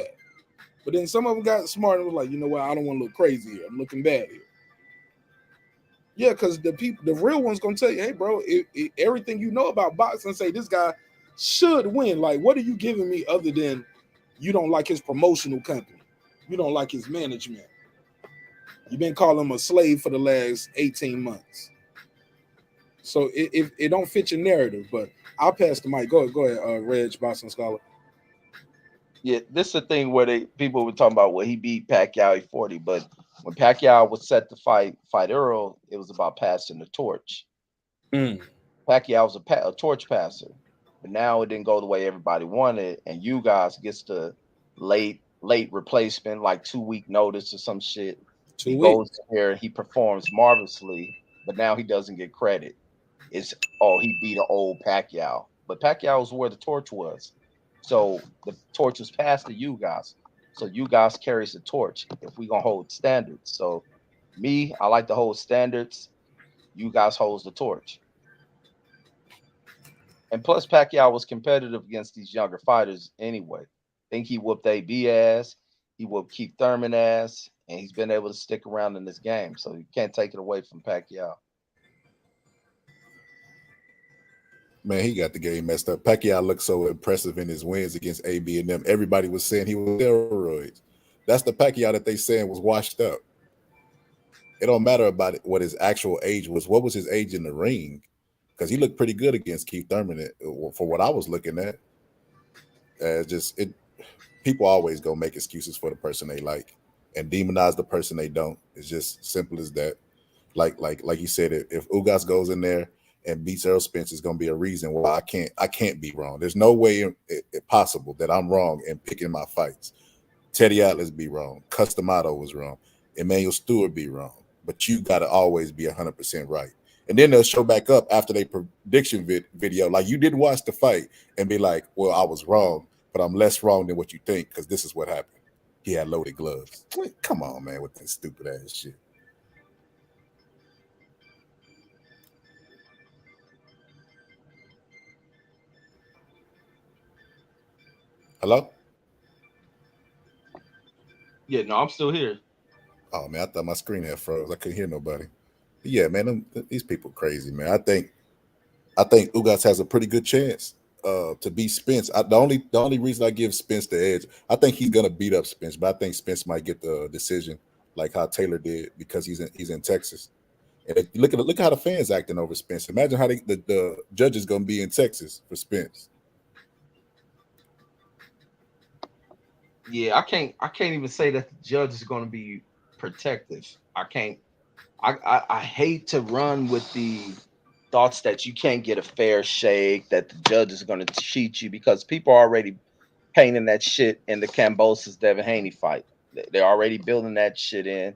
But then some of them got smart and was like, you know what, I don't want to look crazy here. I'm looking bad here. Yeah, because the real one's gonna tell you, hey, bro, everything you know about boxing, say this guy should win. Like, what are you giving me other than you don't like his promotional company? You don't like his management. You've been calling him a slave for the last 18 months. So it don't fit your narrative, but I'll pass the mic. Go ahead, Reg, Boxing Scholar. Yeah, this is the thing where people were talking about, well, he beat Pacquiao at 40, but when Pacquiao was set to fight Errol, it was about passing the torch. Pacquiao was a torch passer. but now it didn't go the way everybody wanted, and you guys gets the late replacement, like 2 week notice or some shit. 2 He weeks. goes there, he performs marvelously, but now he doesn't get credit. It's oh, he beat an old Pacquiao, but Pacquiao was where the torch was, so the torch was passed to you guys. So you guys carries the torch if we gonna hold standards. So me, I like to hold standards. You guys holds the torch. And plus, Pacquiao was competitive against these younger fighters anyway. Think he whooped AB ass, he whooped Keith Thurman ass, and he's been able to stick around in this game. So you can't take it away from Pacquiao. Man, he got the game messed up. Pacquiao looked so impressive in his wins against AB and them. Everybody was saying he was steroids. That's the Pacquiao that they saying was washed up. It don't matter about it, what his actual age was. What was his age in the ring? Because he looked pretty good against Keith Thurman for what I was looking at. Just it, people always go make excuses for the person they like and demonize the person they don't. It's just simple as that. Like you said, if Ugas goes in there and beats Errol Spence, is going to be a reason why I can't be wrong. There's no way it possible that I'm wrong in picking my fights. Teddy Atlas be wrong. Customato was wrong. Emmanuel Stewart be wrong. But you got to always be 100% right. And then they'll show back up after their prediction video, like you didn't watch the fight, and be like, well, I was wrong, but I'm less wrong than what you think because this is what happened. He had loaded gloves. Come on, man, with that stupid ass shit. Hello? Yeah, no, I'm still here. Oh, man, I thought my screen had froze. I couldn't hear nobody. But yeah, man, these people crazy, man. I think Ugas has a pretty good chance to beat Spence. The only reason I give Spence the edge, I think he's gonna beat up Spence, but I think Spence might get the decision like how Taylor did because he's in Texas. And look how the fans acting over Spence. Imagine how the judges gonna be in Texas for Spence. Yeah, I can't even say that the judge is going to be protective. I hate to run with the thoughts that you can't get a fair shake, that the judge is going to cheat you, because people are already painting that shit in the Cambosis Devin Haney fight. They're already building that shit in,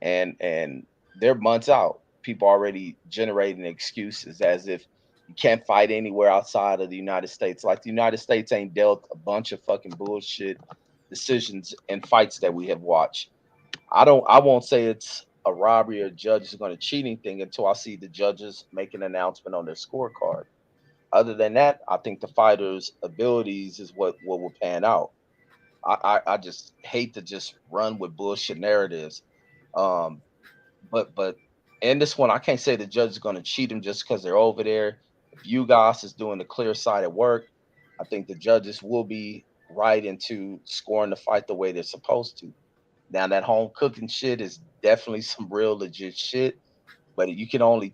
and they're months out. People already generating excuses as if you can't fight anywhere outside of the United States. Like the United States ain't dealt a bunch of fucking bullshit decisions and fights that we have watched. I won't say it's a robbery or judges are going to cheat anything until I see the judges make an announcement on their scorecard. Other than that, I think the fighters' abilities is what will pan out. I just hate to just run with bullshit narratives. Um, but in this one, I can't say the judge is going to cheat them just because they're over there. If Ugas is doing the clear side of work, I think the judges will be right into scoring the fight the way they're supposed to. Now that home cooking shit is definitely some real legit shit, but you can only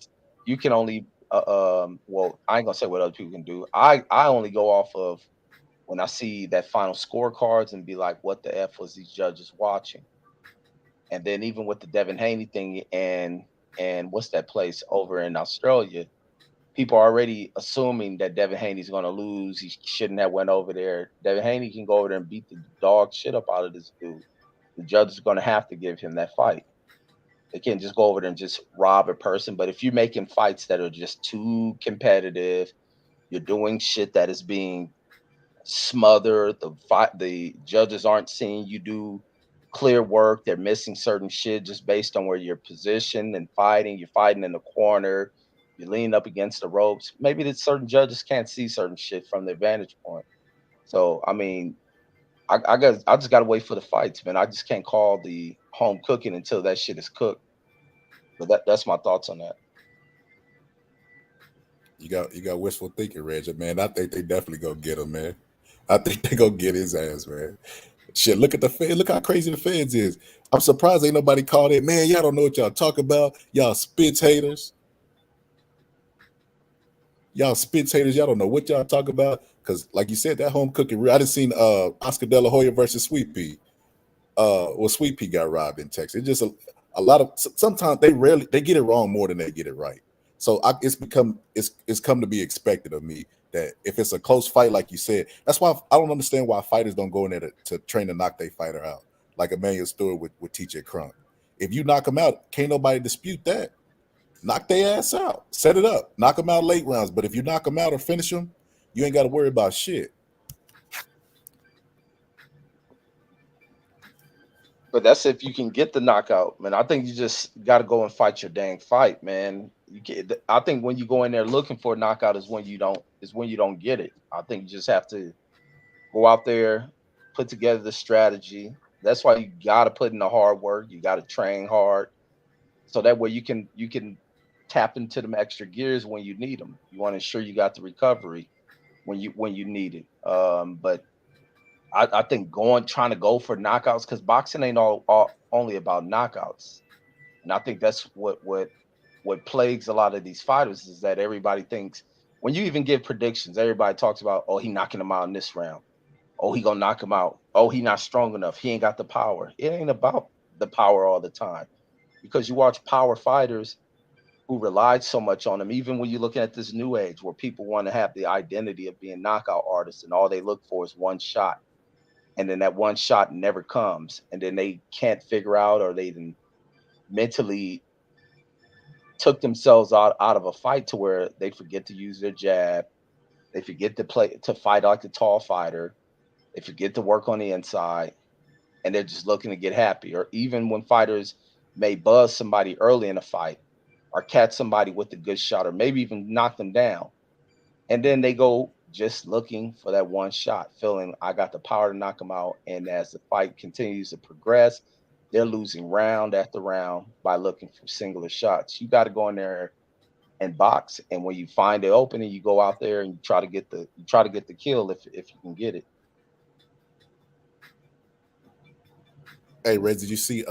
well, I ain't gonna say what other people can do. I only go off of when I see that final scorecards and be like, what the F was these judges watching? And then even with the Devin Haney thing and what's that place over in Australia, people are already assuming that Devin Haney's going to lose. He shouldn't have went over there. Devin Haney can go over there and beat the dog shit up out of this dude. The judge is going to have to give him that fight. They can't just go over there and just rob a person. But if you're making fights that are just too competitive, you're doing shit that is being smothered. The judges aren't seeing you do clear work. They're missing certain shit just based on where you're positioned and fighting. You're fighting in the corner. You're leaning up against the ropes. Maybe that certain judges can't see certain shit from their vantage point. So I mean, I just gotta wait for the fights, man. I just can't call the home cooking until that shit is cooked. But that's my thoughts on that. You got wishful thinking, Reggie, man. I think they definitely gonna get him, man. I think they gonna get his ass, man. Shit, look at the feds. Look how crazy the feds is. I'm surprised ain't nobody called it. Man, y'all don't know what y'all talk about. Y'all spits haters. Y'all spits haters. Y'all don't know what y'all talk about. Because, like you said, that home cooking. I just seen Oscar De La Hoya versus Sweet Pea. Well, Sweet Pea got robbed in Texas. It's just a lot of. Sometimes they get it wrong more than they get it right. So it's come to be expected of me that if it's a close fight, like you said, that's why I don't understand why fighters don't go in there to train to knock their fighter out, like Emmanuel Stewart with TJ Crump. If you knock him out, can't nobody dispute that. Knock their ass out, set it up, knock them out late rounds. But if you knock them out or finish them, you ain't got to worry about shit. But that's if you can get the knockout, man. I think you just got to go and fight your dang fight, man. I think when you go in there looking for a knockout is when you don't get it. I think you just have to go out there, put together the strategy. That's why you got to put in the hard work. You got to train hard, so that way you can tap into them extra gears when you need them. You want to ensure you got the recovery when you need it. But I think trying to go for knockouts, because boxing ain't all only about knockouts, and I think that's what plagues a lot of these fighters is that everybody thinks when you even give predictions, everybody talks about, oh, he knocking him out in this round, oh, he gonna knock him out, oh, he not strong enough, he ain't got the power. It ain't about the power all the time, because you watch power fighters who relied so much on them. Even when you're looking at this new age where people want to have the identity of being knockout artists and all they look for is one shot. And then that one shot never comes, and then they can't figure out, or they mentally took themselves out of a fight to where they forget to use their jab, they forget to fight like a tall fighter, they forget to work on the inside, and they're just looking to get happy. Or even when fighters may buzz somebody early in a fight, or catch somebody with a good shot, or maybe even knock them down, and then they go just looking for that one shot, feeling I got the power to knock them out. And as the fight continues to progress, they're losing round after round by looking for singular shots. You got to go in there and box, and when you find the opening, you go out there and you try to get the kill if you can get it. Hey, Rez, did you see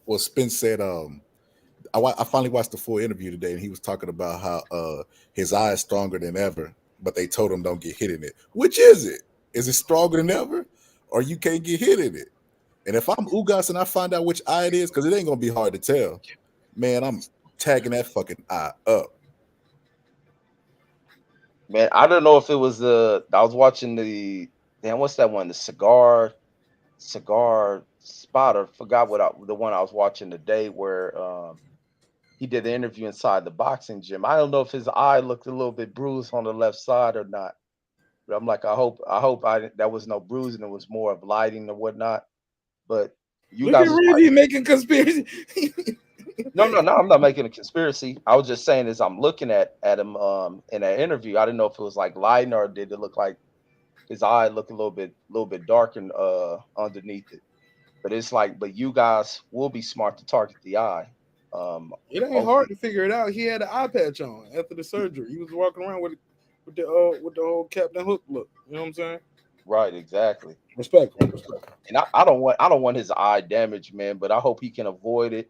what Spence said? I finally watched the full interview today, and he was talking about how his eye is stronger than ever, but they told him don't get hit in it. Which is it? Is it stronger than ever, or you can't get hit in it? And if I'm Ugas and I find out which eye it is, because it ain't gonna be hard to tell, man, I'm tagging that fucking eye up. Man, I don't know if it was I was watching what's that one? The cigar spotter. Forgot the one I was watching today where he did the interview inside the boxing gym. I don't know if his eye looked a little bit bruised on the left side or not. But I'm like, I hope that was no bruising. It was more of lighting or whatnot. But you Look guys at Reggie making conspiracy. No, I'm not making a conspiracy. I was just saying, as I'm looking at him in that interview, I didn't know if it was like lighting or did it look like his eye looked a little bit darkened underneath it. But it's like, but you guys will be smart to target the eye. It ain't hard to figure it out. He had an eye patch on after the surgery. He was walking around with the whole Captain Hook look. You know what I'm saying? Right, exactly. Respectful. And I don't want his eye damaged, man. But I hope he can avoid it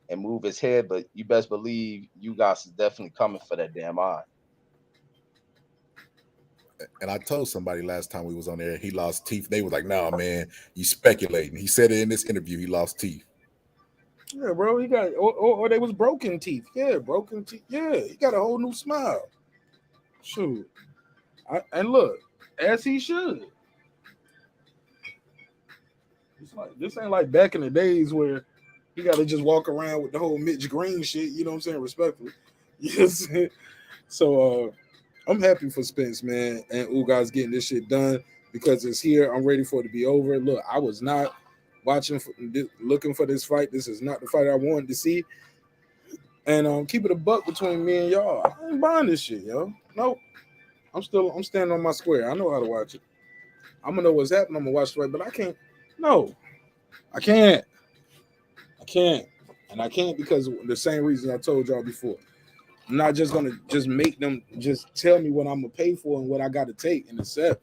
and move his head. But you best believe you guys is definitely coming for that damn eye. And I told somebody last time we was on there, he lost teeth. They was like, "Nah, man, you speculating." He said it in this interview. He lost teeth. Yeah, bro. He got or they was broken teeth. Yeah, broken teeth. Yeah, he got a whole new smile. Shoot. And look, as he should. It's like this ain't like back in the days where you got to just walk around with the whole Mitch Green shit. You know what I'm saying? Respectfully. Yes. So I'm happy for Spence, man, and Ugas getting this shit done because it's here. I'm ready for it to be over. Look, I was not looking for this fight. This is not the fight I wanted to see. And keep it a buck between me and y'all. I ain't buying this shit, yo. Nope. I'm standing on my square. I know how to watch it. I'm gonna know what's happening. I'm gonna watch the fight, but I can't. No, I can't. And I can't because the same reason I told y'all before. I'm not just gonna just make them just tell me what I'm gonna pay for and what I got to take and accept.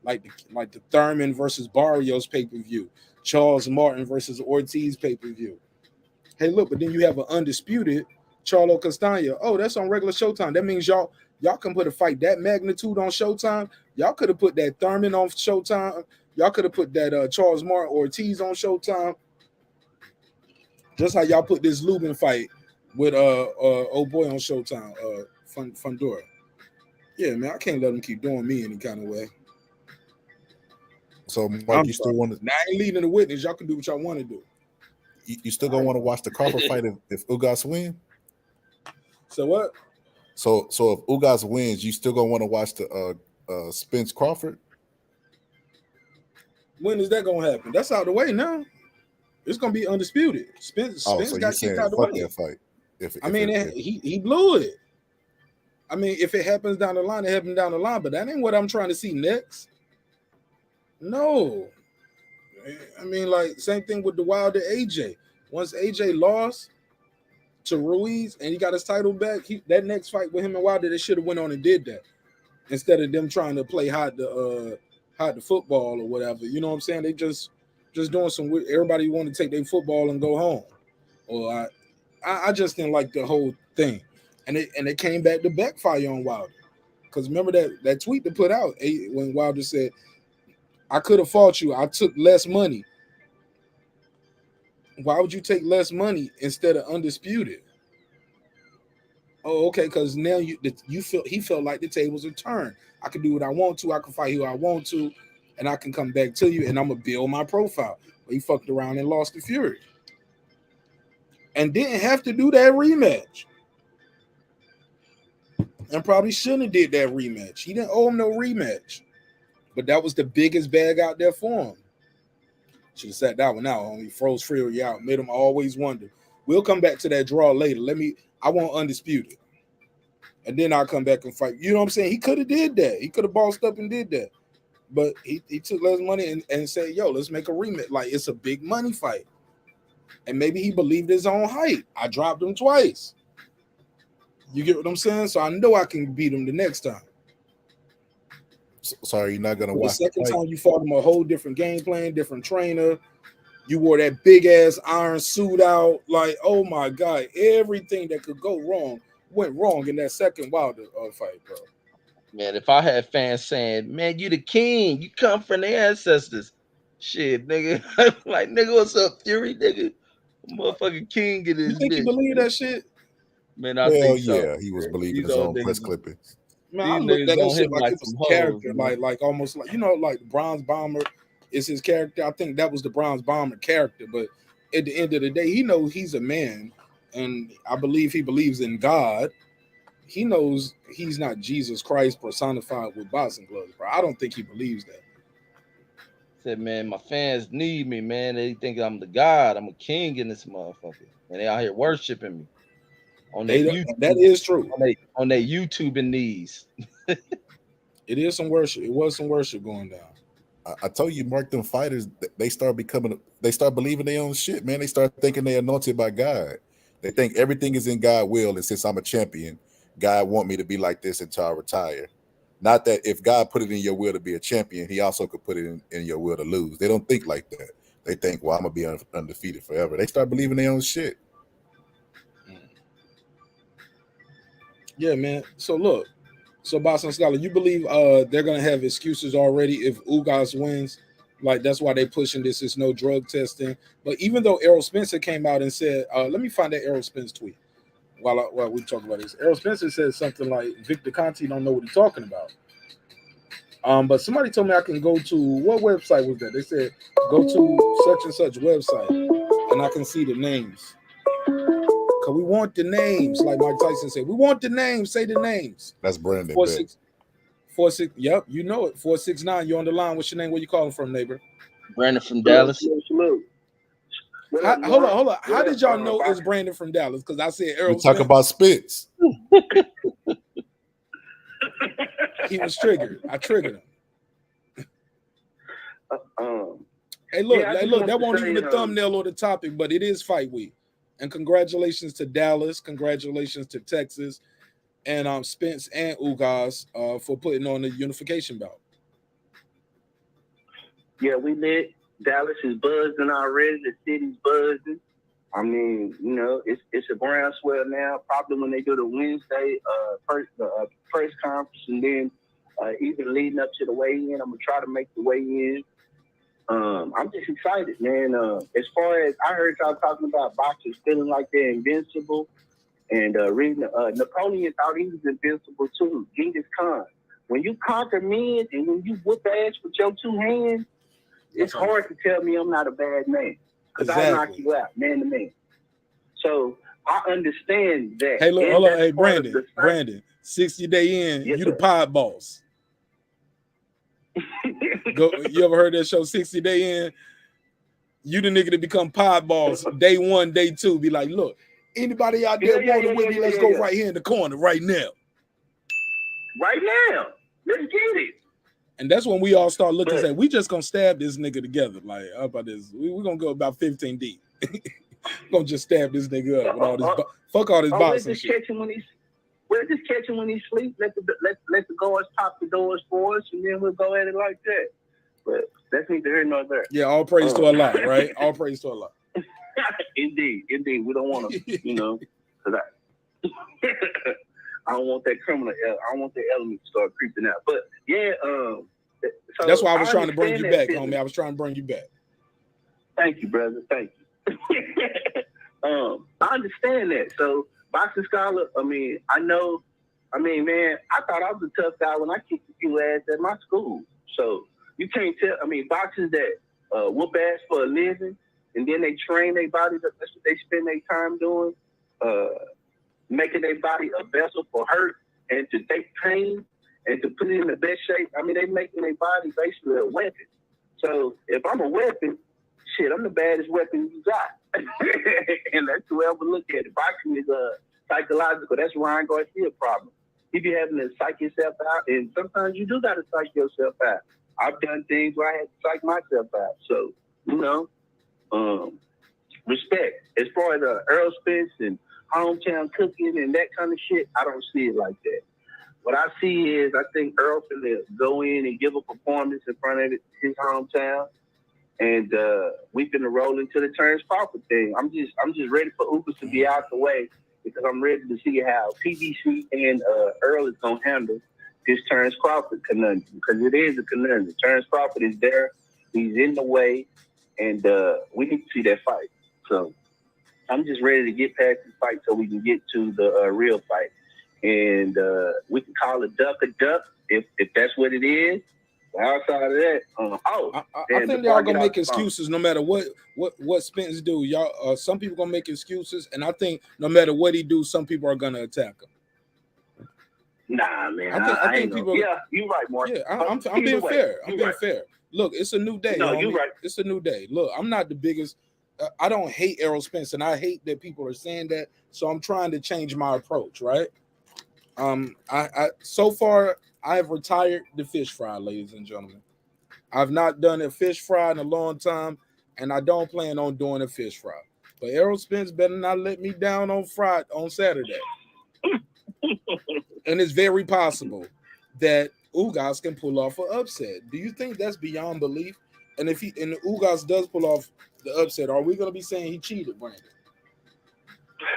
Like the Thurman versus Barrios pay-per-view, Charles Martin versus Ortiz pay-per-view. Hey, look, but then you have an undisputed Charlo Castaño. Oh, that's on regular Showtime. That means y'all can put a fight that magnitude on Showtime. Y'all could have put that Thurman on Showtime. Y'all could have put that Charles Martin Ortiz on Showtime. Just how y'all put this Lubin fight with old boy on Showtime, Fundora. Yeah, man, I can't let them keep doing me any kind of way. So, Mark, you still want to? Now I ain't leading the witness. Y'all can do what y'all want to do. You still gonna want to watch the Crawford fight if Ugas win? So what? So if Ugas wins, you still gonna want to watch the Spence Crawford? When is that gonna happen? That's out the way now. It's gonna be undisputed. Spence So got you kicked saying out the fuck way. that fight? He blew it. I mean, if it happens down the line, it happens down the line. But that ain't what I'm trying to see next. No. I mean, like, same thing with the Wilder AJ. Once AJ lost to Ruiz and he got his title back, that next fight with him and Wilder, they should have went on and did that instead of them trying to play hide the football or whatever. You know what I'm saying? They just doing some weird. Everybody want to take their football and go home. Or I just didn't like the whole thing, and it came back to backfire on Wilder. Because remember that tweet they put out when Wilder said, I could have fought you. I took less money. Why would you take less money instead of undisputed? Oh, okay, because now he felt like the tables are turned. I can do what I want to. I can fight who I want to, and I can come back to you, and I'm gonna build my profile. But he fucked around and lost to Fury, and didn't have to do that rematch, and probably shouldn't have did that rematch. He didn't owe him no rematch. But that was the biggest bag out there for him. Should have sat that one out, homie. Froze Fury out. Made him always wonder. We'll come back to that draw later. I want undisputed. And then I'll come back and fight. You know what I'm saying? He could have did that. He could have bossed up and did that. But he took less money and said, yo, let's make a rematch. Like, it's a big money fight. And maybe he believed his own hype. I dropped him twice. You get what I'm saying? So I know I can beat him the next time. Sorry, you're not gonna watch the second time you fought him a whole different game plan, different trainer. You wore that big ass iron suit out. Like, oh my God, everything that could go wrong went wrong in that second Wilder fight, bro. Man, if I had fans saying, man, you the king, you come from the ancestors. Shit, nigga. Like, nigga, what's up, Fury, nigga? Motherfucking king in this You think bitch. he believed that shit? Man, I think so. Yeah, he was believing his own press clippings. Man, I looked at that shit like it was a character, like almost like, you know, like the Bronze Bomber is his character. I think that was the Bronze Bomber character, but at the end of the day, he knows he's a man, and I believe he believes in God. He knows he's not Jesus Christ personified with boxing gloves, bro. I don't think he believes that. Said, man, my fans need me, man. They think I'm the God. I'm a king in this motherfucker, and they out here worshiping me. On that YouTube, that is true. On their YouTube and knees. It is some worship. It was some worship going down. I told you, Mark, them fighters, they start believing their own shit, man. They start thinking they're anointed by God. They think everything is in God's will, and since I'm a champion, God want me to be like this until I retire. Not that if God put it in your will to be a champion, he also could put it in your will to lose. They don't think like that. They think, well, I'm going to be undefeated forever. They start believing their own shit. Yeah, man. So look, Boxing Scholar, you believe they're gonna have excuses already if Ugas wins? Like, that's why they pushing this. It's no drug testing. But even though Errol Spencer came out and said, let me find that Errol Spence tweet while we talk about this. Errol Spencer said something like, Victor Conti don't know what he's talking about. But somebody told me I can go to, what website was that? They said go to such and such website and I can see the names. Cause we want the names, like Mike Tyson said. We want the names. Say the names. That's Brandon. 46. Yep, you know it. 469. You're on the line. What's your name? Where you calling from, neighbor? Brandon from Dallas. Salute. Hold on. How did y'all know it's Brandon from Dallas? Because I said Errol. We talk about Spitz. He was triggered. I triggered him. Hey, look. That won't even the thumbnail or the topic, but it is fight week. And congratulations to Dallas. Congratulations to Texas and Spence and Ugas for putting on the unification bout. Yeah, we lit. Dallas is buzzing already. The city's buzzing. I mean, you know, it's a groundswell now. Probably when they do the Wednesday press conference, and then even leading up to the weigh-in, I'm gonna try to make the weigh-in. I'm just excited, man. As far as I heard y'all talking about boxers feeling like they're invincible, And Napoleon thought he was invincible too. Genghis Khan. When you conquer men and when you whoop ass with your two hands, it's hard to tell me I'm not a bad man. Because I'll knock you out, man to man. So I understand that. Hey, look, hold on. Hey, Brandon, 60 day in, yes, you sir. the pod boss. You ever heard that show 60 day in? You the nigga to become pod boss day 1, day 2. Be like, look, anybody out there want to with me? Let's go right here in the corner right now. Right now. Let's get it. And that's when we all start looking at, we just gonna stab this nigga together. Like, how about this? We're gonna go about 15 deep. We're gonna just stab this nigga up with all this fuck all this boxing shit. We'll just catch him when he sleeps. Let the guards pop the doors for us, and then we'll go at it like that. But that's neither here nor there. Yeah, all praise to Allah, right? All praise to Allah. Indeed. We don't want to, because I don't want that criminal. I don't want that element to start creeping out. But yeah, so that's why I was trying to bring you back, homie. I was trying to bring you back. Thank you, brother. Thank you. I understand that. So, boxing scholar. Man, I thought I was a tough guy when I kicked a few ass at my school. So you can't tell. Boxers that whoop ass for a living, and then they train their bodies up. That's what they spend their time doing. Making their body a vessel for hurt and to take pain and to put it in the best shape. They making their body basically a weapon. So if I'm a weapon, shit, I'm the baddest weapon you got. And that's the way I would look at it. Boxing is psychological. That's Ryan Garcia problem. He be having to psych yourself out, and sometimes you do got to psych yourself out. I've done things where I had to psych myself out. So, respect. As far as Errol Spence and hometown cooking and that kind of shit, I don't see it like that. What I see is I think Earl finna go in and give a performance in front of his hometown, and we finna roll into the Terrence Crawford thing. I'm just ready for Ugas to be out the way because I'm ready to see how PBC and Earl is gonna handle this Terrence Crawford conundrum, because it is a conundrum. Terrence Crawford is there, he's in the way, and we need to see that fight. So I'm just ready to get past the fight so we can get to the real fight. And we can call a duck if that's what it is. Outside of that, I think y'all gonna make excuses no matter what Spence do. Y'all, some people gonna make excuses, and I think no matter what he do, some people are gonna attack him. Nah, man. I think people. Yeah, you're right, Mark. Yeah, I'm being fair. I'm being fair. Look, it's a new day. No, you're right. It's a new day. Look, I'm not the biggest. I don't hate Errol Spence, and I hate that people are saying that. So I'm trying to change my approach, right? I so far I have retired the fish fry, ladies and gentlemen. I've not done a fish fry in a long time, and I don't plan on doing a fish fry. But Errol Spence better not let me down on Saturday. And it's very possible that Ugas can pull off an upset. Do you think that's beyond belief? And if Ugas does pull off the upset, are we going to be saying he cheated, Brandon?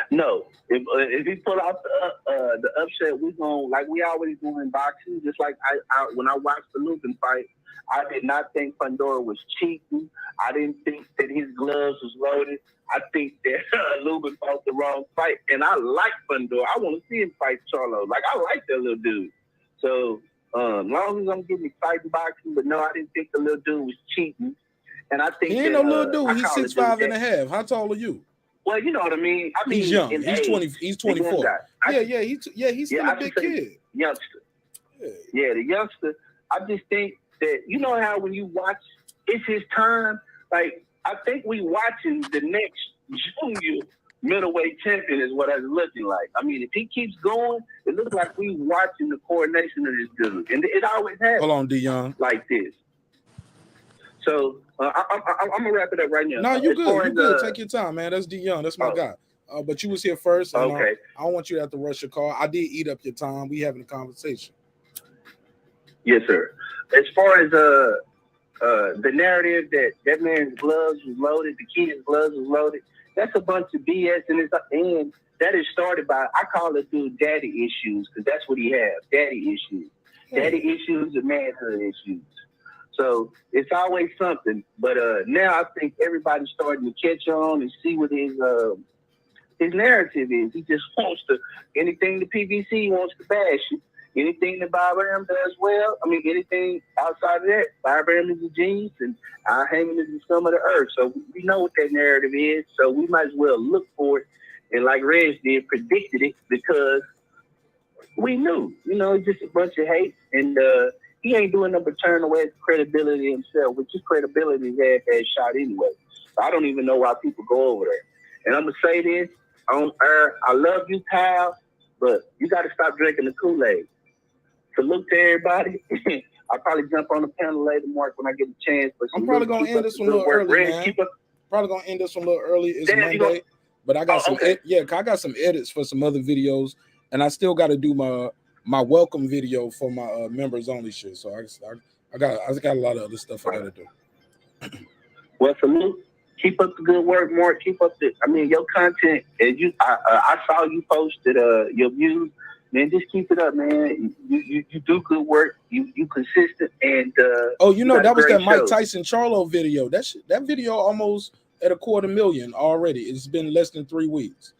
No. If he pull out the upset, we gonna, like we always do in boxing. Just like I when I watched the Lubin fight, I did not think Fundora was cheating. I didn't think that his gloves was loaded. I think that Lubin fought the wrong fight, and I like Fundora. I want to see him fight Charlo. Like, I like that little dude. So as long as I'm getting excited boxing, but no, I didn't think the little dude was cheating. And I think he ain't no little dude. He's 6'5" and a half. How tall are you? Well, you know what I mean. He's young. He's 20. He's 24. He's still a big kid. Youngster. Yeah, the youngster. I just think that, you know how when you watch, it's his time. Like, I think we watching the next junior middleweight champion is what it's looking like. I mean, if he keeps going, it looks like we watching the coronation of this dude, and it always has. Hold on, D Young. Like this. So I'm gonna wrap it up right now. No, you good. You good. Take your time, man. That's D Young. That's my guy. But you was here first. And, okay. I don't want you to have to rush your call. I did eat up your time. We having a conversation. Yes, sir. As far as the narrative that man's gloves was loaded, the kid's gloves was loaded, that's a bunch of BS, and that is started by, I call it dude daddy issues, because that's what he has, daddy issues. Daddy issues and manhood issues. So it's always something. But now I think everybody's starting to catch on and see what his his narrative is. He just wants to, anything the PVC wants to bash you. Anything that Bob Arum does well, I mean, anything outside of that, Bob Arum is a genius, and our hanging is the scum of the earth. So we know what that narrative is, so we might as well look for it. And like Reg did, predicted it, because we knew, it's just a bunch of hate, and he ain't doing nothing but turn away his credibility himself, which his credibility is half shot anyway. So I don't even know why people go over there. And I'm going to say this on air, I love you, Kyle, but you got to stop drinking the Kool-Aid. Salute to everybody. I'll probably jump on the panel later, Mark, when I get a chance. But I'm probably going to end this one a little early, man. Probably going to end this one a little early. It's Monday. But I got I got some edits for some other videos, and I still got to do my welcome video for my members only shit. So I got a lot of other stuff I got to do. Well, salute. Keep up the good work, Mark. Keep up your content. And I saw you posted your views. Man, just keep it up, man. You do good work. You consistent, and that was that Mike Tyson Charlo video. That video almost at 250,000 already. It's been less than 3 weeks,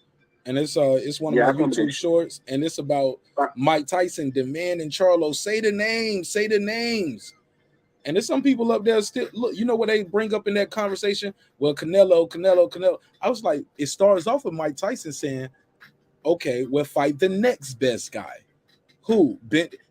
and it's one of my YouTube shorts, and it's about Mike Tyson demanding Charlo say the names. And there's some people up there still look. You know what they bring up in that conversation? Well, Canelo. I was like, it starts off with Mike Tyson saying, okay, we'll fight the next best guy. Who?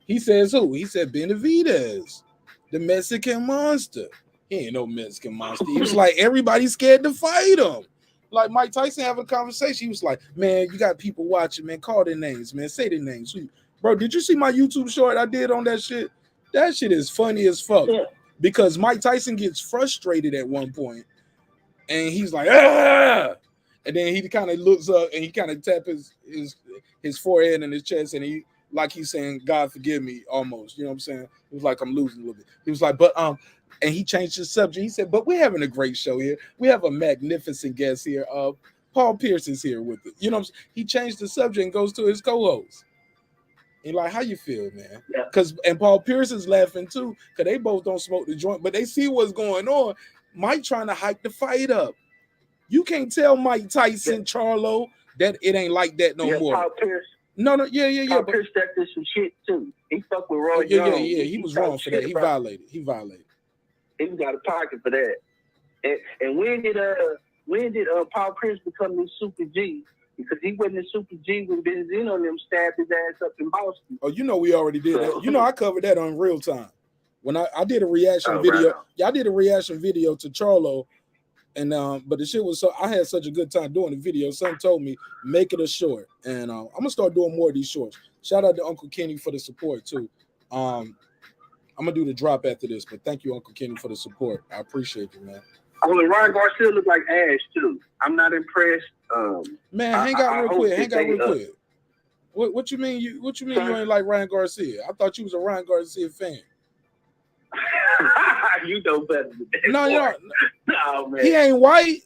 He says who? He said Benavidez, the Mexican monster. He ain't no Mexican monster. He was like, everybody's scared to fight him. Like Mike Tyson having a conversation. He was like, man, you got people watching, man. Call their names, man. Say their names. Bro, did you see my YouTube short I did on that shit? That shit is funny as fuck. Yeah. Because Mike Tyson gets frustrated at one point, and he's like, ah! And then he kind of looks up and he kind of taps his forehead and his chest, and he's saying, God forgive me, almost. You know what I'm saying? He was like, I'm losing a little bit. He was like, but and he changed his subject. He said, but we're having a great show here. We have a magnificent guest here. Paul Pierce is here with it. You know what I'm saying? He changed the subject and goes to his co-host. And like, how you feel, man? Because and Paul Pierce is laughing too, because they both don't smoke the joint, but they see what's going on. Mike trying to hype the fight up. You can't tell Mike Tyson, Charlo, that it ain't like that no more. Paul Pierce. No, Paul Pierce did some shit too. He fucked with Roy Jones. Yeah. He was wrong for that. He violated. He got a pocket for that. And when did Paul Pierce become this super G? Because he wasn't a super G when Benzino and them stabbed his ass up in Boston. Oh, we already did that. I covered that on real time. When I did a reaction video. Right. Yeah, I did a reaction video to Charlo. And but the shit was so I had such a good time doing the video. Son told me make it a short, and I'm gonna start doing more of these shorts. Shout out to Uncle Kenny for the support too. I'm gonna do the drop after this, but thank you, Uncle Kenny, for the support. I appreciate you, man. Oh, and Ryan Garcia look like Ash too. I'm not impressed. Man, hang out real quick. What you mean? You ain't like Ryan Garcia? I thought you was a Ryan Garcia fan. You know better than that. No, man. He ain't white.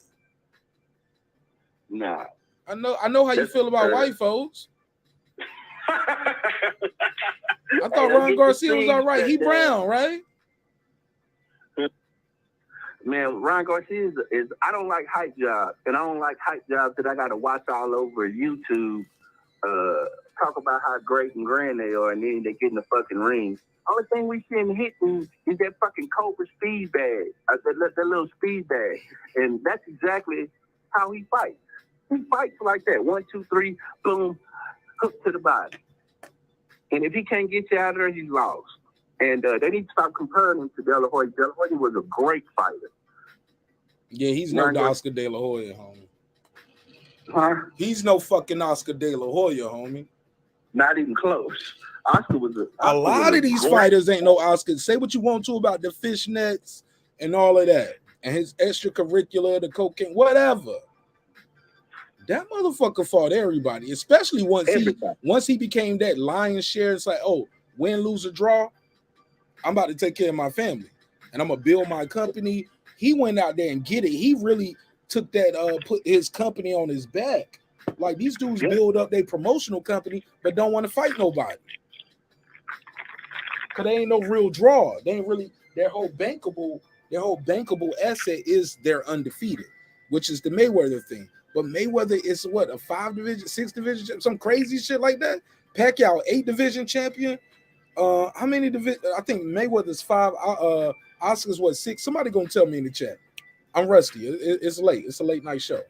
Nah. I know how you feel about white folks. I thought Ryan Garcia was all right. He brown, right? Man, Ryan Garcia is I don't like hype jobs, and I don't like hype jobs that I got to watch all over YouTube. Talk about how great and grand they are, and then they get in the fucking ring. Only thing we see him hitting is that fucking Cobra speed bag, that little speed bag, and that's exactly how he fights. He fights like that. 1, 2, 3, boom, hook to the body. And if he can't get you out of there, he's lost. And they need to stop comparing him to De La Hoya. De La Hoya was a great fighter. Yeah, he's no Oscar De La Hoya, homie. Huh? He's no fucking Oscar De La Hoya, homie. Not even close. Oscar was a lot of these fighters ain't no Oscar. Say what you want to about the fishnets and all of that, and his extracurricular, the cocaine, whatever. That motherfucker fought everybody, especially once he became that lion's share. It's like, oh, win, lose, or draw. I'm about to take care of my family, and I'm gonna build my company. He went out there and get it. He really took that, put his company on his back. Like these dudes build up their promotional company, but don't want to fight nobody. Cause they ain't no real draw. They ain't really their whole bankable asset is they're undefeated, which is the Mayweather thing. But Mayweather is what, a 5 division, 6 division, some crazy shit like that. Pacquiao 8 division champion. How many division? I think Mayweather's 5. Oscar's what, 6? Somebody gonna tell me in the chat. I'm rusty. It's late. It's a late night show.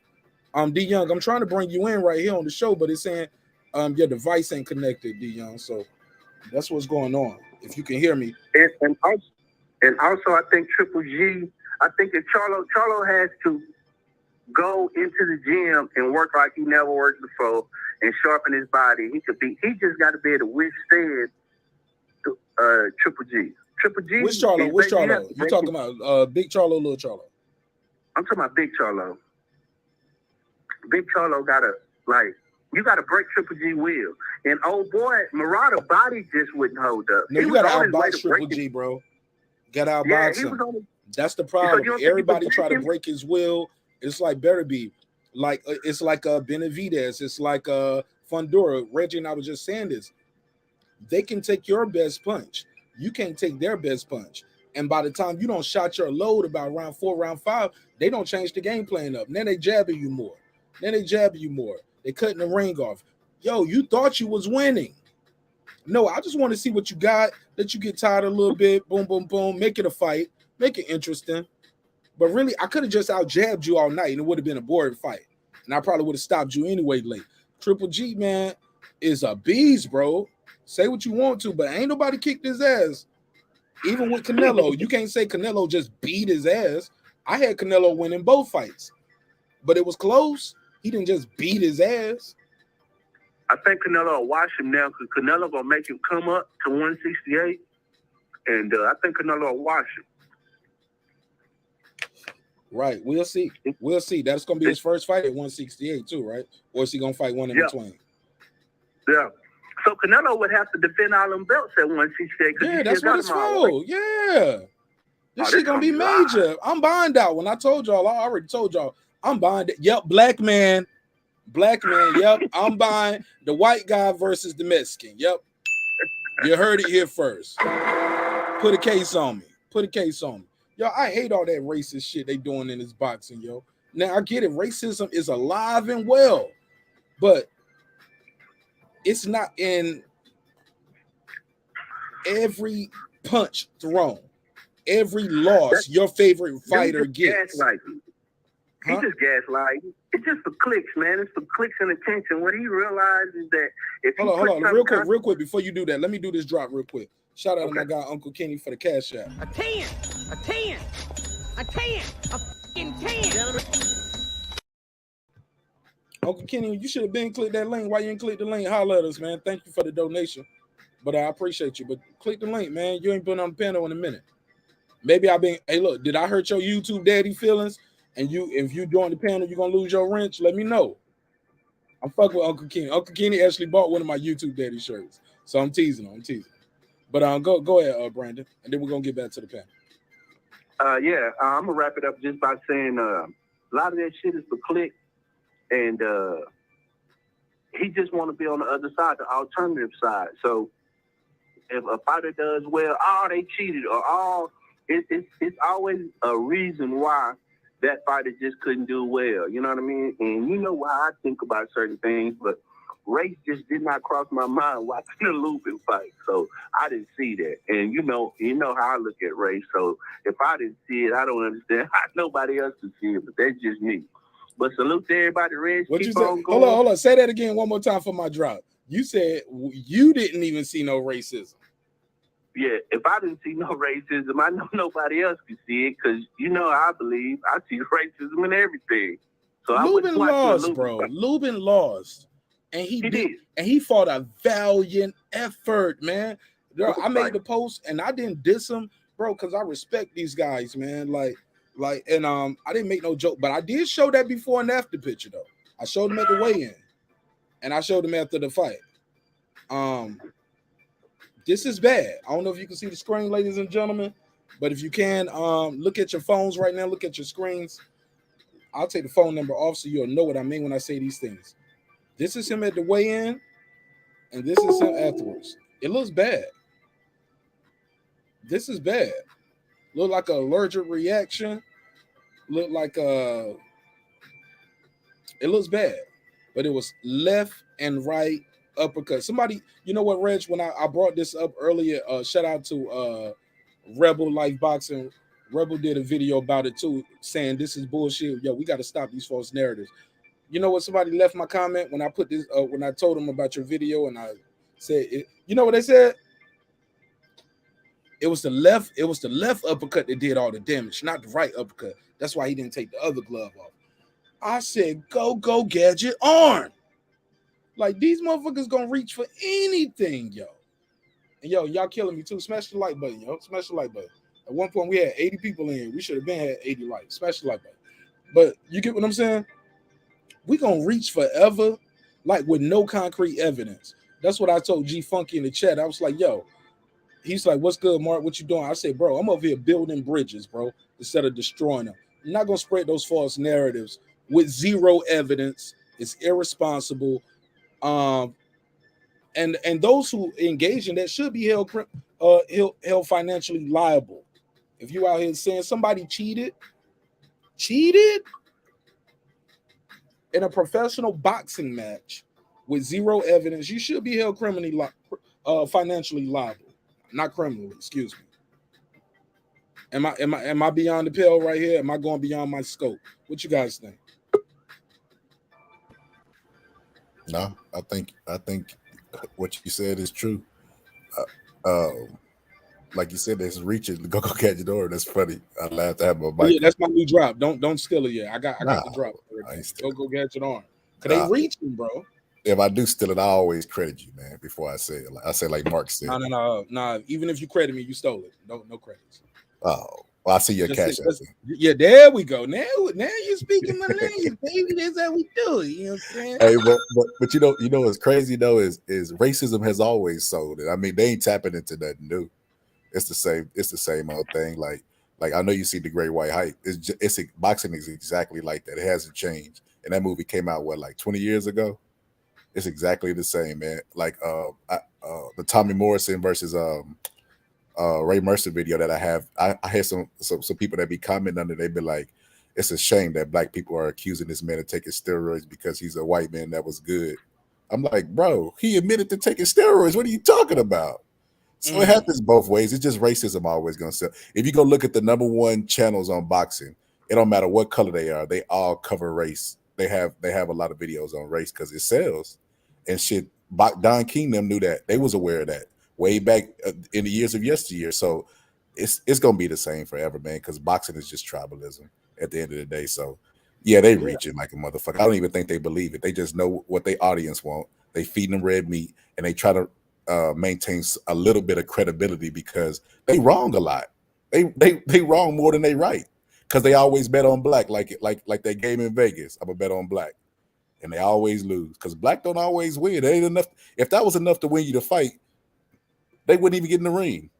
D Young, I'm trying to bring you in right here on the show, but it's saying your device ain't connected, D Young. So that's what's going on. If you can hear me. And also, I think Triple G. I think that Charlo has to go into the gym and work like he never worked before and sharpen his body. He just got to be able to withstand Triple G. Triple G. Which Charlo? Which Charlo? You talking about Big Charlo, Little Charlo? I'm talking about Big Charlo. Big Charlo you gotta break Triple G will. And old boy, Murata body just wouldn't hold up. No, you gotta outbox Triple G, bro. Gotta outbox him. That's the problem. So everybody try to break his will. It's like Beterbiev. Like it's like Benavidez. It's like Fundora. Reggie and I was just saying this. They can take your best punch. You can't take their best punch. And by the time you don't shot your load about round 4, round 5, they don't change the game plan up. And then they jabbing you more. They cutting the ring off. Yo, you thought you was winning. No, I just want to see what you got. Let you get tired a little bit. Boom, boom, boom. Make it a fight. Make it interesting. But really, I could have just out-jabbed you all night and it would have been a boring fight. And I probably would have stopped you anyway late. Triple G, man, is a beast, bro. Say what you want to, but ain't nobody kicked his ass. Even with Canelo, you can't say Canelo just beat his ass. I had Canelo winning both fights. But it was close. He didn't just beat his ass. I think Canelo will watch him now because Canelo going to make him come up to 168. And I think Canelo will watch him. Right. We'll see. We'll see. That's going to be his first fight at 168 too, right? Or is he going to fight one in between? Yeah. So Canelo would have to defend all them belts at 168. Yeah, that's what it's for. Yeah. This shit going to be major. I'm buying out. When I told y'all, I already told y'all, I'm buying it. Yep, black man. Yep, I'm buying the white guy versus the Mexican. Yep. You heard it here first. Put a case on me. Yo, I hate all that racist shit they doing in this boxing, yo. Now, I get it. Racism is alive and well. But it's not in every punch thrown. Every loss your favorite fighter gets. He just gaslighting. It's just for clicks, man. It's for clicks and attention. What he realizes is that if hold on, real quick, before you do that, let me do this drop real quick. Shout out to my guy Uncle Kenny for the cash app. A 10, a fucking 10. Uncle Kenny, you should have been click that link. Why you didn't click the link? Holler at us, man. Thank you for the donation. But I appreciate you. But click the link, man. You ain't been on the panel in a minute. Maybe hey, look, did I hurt your YouTube daddy feelings? And if you join the panel, you're gonna lose your wrench. Let me know. I'm fucking with Uncle Kenny. Uncle Kenny actually bought one of my YouTube daddy shirts, so I'm teasing him. But go ahead, Brandon, and then we're gonna get back to the panel. I'm gonna wrap it up just by saying a lot of that shit is for click, and he just want to be on the other side, the alternative side. So if a fighter does well, they cheated, or it's always a reason why that fighter just couldn't do well. You know what I mean? And you know why I think about certain things, but race just did not cross my mind watching the Lubin fight. So I didn't see that. And you know how I look at race. So if I didn't see it, I don't understand how nobody else can see it, but that's just me. But salute to everybody, Reg. What you say? Hold on. Say that again one more time for my drop. You said you didn't even see no racism. Yeah, if I didn't see no racism, I know nobody else could see it because I believe I see racism in everything. So Lubin lost, bro. Lubin lost, and he did, and he fought a valiant effort, man. I made the post, and I didn't diss him, bro, because I respect these guys, man. And I didn't make no joke, but I did show that before and after picture though. I showed him at the weigh-in, and I showed him after the fight. This is bad. I don't know if you can see the screen, ladies and gentlemen, but if you can, look at your phones right now. Look at your screens. I'll take the phone number off so you'll know what I mean when I say these things. This is him at the weigh-in, and this is him afterwards. It looks bad. This is bad. Look like an allergic reaction. Look like It looks bad, but it was left and right uppercut. Somebody, you know what, Reg? When I brought this up earlier, shout out to Rebel Life Boxing. Rebel did a video about it too, saying this is bullshit. Yo, we got to stop these false narratives. You know what? Somebody left my comment when I put this, when I told them about your video, and I said, you know what they said? It was the left uppercut that did all the damage, not the right uppercut. That's why he didn't take the other glove off. I said, go gadget arm. Like, these motherfuckers gonna reach for anything, yo. And yo, y'all killing me too. Smash the like button, yo. Smash the like button. At one point, we had 80 people in. We should have been had 80 likes. Smash the like button. But you get what I'm saying? We gonna reach forever, like with no concrete evidence. That's what I told G Funky in the chat. I was like, yo. He's like, what's good, Mark? What you doing? I said, bro, I'm over here building bridges, bro, instead of destroying them. I'm not gonna spread those false narratives with zero evidence. It's irresponsible. And those who engage in that should be held financially liable. If you out here saying somebody cheated in a professional boxing match with zero evidence, you should be held financially liable. Not criminally, excuse me. Am I beyond the pale right here? Am I going beyond my scope? What you guys think? No, I think what you said is true. Like you said, there's reaching to go catch the door. That's funny. I laughed at my mic. Yeah, that's my new drop. Don't steal it yet. I got the drop. Go catch it on. Cause they reaching, bro. If I do steal it, I always credit you, man. Before I say it, I say like Mark said. No. Even if you credit me, you stole it. No credits. Oh, well, I see your cash out. Yeah, there we go. Now you're speaking my language, baby. That's how we do it. You know what I'm saying? Hey, but you know what's crazy though is racism has always sold it. I mean, they ain't tapping into nothing new. It's the same old thing. Like I know you see The Great White Hype. Boxing is exactly like that. It hasn't changed. And that movie came out like 20 years ago. It's exactly the same, man. Like the Tommy Morrison versus Ray Mercer video that I have. I had some people that be commenting under. They be like, "It's a shame that black people are accusing this man of taking steroids because he's a white man that was good." I'm like, bro, he admitted to taking steroids. What are you talking about? So it happens both ways. It's just racism always gonna sell. If you go look at the #1 channels on boxing, it don't matter what color they are. They all cover race. They have a lot of videos on race because it sells. And shit, Don King them knew that. They was aware of that way back in the years of yesteryear. So it's gonna be the same forever, man. Because boxing is just tribalism at the end of the day. So yeah, they reach it like a motherfucker. I don't even think they believe it. They just know what their audience want. They feed them red meat, and they try to maintain a little bit of credibility because they wrong a lot. They wrong more than they right because they always bet on black, like that game in Vegas. I'm a bet on black. And they always lose because black don't always win. It ain't enough. If that was enough to win you the fight, they wouldn't even get in the ring.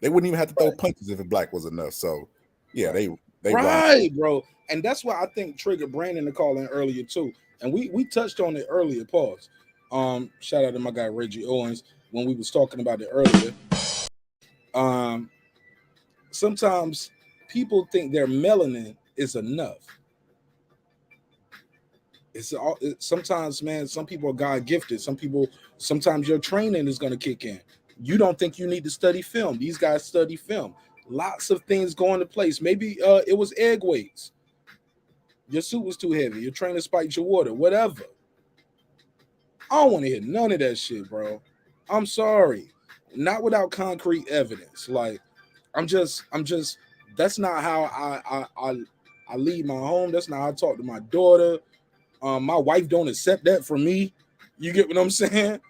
They wouldn't even have to throw punches if black was enough. So yeah, they right, bro. And that's why I think triggered Brandon to call in earlier too. And we touched on it earlier. Pause. Shout out to my guy Reggie Owens when we was talking about it earlier. Sometimes people think their melanin is enough. Sometimes, man, some people are God gifted. Sometimes your training is going to kick in. You don't think you need to study film. These guys study film. Lots of things go into place. Maybe it was egg weights. Your suit was too heavy. Your trainer spiked your water, whatever. I don't want to hear none of that shit, bro. I'm sorry. Not without concrete evidence. Like, I'm just, that's not how I leave my home. That's not how I talk to my daughter. My wife don't accept that from me. You get what I'm saying?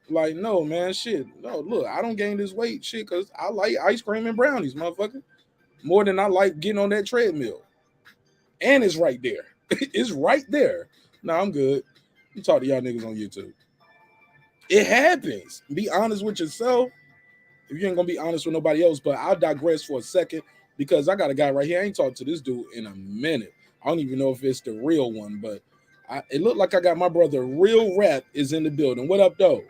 Like, no, man, shit. No, look, I don't gain this weight, shit, because I like ice cream and brownies, motherfucker, more than I like getting on that treadmill. And it's right there. It's right there. No, I'm good. I'm talking to y'all niggas on YouTube. It happens. Be honest with yourself. If you ain't gonna be honest with nobody else, but I'll digress for a second because I got a guy right here. I ain't talked to this dude in a minute. I don't even know if it's the real one, but it looked like I got my brother Real Rap is in the building. What up, though?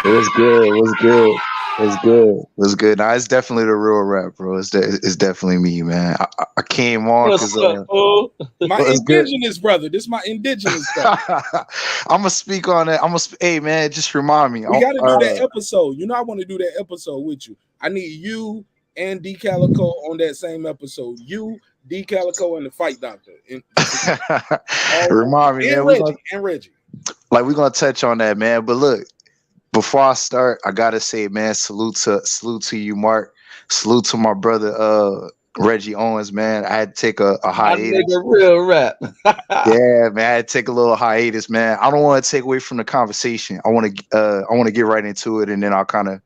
It was good. It was good. It's good. It's good. Nah, it's definitely the real rap, bro. It's definitely me, man. I came on What's because up, fool? My it's good. indigenous brother. This is my indigenous brother. I'm gonna speak on that. Hey, man, just remind me. We got to do that episode. You know, I want to do that episode with you. I need you and D Calico on that same episode. You, D Calico, and the Fight Doctor. Remind me, and man. Reggie. Like we're gonna touch on that, man. But look, before I start, I gotta say, man, salute to you, Mark. Salute to my brother, Reggie Owens, man. I had to take a hiatus. I nigga real rap. Yeah, man. I had to take a little hiatus, man. I don't want to take away from the conversation. I want to get right into it, and then I'll kind of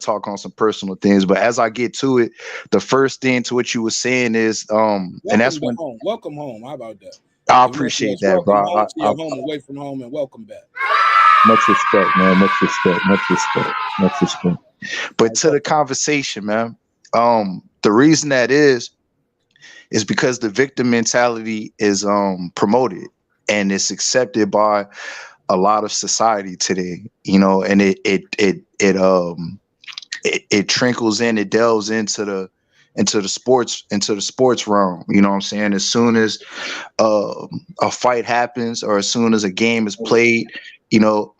talk on some personal things. But as I get to it, the first thing to what you were saying is, and that's when welcome home. How about that? I appreciate that, bro. Home to your home, away from home, and welcome back. Much respect, man. Much respect. But to the conversation, man. The reason that is because the victim mentality is promoted and it's accepted by a lot of society today, you know, and it trickles in, it delves into the sports realm. You know what I'm saying? As soon as a fight happens or as soon as a game is played, you know,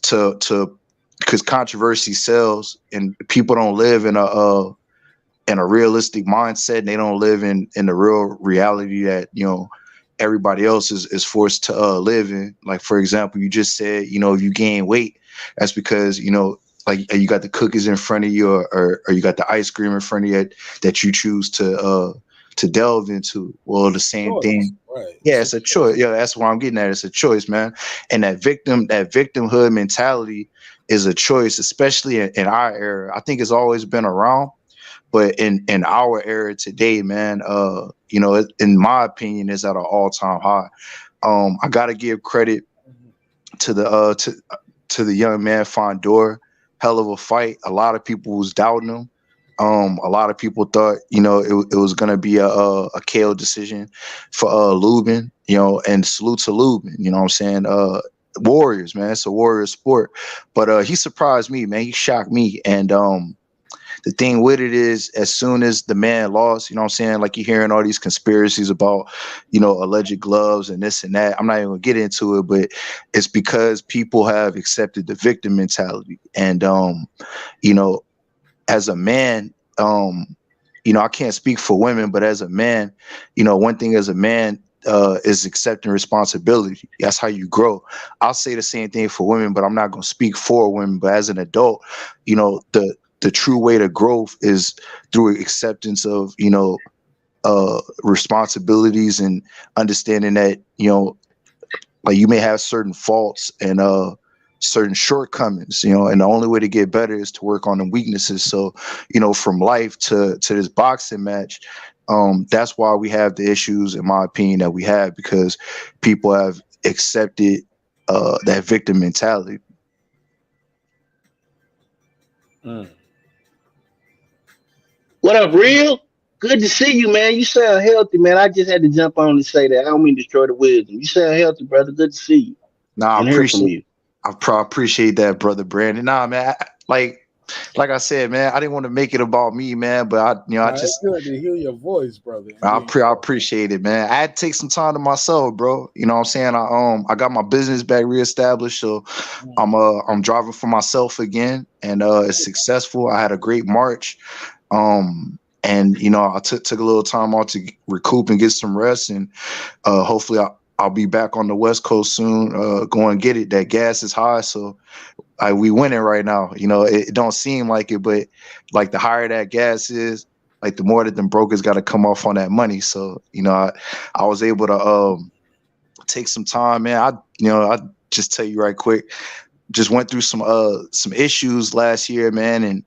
because controversy sells and people don't live in a realistic mindset, and they don't live in the real reality that, you know, everybody else is forced to live in. Like, for example, you just said, you know, if you gain weight, that's because, you know, like you got the cookies in front of you or you got the ice cream in front of you that you choose to delve into. Well, the same thing. Right. Yeah, it's a choice. Yeah, that's what I'm getting at. It's a choice, man. And that victimhood mentality is a choice, especially in our era. I think it's always been around, but in our era today, man, you know, in my opinion, is at an all-time high. I gotta give credit to the young man Fundora. Hell of a fight. A lot of people was doubting him. A lot of people thought, you know, it was gonna be a KO decision for Lubin, you know, and salute to Lubin. You know what I'm saying? Warriors, man. It's a warrior sport. But he surprised me, man. He shocked me. And the thing with it is, as soon as the man lost, you know what I'm saying? Like, you're hearing all these conspiracies about, you know, alleged gloves and this and that. I'm not even gonna get into it, but it's because people have accepted the victim mentality. And, you know, as a man, you know, I can't speak for women, but as a man, you know, one thing as a man is accepting responsibility. That's how you grow. I'll say the same thing for women, but I'm not going to speak for women. But as an adult, you know, the true way to growth is through acceptance of, you know, responsibilities and understanding that, you know, like you may have certain faults and certain shortcomings, you know, and the only way to get better is to work on the weaknesses. So, you know, from life to this boxing match, that's why we have the issues, in my opinion, that we have, because people have accepted that victim mentality. What up, Real? Good to see you, man. You sound healthy, man. I just had to jump on and say that. I don't mean to destroy the wisdom. You sound healthy, brother. Good to see you. Nah, I appreciate that, brother Brandon. Nah, man, like I said, man, I didn't want to make it about me, man, but I just good to hear your voice, brother. I appreciate it, man. I had to take some time to myself, bro. You know what I'm saying? I got my business back reestablished, so I'm driving for myself again, and it's successful. I had a great March. And you know, I took a little time off to recoup and get some rest, and hopefully I'll be back on the West Coast soon. Go and get it. That gas is high, so we winning right now. You know, it don't seem like it, but like the higher that gas is, like the more that them brokers got to come off on that money. So you know, I was able to take some time, man. I just tell you right quick, just went through some issues last year, man, and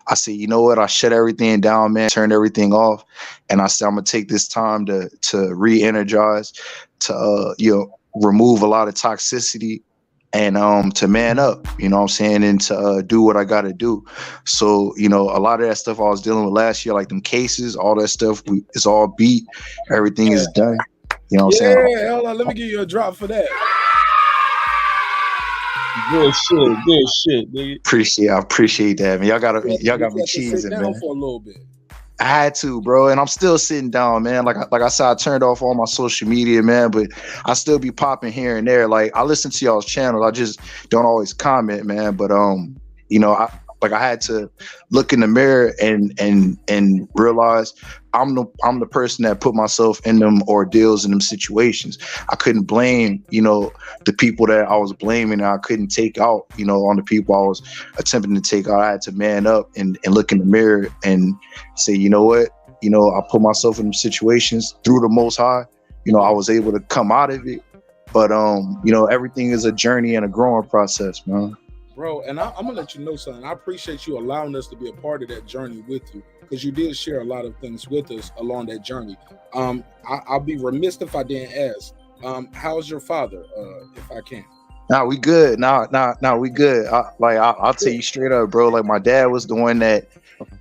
I said, you know what? I shut everything down, man, turned everything off. And I said, I'm going to take this time to re-energize, to, you know, remove a lot of toxicity and to man up, you know what I'm saying? And to do what I got to do. So, you know, a lot of that stuff I was dealing with last year, like them cases, all that stuff, it's all beat. Everything is done. You know what I'm saying? Yeah, hold on. Let me give you a drop for that. Good shit, nigga. I appreciate that, man. Y'all got me You had to cheesing, sit down man. for a little bit. I had to, bro, and I'm still sitting down, man. Like I said, I turned off all my social media, man, but I still be popping here and there. Like I listen to y'all's channels, I just don't always comment, man. But you know, I had to look in the mirror and realize I'm the person that put myself in them ordeals, in them situations. I couldn't blame, you know, the people that I was blaming. And I couldn't take out, you know, on the people I was attempting to take out. I had to man up and look in the mirror and say, you know what, you know, I put myself in them situations through the Most High. You know, I was able to come out of it. But you know, everything is a journey and a growing process, man. Bro, and I'm gonna let you know something. I appreciate you allowing us to be a part of that journey with you, because you did share a lot of things with us along that journey. I'll be remiss if I didn't ask. How's your father, if I can? Nah, we good. Nah, we good. I'll tell you straight up, bro. Like my dad was the one that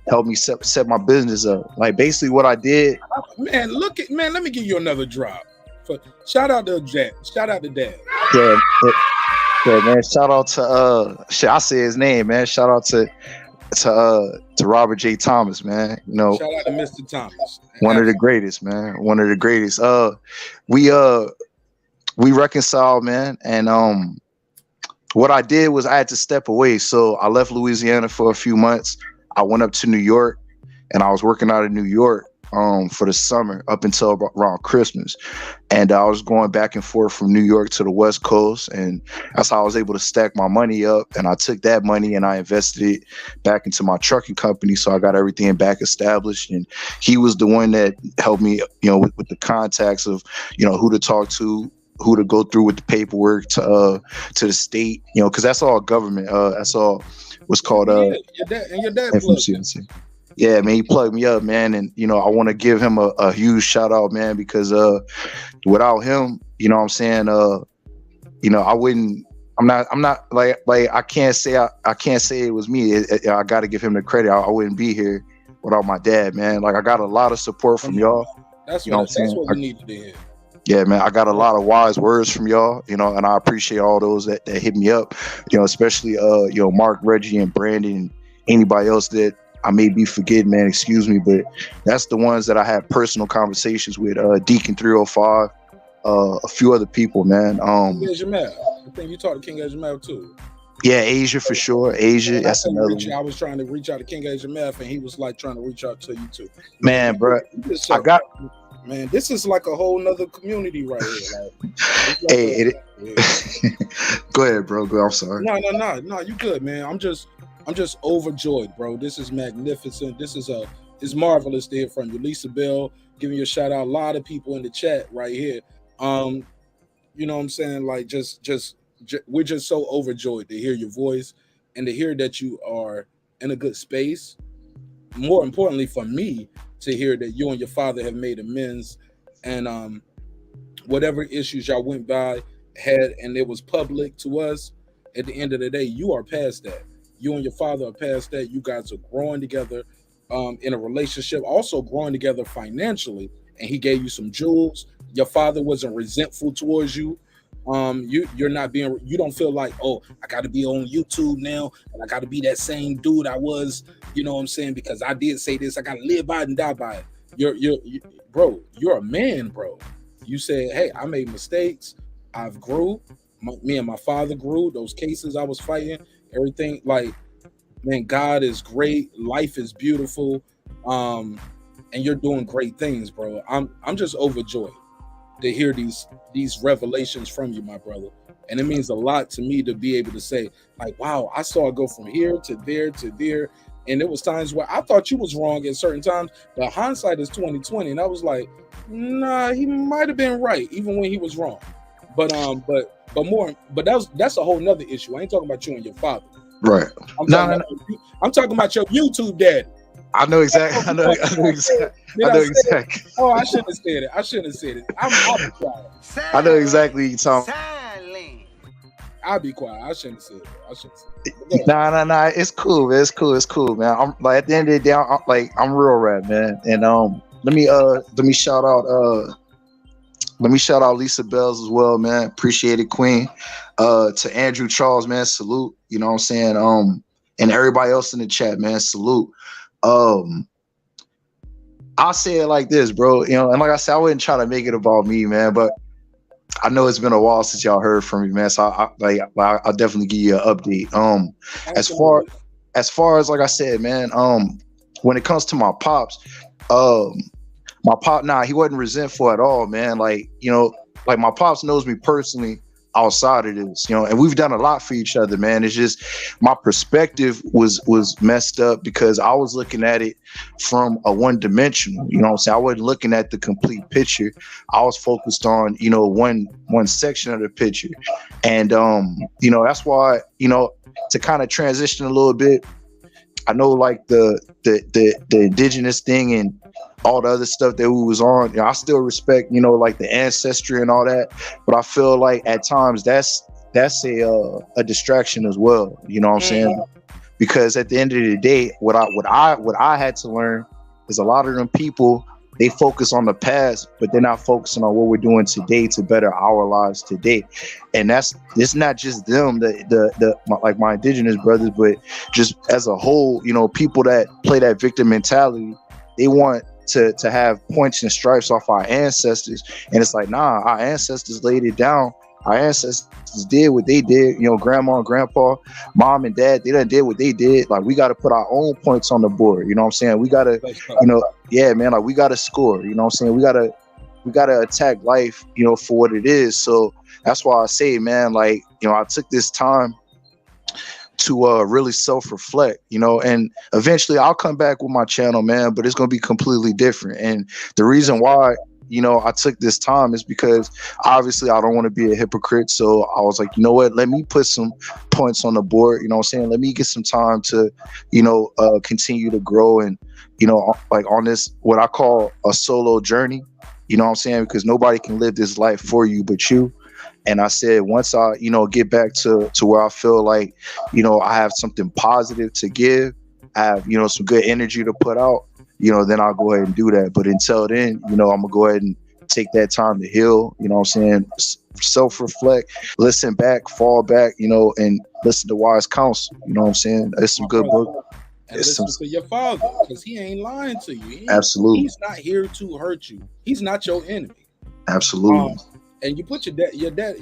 helped me set my business up. Like basically what I did. Man, let me give you another drop. Shout out to Dad. Shout out to Dad. Yeah, man. Shout out to I say his name, man. Shout out to Robert J. Thomas, man. You know, shout out to Mr. Thomas. One of the greatest, man. One of the greatest. We reconciled, man. And what I did was I had to step away. So I left Louisiana for a few months. I went up to New York, and I was working out of New York for the summer up until around Christmas. And I was going back and forth from New York to the West Coast, and that's how I was able to stack my money up. And I took that money and I invested it back into my trucking company, so I got everything back established. And he was the one that helped me, you know, with the contacts of, you know, who to talk to, who to go through with the paperwork to the state, you know, because that's all government. That's all what's called your dad FMCNC. Yeah, man, he plugged me up, man, and you know I want to give him a huge shout out, man, because without him, you know what I'm saying, you know, I'm not like I can't say it was me. I got to give him the credit. I wouldn't be here without my dad, man. Like I got a lot of support from y'all. That's what we needed to hear. Yeah, man, I got a lot of wise words from y'all, you know, and I appreciate all those that hit me up, you know, especially you know, Mark, Reggie, and Brandon, and anybody else that I may be forgetting, man, excuse me, but that's the ones that I had personal conversations with, Deacon 305, a few other people, man. King Jamal. I think you talked to King Jamal too. Yeah, Asia for sure. Asia, that's another one. I was trying to reach out to King Jamal, and he was like trying to reach out to you too. Man, bro, man, this is like a whole nother community right here. Like, go ahead, bro. I'm sorry. No, you good, man. I'm just overjoyed, bro. This is magnificent. It's marvelous to hear from you. Lisa Bell, giving you a shout out. A lot of people in the chat right here. You know what I'm saying? Like we're just so overjoyed to hear your voice and to hear that you are in a good space. More importantly for me, to hear that you and your father have made amends, and whatever issues y'all went by had, and it was public to us, at the end of the day, you are past that. You and your father are past that. You guys are growing together in a relationship, also growing together financially, and he gave you some jewels. Your father wasn't resentful towards you. You don't feel like, oh, I got to be on YouTube now, and I got to be that same dude I was, you know what I'm saying, because I did say this, I got to live by it and die by it. Bro, you're a man, bro. You said, hey, I made mistakes, I've grew, me and my father grew, those cases I was fighting, everything, like, man, God is great, life is beautiful, and you're doing great things, bro. I'm just overjoyed to hear these revelations from you, my brother. And it means a lot to me to be able to say, like, wow, I saw it go from here to there to there. And there was times where I thought you was wrong at certain times, but hindsight is 20/20. And I was like, nah, he might have been right, even when he was wrong. But that's a whole nother issue. I ain't talking about you and your father. Right. I'm talking about your YouTube daddy. I know exactly. I know exactly. Oh, I shouldn't have said it. I'll be quiet. I know exactly what you're talking. I'll be quiet. I shouldn't have said it. Nah. It's cool, man. It's cool, man. I'm like, at the end of the day, I'm real rap, man. And let me shout out Let me shout out Lisa Bells as well, man. Appreciate it, Queen. To Andrew Charles, man, salute. You know what I'm saying? And everybody else in the chat, man, salute. I'll say it like this, bro. You know, and like I said, I wouldn't try to make it about me, man, but I know it's been a while since y'all heard from me, man. So I'll definitely give you an update. As far as like I said, man, when it comes to my pops, my pop, he wasn't resentful at all, man. Like, you know, like my pops knows me personally outside of this, you know, and we've done a lot for each other, man. It's just my perspective was messed up because I was looking at it from a one-dimensional, you know what I'm saying? I wasn't looking at the complete picture. I was focused on, you know, one section of the picture. And you know, that's why, you know, to kind of transition a little bit, I know like the indigenous thing and all the other stuff that we was on, you know, I still respect, you know, like the ancestry and all that, but I feel like at times that's a distraction as well, you know what I'm saying? Because at the end of the day, what I had to learn is a lot of them people, they focus on the past, but they're not focusing on what we're doing today to better our lives today. And it's not just them, like my indigenous brothers, but just as a whole, you know, people that play that victim mentality, they want to have points and stripes off our ancestors. And it's like, nah, our ancestors laid it down. Our ancestors did what they did, you know, grandma and grandpa, mom and dad, they done did what they did. Like, we got to put our own points on the board. You know what I'm saying? We got to, you know, yeah, man, like we got to score, you know what I'm saying? We got to attack life, you know, for what it is. So that's why I say, man, like, you know, I took this time to really self-reflect, you know, and eventually I'll come back with my channel, man, but it's going to be completely different. And the reason why, you know, I took this time is because obviously I don't want to be a hypocrite. So I was like, you know what, let me put some points on the board, you know what I'm saying? Let me get some time to, you know, continue to grow and, you know, like on this, what I call a solo journey, you know what I'm saying? Because nobody can live this life for you but you. And I said, once I, you know, get back to where I feel like, you know, I have something positive to give, I have, you know, some good energy to put out, you know, then I'll go ahead and do that. But until then, you know, I'm gonna go ahead and take that time to heal, you know what I'm saying? Self-reflect, listen back, fall back, you know, and listen to wise counsel, you know what I'm saying? It's some good book. And listen to your father, because he ain't lying to you. Absolutely. He's not here to hurt you. He's not your enemy. Absolutely. And you put your dad,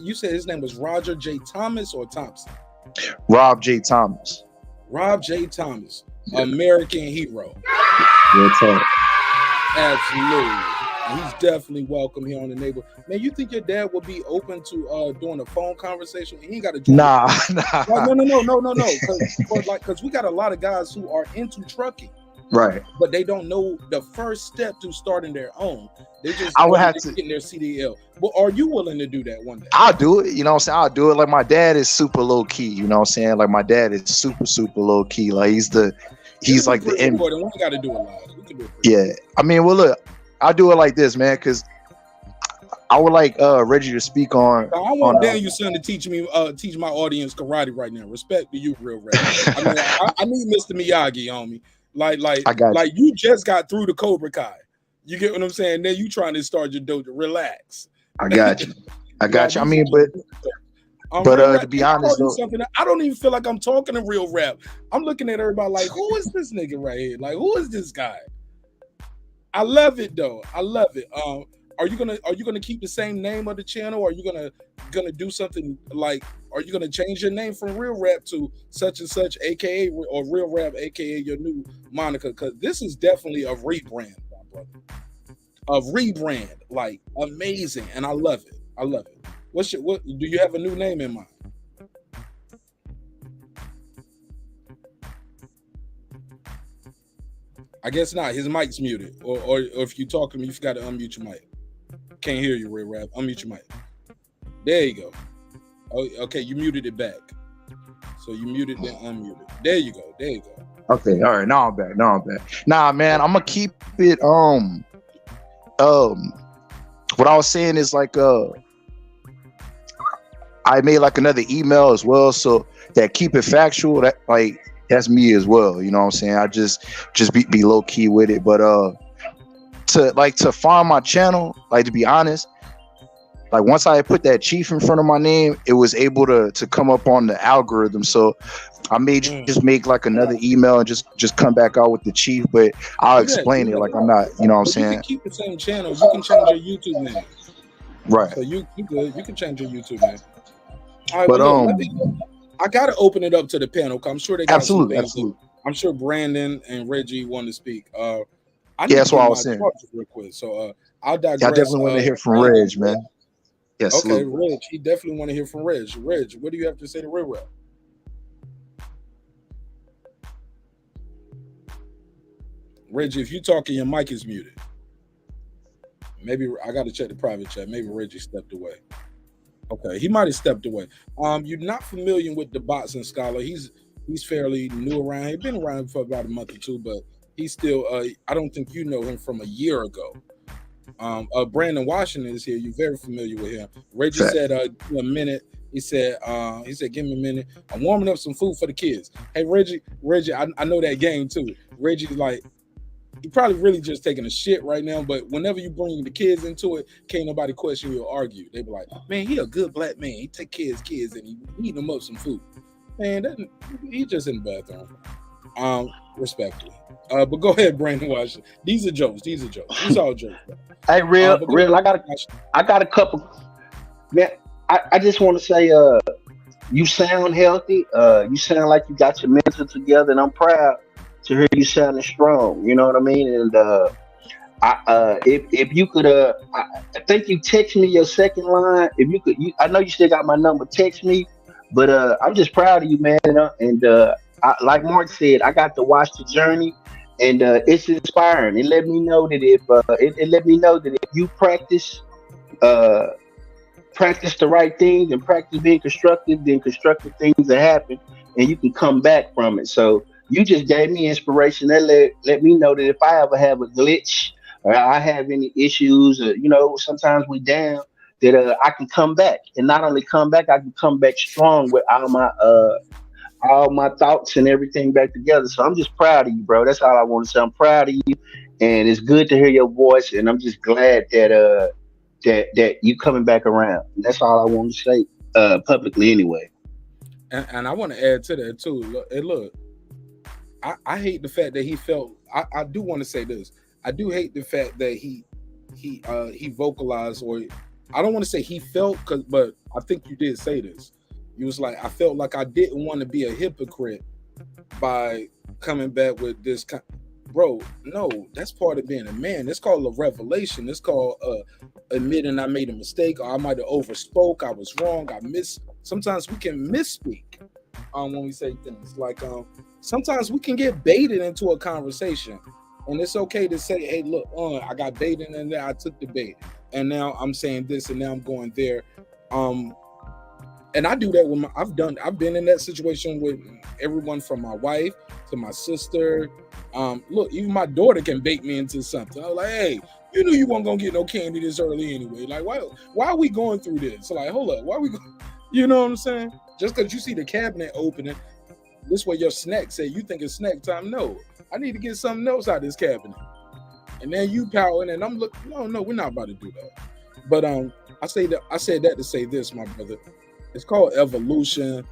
you said his name was Roger J. Thomas or Thompson? Rob J. Thomas. Rob J. Thomas, yeah. American hero. Real talk. Absolutely. And he's definitely welcome here on the neighborhood. Man, you think your dad would be open to doing a phone conversation? He ain't got to. Nah. No. Because we got a lot of guys who are into trucking. Right. But they don't know the first step to starting their own. They just I would have to get their CDL. Well, are you willing to do that one day? I'll do it. You know what I'm saying? I'll do it. Like, my dad is super low key. You know what I'm saying? Like, my dad is super, super low key. Like, he's like the end. We got to do it live. We can do it. Yeah. I mean, well, look, I'll do it like this, man, because I would like Reggie to speak on. I want Daniel's son to teach my audience karate right now. Respect to you, real rap. I mean, I need Mr. Miyagi on me. Like you just got through the Cobra Kai. You get what I'm saying? Then you trying to start your dojo. Relax. I got you. I mean, but to be honest, though, I don't even feel like I'm talking to real rap. I'm looking at everybody like, who is this nigga right here? Like, who is this guy? I love it though. I love it. Are you gonna keep the same name of the channel? Or are you gonna do something like? Are you gonna change your name from Real Rap to such and such, aka or Real Rap, aka your new moniker? Because this is definitely a rebrand, my brother. A rebrand, like amazing, and I love it. I love it. What do you have a new name in mind? I guess not. His mic's muted, or if you talk to me, you forgot to unmute your mic. Can't hear you, Real Rap. Unmute your mic. There you go. Oh, okay, you muted it back. So you muted then unmuted. There you go. Okay, all right. Now I'm back. Nah, man, I'm gonna keep it. What I was saying is like I made like another email as well, so that keep it factual. That like that's me as well. You know what I'm saying? I just be low key with it, but to find my channel, like, to be honest, Like once I put that chief in front of my name, it was able to come up on the algorithm. So I may just make like another email and just come back out with the chief, but I'll explain it. Like I'm not, you know what I'm saying? You can keep the same channel. You can change your YouTube name. Right. So you good. You can change your YouTube name. All right, But look, I gotta open it up to the panel because I'm sure they got absolutely, some things. absolutely. I'm sure Brandon and Reggie want to speak. I yeah, that's what I was saying. Real quick. So I'll digress. I definitely want to hear from Reg, man. Yes. Okay, Reg. He definitely want to hear from Reg. Reg, what do you have to say to Real Rap? Reggie, if you talking, your mic is muted. Maybe I got to check the private chat. Maybe Reggie stepped away. Okay, he might have stepped away. You're not familiar with the boxing scholar. He's fairly new around. He's been around for about a month or two, but he's still. I don't think you know him from a year ago. Brandon Washington is here. You're very familiar with him. Reggie said, "Give me a minute." He said, "Give me a minute. I'm warming up some food for the kids." Hey, Reggie, I know that game too. Reggie's like. He probably really just taking a shit right now, but whenever you bring the kids into it, can't nobody question you or argue. They be like, man, he a good black man. He take care of his kids and he eat them up some food. Man, he just in the bathroom. Respectfully. But go ahead, Brandon Washington. These are jokes. These all jokes. Hey, Real, I got a couple. Man, I just want to say, you sound healthy. You sound like you got your mental together, and I'm proud to hear you sounding strong, you know what I mean? And if you could, I think you text me your second line. If you could, I know you still got my number. Text me, but I'm just proud of you, man. And like Mark said, I got to watch the journey, and it's inspiring. It let me know that if you practice the right things and practice being constructive, then constructive things will happen, and you can come back from it. So. You just gave me inspiration. That let me know that if I ever have a glitch or I have any issues, or, sometimes we down, that I can come back. And not only come back, I can come back strong with all my thoughts and everything back together. So I'm just proud of you, bro. That's all I want to say. I'm proud of you, and it's good to hear your voice. And I'm just glad that that you coming back around. And that's all I want to say publicly, anyway. And I want to add to that too. Look. I hate the fact that he felt. I do want to say this. I do hate the fact that he vocalized, or I don't want to say he felt, but I think you did say this. You was like, I felt like I didn't want to be a hypocrite by coming back with this. Bro, no, that's part of being a man. It's called a revelation. It's called admitting I made a mistake, or I might have overspoke. I was wrong. Sometimes we can misspeak when we say things like sometimes we can get baited into a conversation, and it's okay to say, hey, look, I got baited in there. I took the bait, and now I'm saying this, and now I'm going there. And I do that with I've been in that situation with everyone from my wife to my sister. Look, even my daughter can bait me into something. I was like, hey, you knew you weren't gonna get no candy this early anyway. Like, why are we going through this? So like, hold up, why are we going? You know what I'm saying? Just because you see the cabinet opening, this way your snack say you think it's snack time. No, I need to get something else out of this cabinet. And then you powering, and I'm looking. No, we're not about to do that. But I said that to say this, my brother. It's called evolution.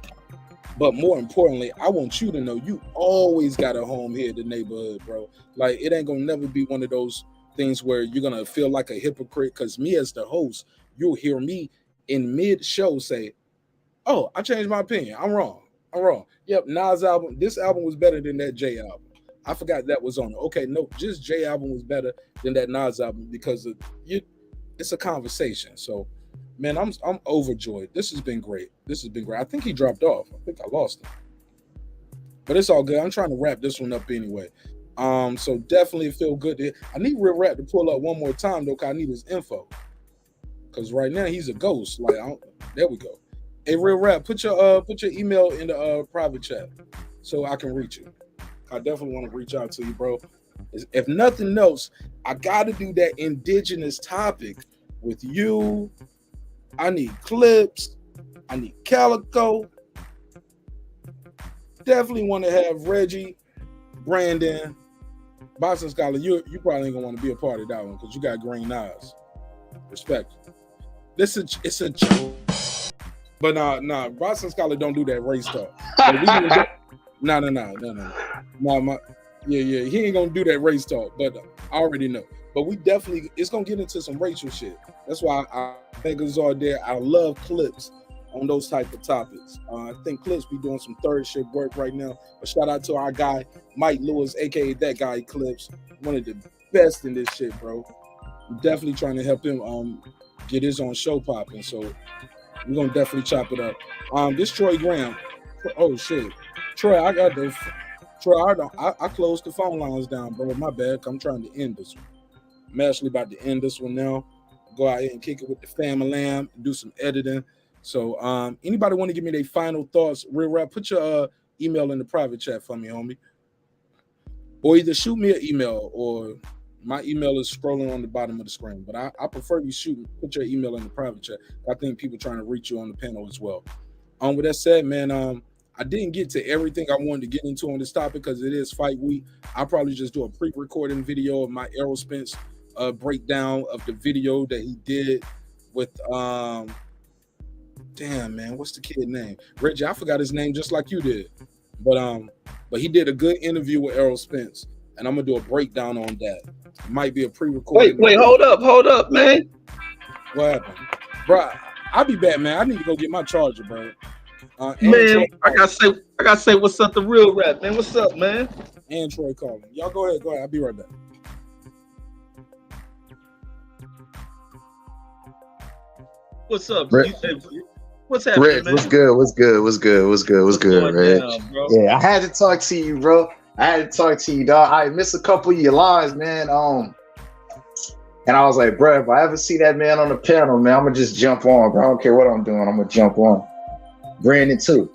But more importantly, I want you to know you always got a home here in the neighborhood, bro. Like, it ain't gonna never be one of those things where you're gonna feel like a hypocrite. Because me as the host, you'll hear me in mid-show say, oh, I changed my opinion. I'm wrong. Yep, Nas album. This album was better than that J album. I forgot that was on it. Okay, no, just J album was better than that Nas album because it's a conversation. So, man, I'm overjoyed. This has been great. I think he dropped off. I think I lost him. But it's all good. I'm trying to wrap this one up anyway. So definitely feel good. I need Real Rap to pull up one more time though, because I need his info. Because right now he's a ghost. Like, there we go. Hey, Real Rap, put your email in the private chat so I can reach you. I definitely want to reach out to you, bro. If nothing else, I got to do that indigenous topic with you. I need clips. I need Calico. Definitely want to have Reggie, Brandon, Boxing Scholar. You probably ain't gonna want to be a part of that one because you got green eyes. Respect. It's a joke. But nah, Boston Scholar don't do that race talk. No. Yeah, he ain't gonna do that race talk, but I already know. But we definitely, it's gonna get into some racial shit. That's why I think it's all there. I love clips on those type of topics. I think clips be doing some third shit work right now. But shout out to our guy Mike Lewis, aka that guy Clips, one of the best in this shit, bro. I'm definitely trying to help him get his own show popping. So we're gonna definitely chop it up. This Troy Graham. Oh shit, Troy, I closed the phone lines down, bro. My bad. I'm trying to end this one. I'm actually about to end this one now. Go out here and kick it with the family lamb, do some editing. So anybody want to give me their final thoughts? Real rap, put your email in the private chat for me, homie. Or either shoot me an email, or my email is scrolling on the bottom of the screen. But I prefer you put your email in the private chat. I think people trying to reach you on the panel as well. With that said, man, I didn't get to everything I wanted to get into on this topic because it is fight week. I'll probably just do a pre-recording video of my Errol Spence breakdown of the video that he did with damn man, what's the kid name? Reggie, I forgot his name just like you did. But he did a good interview with Errol Spence, and I'm gonna do a breakdown on that. It might be a pre-recorded. Wait, hold up, man. What happened? Bro, I'll be back, man. I need to go get my charger, bro. Man, I gotta say what's up, the real rap, man. What's up, man? And Troy calling. Y'all go ahead. I'll be right back. What's up? Reg, what's happening, Reg, man? What's good, Reg? Down, yeah, I had to talk to you, bro. Dog. I missed a couple of your lives, man. And I was like, bro, if I ever see that man on the panel, man, I'm gonna just jump on, bro. I don't care what I'm doing, I'm gonna jump on. Brandon too.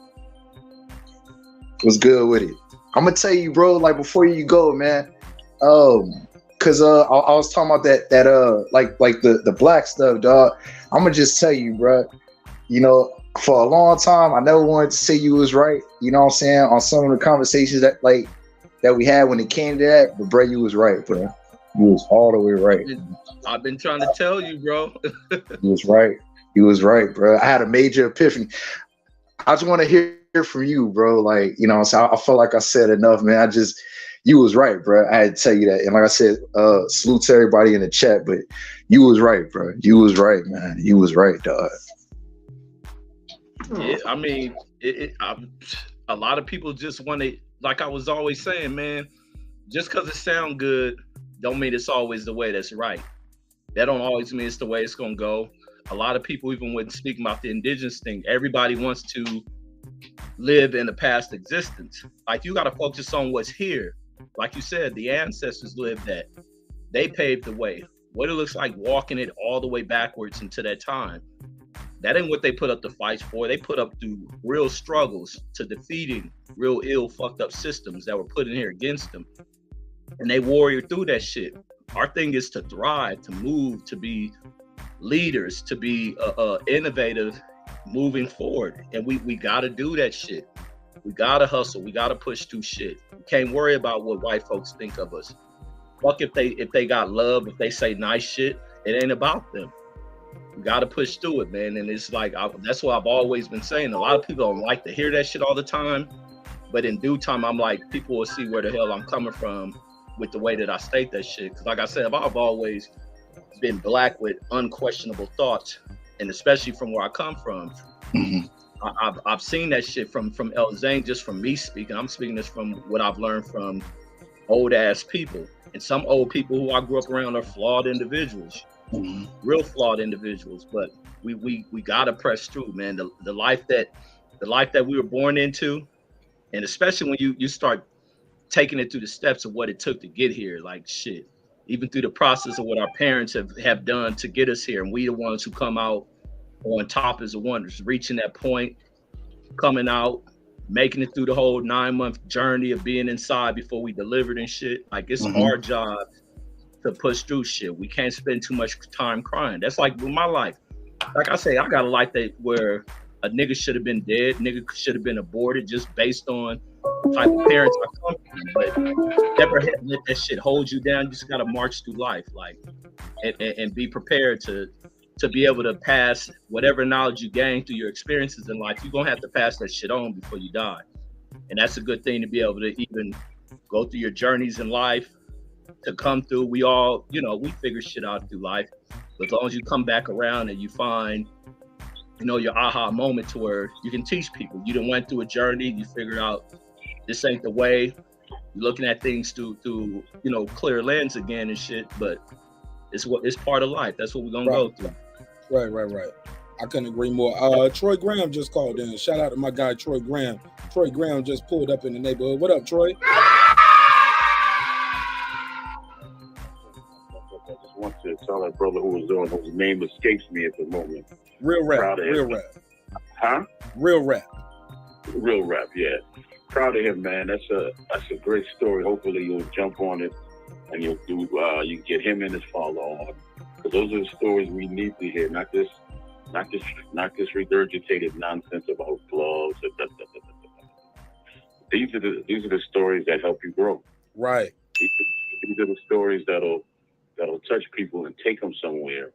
What's good with it? I'm gonna tell you, bro, like before you go, man. Cause I was talking about that like the black stuff, dog. I'm gonna just tell you, bro. You know, for a long time, I never wanted to say you was right. You know what I'm saying? On some of the conversations that we had when it came to that, but bro, you was right, bro. You was all the way right. I've been trying to tell you, bro. You was right, bro. I had a major epiphany. I just want to hear from you, bro. Like, you know, so I feel like I said enough, man. You was right, bro. I had to tell you that. And like I said, salute to everybody in the chat, but you was right, bro. You was right, man. You was right, dog. Yeah, I mean, a lot of people just want to, like I was always saying, man, just because it sounds good, don't mean it's always the way that's right. That don't always mean it's the way it's going to go. A lot of people, even when speaking about the indigenous thing, everybody wants to live in a past existence. Like, you got to focus on what's here. Like you said, the ancestors lived that. They paved the way. What it looks like walking it all the way backwards into that time. That ain't what they put up the fights for. They put up through real struggles to defeating real ill, fucked up systems that were put in here against them. And they warrior through that shit. Our thing is to thrive, to move, to be leaders, to be innovative, moving forward. And we got to do that shit. We got to hustle. We got to push through shit. We can't worry about what white folks think of us. Fuck if they got love, if they say nice shit, it ain't about them. We got to push through it, man. And it's like, that's what I've always been saying. A lot of people don't like to hear that shit all the time. But in due time, I'm like, people will see where the hell I'm coming from with the way that I state that shit. Because like I said, I've always been black with unquestionable thoughts. And especially from where I come from. Mm-hmm. I've seen that shit from El Zane, just from me speaking. I'm speaking this from what I've learned from old ass people. And some old people who I grew up around are flawed individuals. Mm-hmm. Real flawed individuals, but we gotta press through, man. The life that we were born into, and especially when you start taking it through the steps of what it took to get here, like shit, even through the process of what our parents have done to get us here, and we the ones who come out on top as the wonders, reaching that point, coming out, making it through the whole 9-month journey of being inside before we delivered and shit. Like, it's mm-hmm. our job to push through shit. We can't spend too much time crying. That's like with my life. Like I say, I got a life that where a nigga should have been dead, nigga should have been aborted just based on the type of parents I come from. But never let that shit hold you down. You just gotta march through life, like, and be prepared to to be able to pass whatever knowledge you gain through your experiences in life, you're gonna have to pass that shit on before you die. And that's a good thing to be able to even go through your journeys in life, to come through. We all, we figure shit out through life. But as long as you come back around and you find, your aha moment to where you can teach people. You done went through a journey, you figured out this ain't the way. You're looking at things through clear lens again and shit, but it's part of life. That's what we're gonna go through. Right. I couldn't agree more. Troy Graham just called in. Shout out to my guy Troy Graham. Troy Graham just pulled up in the neighborhood. What up, Troy? I just want to tell that brother who was on, whose name escapes me at the moment. Real rap. Huh? Real rap, yeah. Proud of him, man. That's a great story. Hopefully you'll jump on it and you can get him and his father on. Because those are the stories we need to hear, not this regurgitated nonsense about gloves. These are the stories that help you grow. Right. These are the stories that'll touch people and take them somewhere.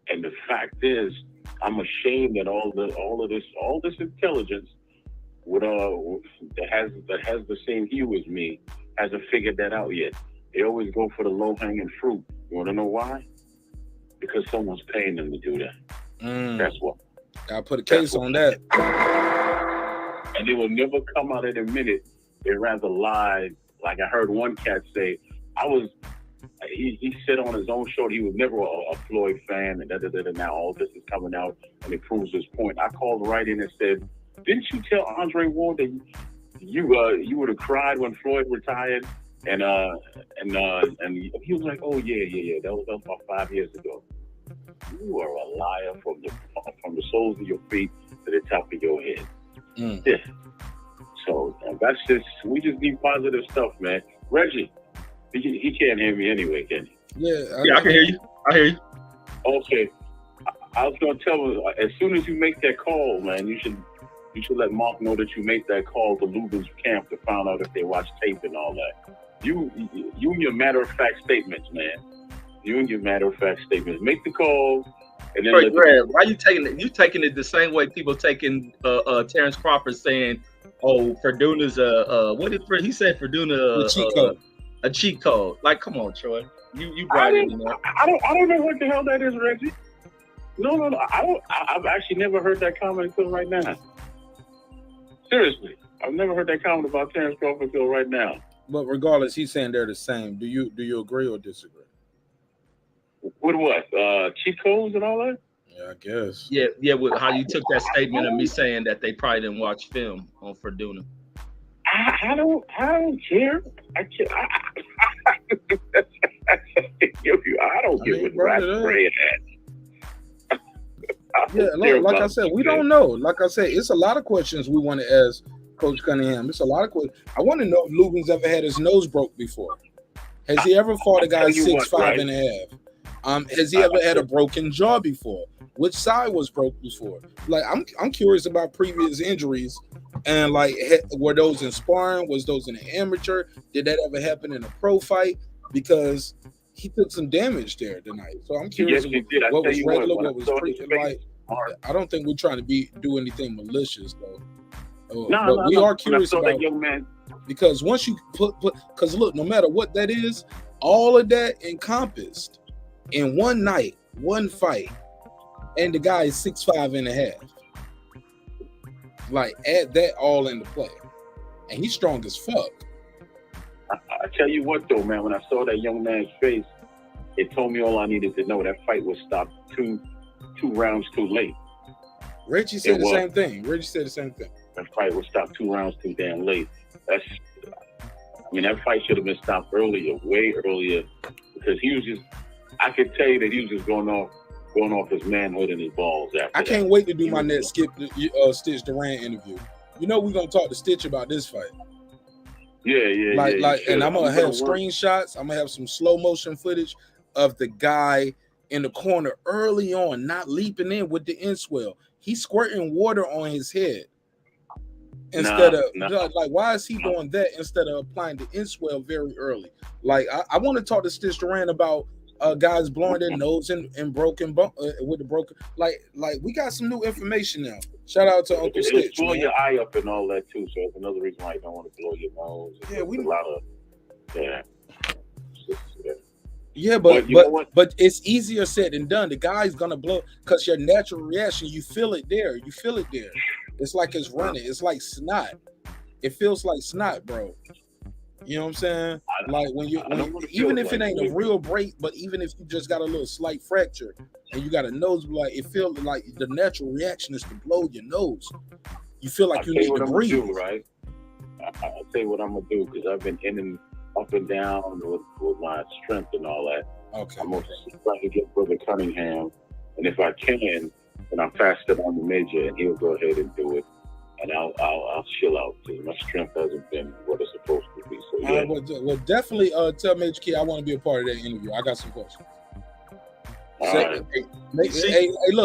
And the fact is, I'm ashamed that all this intelligence that has the same hue as me hasn't figured that out yet. They always go for the low hanging fruit. You want to know why? Because someone's paying them to do that. That's what. I'll put a case on that. And they will never come out and admit it. They'd rather lie. Like I heard one cat say, he said on his own show he was never a Floyd fan, and now all this is coming out and it proves his point. I called right in and said, didn't you tell Andre Ward that you would have cried when Floyd retired? And he was like, oh yeah, that was about 5 years ago. You are a liar from the soles of your feet to the top of your head. Yeah. So we just need positive stuff, man. Reggie, he can't hear me anyway, can he? Yeah, I can hear you. I hear you. Okay. I was gonna tell him, as soon as you make that call, man, you should let Mark know that you made that call to Lubin's camp to find out if they watch tape and all that. You and your matter-of-fact statements, man. You and your matter-of-fact statements. Make the call, and then why you taking it? You taking it the same way people taking Terrence Crawford saying, "Oh, Ferduna's he said Ferduna a cheat code." Like, come on, Troy. You brought it in there. I don't know what the hell that is, Reggie. No. I've actually never heard that comment until right now. Seriously, I've never heard that comment about Terrence Crawford until right now. But regardless, he's saying they're the same. Do you agree or disagree? With what? Cheat codes and all that? Yeah, I guess. Yeah. With how you took that statement of me saying that they probably didn't watch film on Ferduna. I don't care. I don't give a rat's brain at. Yeah, like I said, we don't know. Like I said, it's a lot of questions we want to ask Coach Cunningham. It's a lot of questions. I want to know if Lubin's ever had his nose broke before. Has he ever fought a guy 6'5" and a half? Has he ever had a broken jaw before? Which side was broke before? Like, I'm curious about previous injuries, and like, were those in sparring? Was those in an amateur? Did that ever happen in a pro fight? Because he took some damage there tonight. So I'm curious what was regular, what was like. I don't think we're trying to do anything malicious though. But we are curious about that young man. Because once you because look, no matter what that is, all of that encompassed in one night, one fight, and the guy is 6'5" and a half. Like, add that all into play, and he's strong as fuck. I tell you what, though, man, when I saw that young man's face, it told me all I needed to know. That fight was stopped two rounds too late. Reggie said the same thing. That fight was stopped 2 rounds too damn late. That fight should have been stopped earlier, way earlier, because he was just. I could tell you that he was just going off his manhood and his balls. I can't wait to do my next Stitch Duran interview. You know we're gonna talk to Stitch about this fight. Yeah. And I'm gonna have screenshots. I'm gonna have some slow motion footage of the guy in the corner early on, not leaping in with the inswell. He's squirting water on his head instead of like, why is he doing that instead of applying the inswell very early? Like, I want to talk to Stitch Duran about guys blowing their nose and broken bone with the broken. Like we got some new information now. Shout out to Uncle Stitch. It's blow your eye up and all that too. So that's another reason why you don't want to blow your nose. Yeah, we a lot of Yeah, but it's easier said than done. The guy's gonna blow because your natural reaction, you feel it there. You feel it there. It's like it's running. It's like snot. It feels like snot, bro. You know what I'm saying? Like when even if it ain't a real break, but even if you just got a little slight fracture and you got a nose blood, it feels like the natural reaction is to blow your nose. You feel like you need to breathe. Do, right? I'll tell you what I'm gonna do because I've been in and up and down with my strength and all that. Okay. I'm gonna try to get Brother Cunningham, and if I can, then I'm faster on the major, and he'll go ahead and do it, and I'll chill out because my strength hasn't been what it's supposed to be. So yeah. Well, definitely tell Major Key I want to be a part of that interview. I got some questions.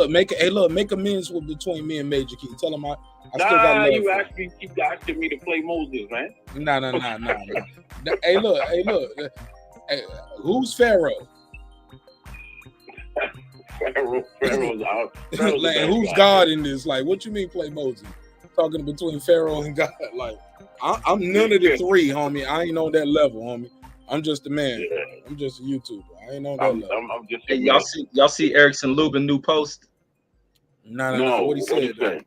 Make amends between me and Major Key. Tell him I still got love. You keep asking me to play Moses, man. Nah. Hey, look. Hey, who's Pharaoh? Pharaoh's out. Like, who's God in this? Like, what you mean play Moses? Talking between Pharaoh and God. Like, I'm none of the three, homie. I ain't on that level, homie. I'm just a man. Yeah. I'm just a YouTuber. I ain't on that level. I'm just hey, y'all see Erickson Lubin new post? No. What he said?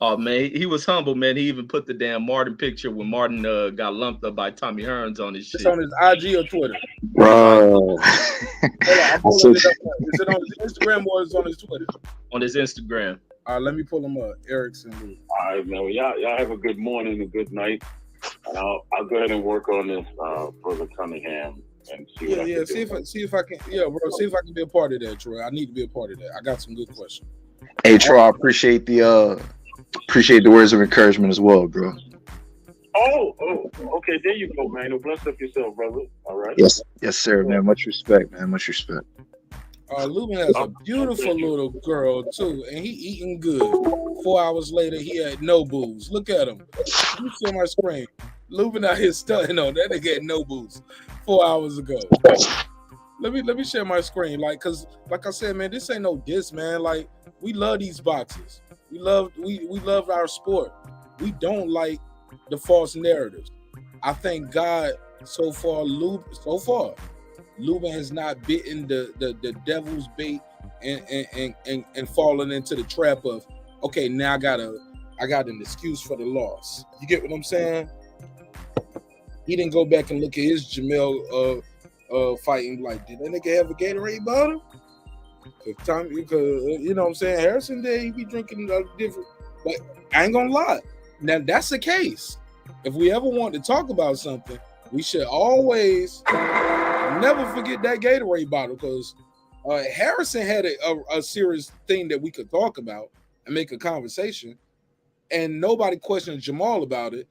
Oh man, he was humble, man. He even put the damn Martin picture when Martin got lumped up by Tommy Hearns on his shit. It's on his IG or Twitter. Bro. Is it on his Instagram or is it on his Twitter? On his Instagram. All right, let me pull him up. Erickson Lubin. All right, man. Well, y'all have a good morning and good night. And I'll go ahead and work on this Brother Cunningham and see what I can do. See if I can be a part of that, Troy. I need to be a part of that. I got some good questions. Hey, Troy, I appreciate the words of encouragement as well, bro. Oh, okay. There you go, man. Well, bless up yourself, brother. All right. Yes, sir, man. Much respect, man. Much respect. Lubin has a beautiful little girl too, and he eating good. 4 hours later, he had no booze. Look at him. You see my screen. Lubin out here stunting on that nigga had no booze 4 hours ago. Let me share my screen, cause like I said, man, this ain't no diss, man. Like, we love these boxes. We love our sport. We don't like the false narratives. I thank God so far Lubin has not bitten the devil's bait and fallen into the trap of, okay, now I got an excuse for the loss. You get what I'm saying? He didn't go back and look at his Jamel fighting like, did that nigga have a Gatorade bottle? Because you know what I'm saying, Harrison Day, he be drinking different. But I ain't gonna lie. Now that's the case. If we ever want to talk about something, we should always never forget that Gatorade bottle, because Harrison had a serious thing that we could talk about and make a conversation, and nobody questioned Jamal about it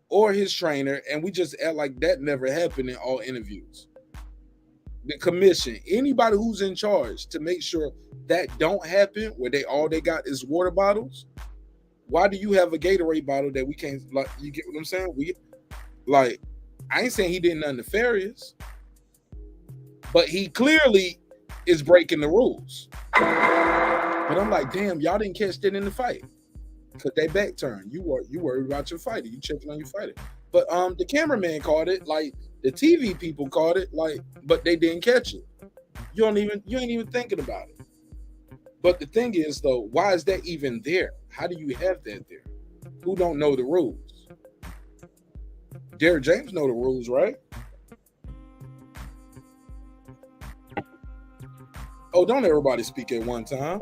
or his trainer, and we just act like that never happened in all interviews. The commission, anybody who's in charge to make sure that don't happen, where all they got is water bottles. Why do you have a Gatorade bottle that we can't, like, you get what I'm saying? I ain't saying he did nothing nefarious, but he clearly is breaking the rules. But I'm like, damn, y'all didn't catch that in the fight, because they back turned. You worried about your fighter. You checking on your fighter. But the cameraman caught it, like the TV people caught it, like, but they didn't catch it. You ain't even thinking about it. But the thing is, though, why is that even there? How do you have that there? Who don't know the rules? Derrick James know the rules, right? Oh, don't everybody speak at one time.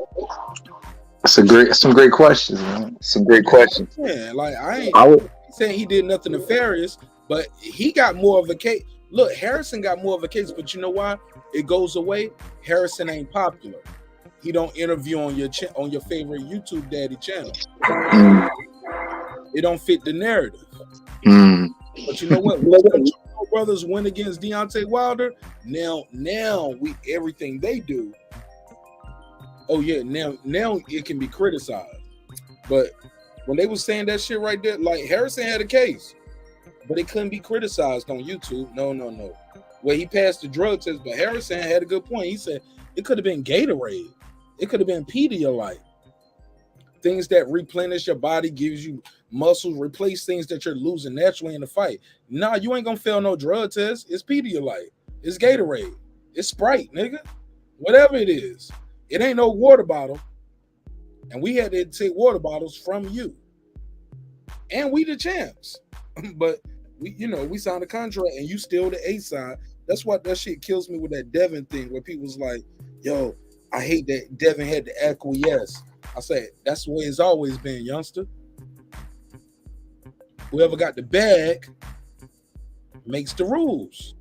Some great questions, man. Some great questions. Yeah, like I ain't saying he did nothing nefarious, but he got more of a case. Look, Harrison got more of a case, but you know why? It goes away. Harrison ain't popular. He don't interview on your favorite YouTube daddy channel. It don't fit the narrative. But you know what? Brothers win against Deontay Wilder. Now everything they do. Oh yeah, now it can be criticized. But when they was saying that shit right there, like, Harrison had a case, but it couldn't be criticized on YouTube. No. where he passed the drug test. But Harrison had a good point. He said it could have been Gatorade. It could have been Pedialyte. Things that replenish your body, gives you muscles, replace things that you're losing naturally in the fight. Nah, you ain't gonna fail no drug test. It's Pedialyte. It's Gatorade. It's Sprite, nigga. Whatever it is. It ain't no water bottle. And we had to take water bottles from you. And we the champs. But we signed a contract and you still the A side. That's why that shit kills me with that Devin thing where people's like, yo, I hate that Devin had to acquiesce. I said, that's the way it's always been, youngster. Whoever got the bag makes the rules.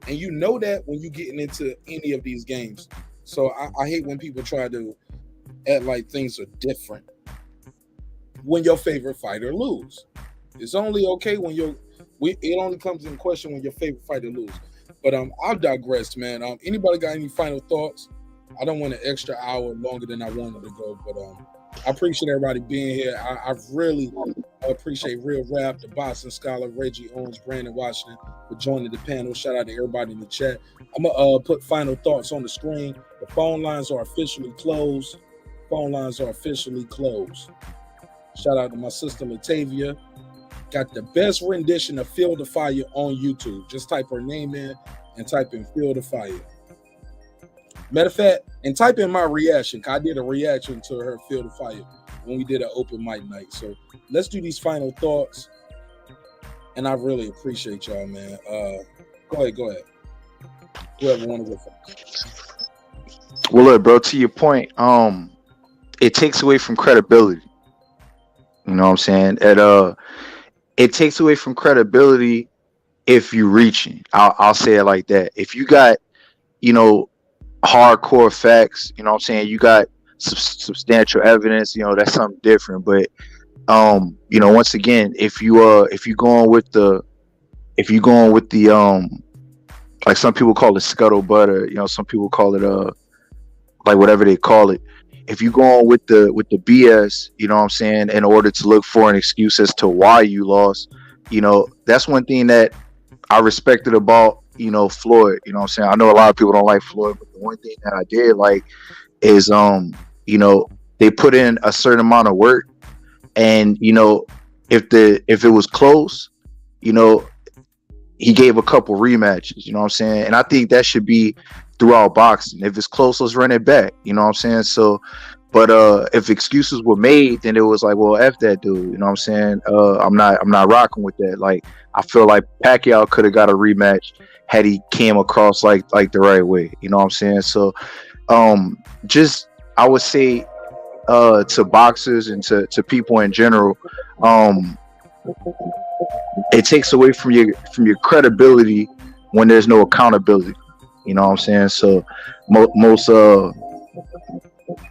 And you know that when you're getting into any of these games. So I hate when people try to act like things are different when your favorite fighter lose. It's only okay when it only comes in question when your favorite fighter lose. But I'll digress, man. Anybody got any final thoughts? I don't want an extra hour longer than I wanted to go, but I appreciate everybody being here. I really appreciate Real Rap, the Boxing Scholar, Reggie Owens, Brandon Washington for joining the panel. Shout out to everybody in the chat. I'm gonna put final thoughts on the screen. The phone lines are officially closed. Shout out to my sister Latavia. Got the best rendition of Feel the Fire on YouTube. Just type her name in and type in Feel the Fire. Matter of fact, and type in my reaction. I did a reaction to her Feel the Fire when we did an open mic night. So let's do these final thoughts. And I really appreciate y'all, man. Go ahead. Whoever want to go first. Well, look, bro, to your point, it takes away from credibility. You know what I'm saying? It takes away from credibility if you're reaching. I'll say it like that. If you got, hardcore facts, you know what I'm saying, you got substantial evidence, that's something different. But once again, if you going with the like some people call it scuttlebutt, or some people call it like whatever they call it. If you go on with the BS, you know what I'm saying, in order to look for an excuse as to why you lost, that's one thing that I respected about, Floyd. You know what I'm saying? I know a lot of people don't like Floyd, but the one thing that I did like is, they put in a certain amount of work, and if it was close, he gave a couple rematches. You know what I'm saying? And I think that should be throughout boxing. If it's close, let's run it back. You know what I'm saying? So, but if excuses were made, then it was like, well, F that dude. You know what I'm saying? I'm not rocking with that. Like, I feel like Pacquiao could have got a rematch had he came across like the right way. You know what I'm saying? So, just I would say to boxers and to people in general, it takes away from your credibility when there's no accountability. You know what I'm saying? So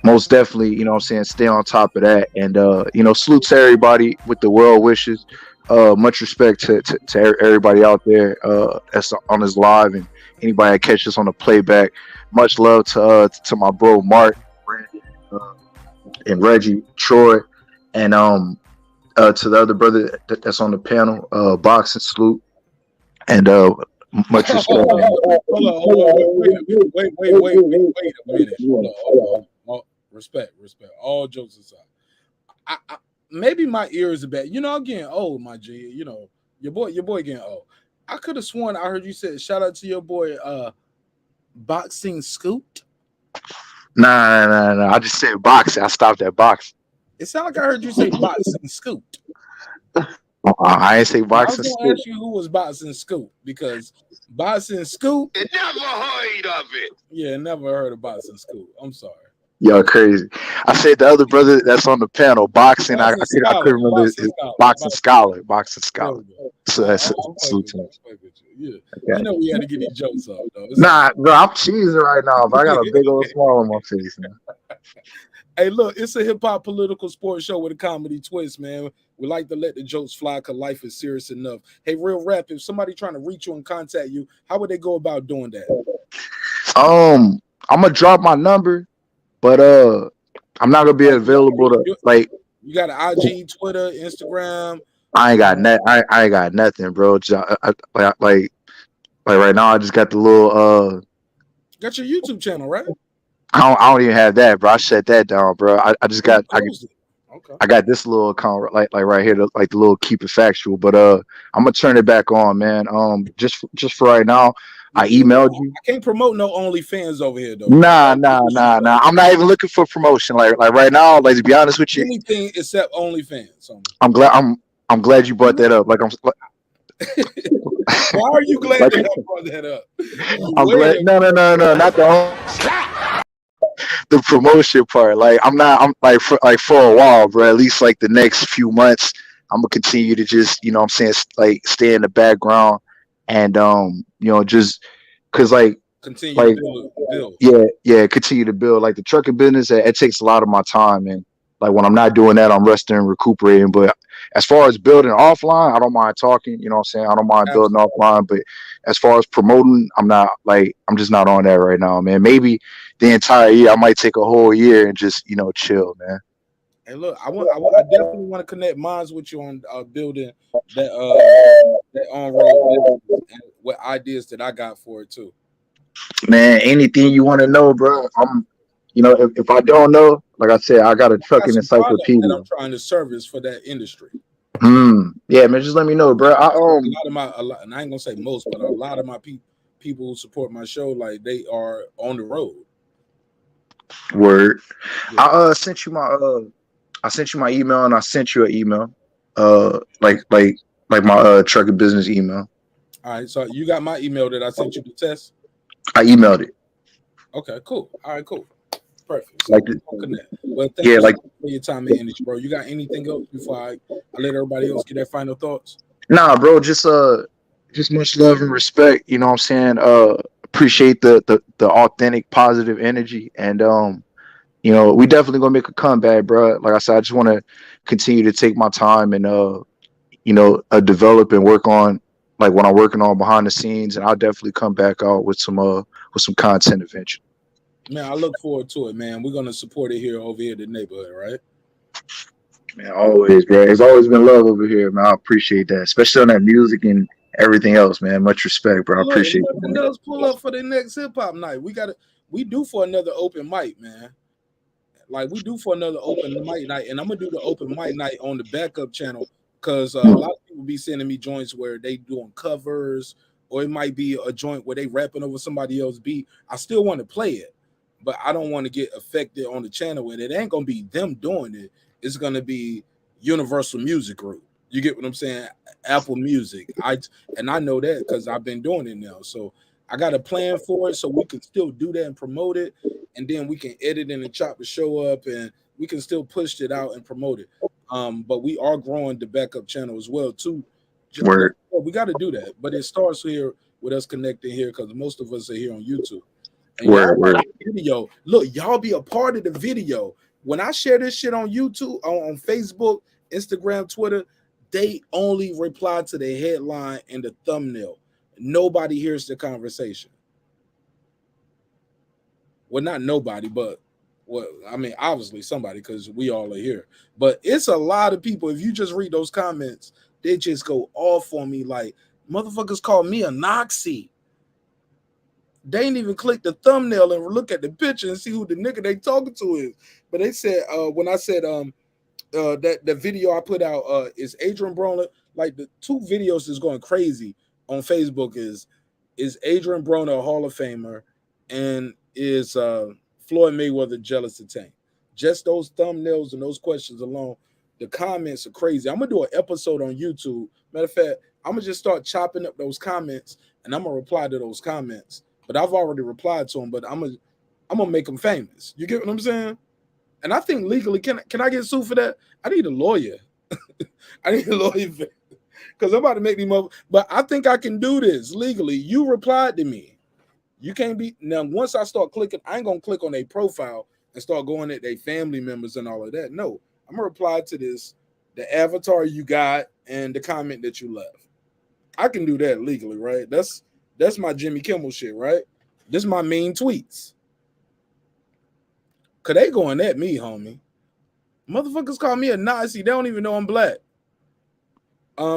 most definitely, you know what I'm saying, stay on top of that. And salute to everybody with the well wishes. Much respect to everybody out there that's on this live, and anybody that catches on the playback. Much love to my bro Mark, Brandon, and Reggie, Troy, and to the other brother that's on the panel, Boxing Salute, and much respect. Hold on. Wait a minute. Hold on. Respect. All jokes aside, I maybe my ears are bad. I'm getting old, my G. Your boy getting old. I could have sworn I heard you say shout out to your boy, Boxing Scoot. Nah. I just said boxing. I stopped at boxing. It sounded like I heard you say Boxing Scoot. I ain't say Boxing Scoot. I was going to ask you who was Boxing Scoot, because Boxing Scoot. You never heard of it. Yeah, never heard of Boxing Scoot. I'm sorry. Y'all crazy. I said the other brother that's on the panel, boxing. I couldn't remember his Boxing Scholar. So that's salute to him. Yeah. Okay. We had to get these jokes off, though. Nah, bro, I'm cheesing right now. But I got a big old smile on my face, man. Hey, look, it's a hip-hop political sports show with a comedy twist, man. We like to let the jokes fly because life is serious enough. Hey, Real Rap, if somebody trying to reach you and contact you, how would they go about doing that? I'm going to drop my number, but I'm not going to be available to, like... You got an IG, Twitter, Instagram? I ain't got nothing, bro. Like right now, I just got the little Got your YouTube channel, right? I don't even have that, bro. I shut that down, bro. I just got Okay. I got this little account like right here, like the little keep it factual. But I'm gonna turn it back on, man. Just for right now, I emailed you. I can't promote no OnlyFans over here though. Nah. I'm not even looking for promotion. Like right now, like to be honest with you, anything except OnlyFans. I'm glad you brought that up. Like Why are you glad that I brought that up? I'm glad. No, not the promotion part. Like I'm like for a while, bro. At least like the next few months, I'm gonna continue to just, you know what I'm saying, like stay in the background and just cause like continue like to build. Yeah, continue to build. Like the trucking business, it takes a lot of my time, and like when I'm not doing that, I'm resting and recuperating. But as far as building offline, I don't mind talking, you know what I'm saying? I don't mind building offline, but as far as promoting, I'm just not on that right now, man. Maybe the entire year, I might take a whole year and just, chill, man. Hey, look, I definitely want to connect minds with you on building that on road and what ideas that I got for it too. Man, anything you want to know, bro. If I don't know, like I said, I got a trucking encyclopedia that I'm trying to service for that industry. Yeah, man, just let me know, bro. And I ain't gonna say most, but a lot of my people who support my show, like they are on the road. Word. Yeah. I sent you my email, and I sent you an email. Like my trucking business email. All right, so you got my email that I sent you the test? I emailed it. Okay, cool. All right, cool. Perfect. So like well, thank you for your time and energy, bro. You got anything else before I let everybody else get their final thoughts? Nah, bro, just much love and respect, you know what I'm saying? Appreciate the authentic positive energy, and we definitely gonna make a comeback, bro. Like I said, I just want to continue to take my time and develop and work on like what I'm working on behind the scenes, and I'll definitely come back out with some content eventually. Man, I look forward to it, man. We're gonna support it over here in the neighborhood, right? Man, always, bro. It's always been love over here, man. I appreciate that, especially on that music and everything else, man. Much respect, bro. I appreciate it. Nothing else pull up for the next hip hop night. We do for another open mic, man. Like we do for another open mic night, and I'm gonna do the open mic night on the backup channel because a lot of people be sending me joints where they doing covers, or it might be a joint where they rapping over somebody else's beat. I still want to play it, but I don't want to get affected on the channel, and it ain't gonna be them doing it. It's gonna be Universal Music Group. You get what I'm saying? Apple Music. I know that because I've been doing it now. So I got a plan for it, so we can still do that and promote it, and then we can edit and chop the show up, and we can still push it out and promote it. But we are growing the backup channel as well too. Word. We got to do that, but it starts here with us connecting here because most of us are here on YouTube. And word. Video. Look, y'all be a part of the video. When I share this shit on YouTube, on Facebook, Instagram, Twitter, they only reply to the headline and the thumbnail. Nobody hears the conversation. Well, not nobody, but obviously somebody, because we all are here. But it's a lot of people. If you just read those comments, they just go off on me like, motherfuckers call me a Nazi. They ain't even click the thumbnail and look at the picture and see who the nigga they talking to is. But they said when I said that the video I put out is Adrian Broner. Like the two videos that's going crazy on Facebook is Adrian Broner a Hall of Famer, and is Floyd Mayweather jealous of Tank. Just those thumbnails and those questions alone, the comments are crazy. I'm gonna do an episode on YouTube. Matter of fact, I'm gonna just start chopping up those comments and I'm gonna reply to those comments. But I've already replied to them, but I'm gonna make them famous. You get what I'm saying? And I think legally, can I get sued for that? I need a lawyer. I need a lawyer because I'm about to make me up. But I think I can do this legally. You replied to me. You can't be now. Once I start clicking, I ain't gonna click on their profile and start going at their family members and all of that. No, I'm gonna reply to this, the avatar you got, and the comment that you left. I can do that legally, right? That's my Jimmy Kimmel shit, right? This is my mean tweets. Cause they going at me, homie. Motherfuckers call me a Nazi. They don't even know I'm black.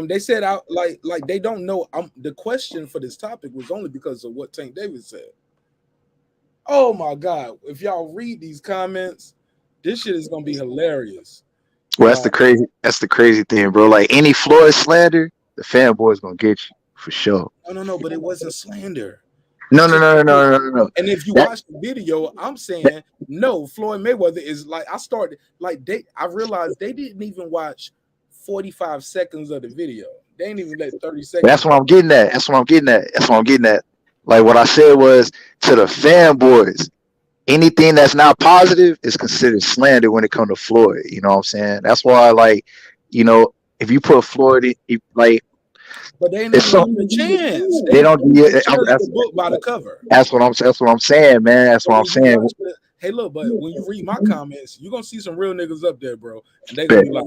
They said out like they don't know. The question for this topic was only because of what Tank Davis said. Oh my God! If y'all read these comments, this shit is gonna be hilarious. Well, that's the crazy thing, bro. Like any Floyd slander, the fanboys gonna get you for sure. No, but it wasn't slander. No. And if you watch the video, I'm saying no. Floyd Mayweather is like I realized they didn't even watch 45 seconds of the video. They ain't even let 30 seconds. That's what I'm getting at. Like what I said was to the fanboys, anything that's not positive is considered slander when it comes to Floyd. You know what I'm saying? That's why, like, you know, if you put Floyd in, like, but they ain't even a chance. They don't. Judge the book by the cover. That's what I'm saying, man. That's what I'm saying. Hey, look, but when you read my comments, you're gonna see some real niggas up there, bro, and they gonna be like,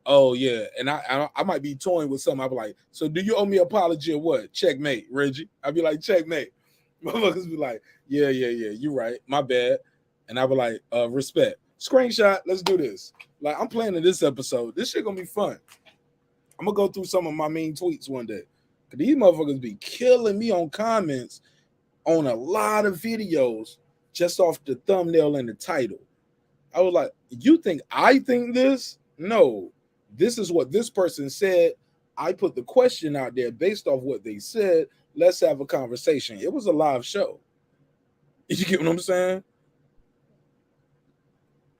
"Oh yeah," and I might be toying with something. I'll be like, "So do you owe me an apology or what?" Checkmate, Reggie. I'll be like, "Checkmate." Motherfuckers be like, "Yeah, you're right. My bad," and I'll be like, "Respect." Screenshot. Let's do this. Like I'm planning this episode. This shit gonna be fun. I'm gonna go through some of my mean tweets one day. These motherfuckers be killing me on comments on a lot of videos just off the thumbnail and the title. I was like, you think I think this? No, this is what this person said. I put the question out there based off what they said. Let's have a conversation. It was a live show. You get what I'm saying?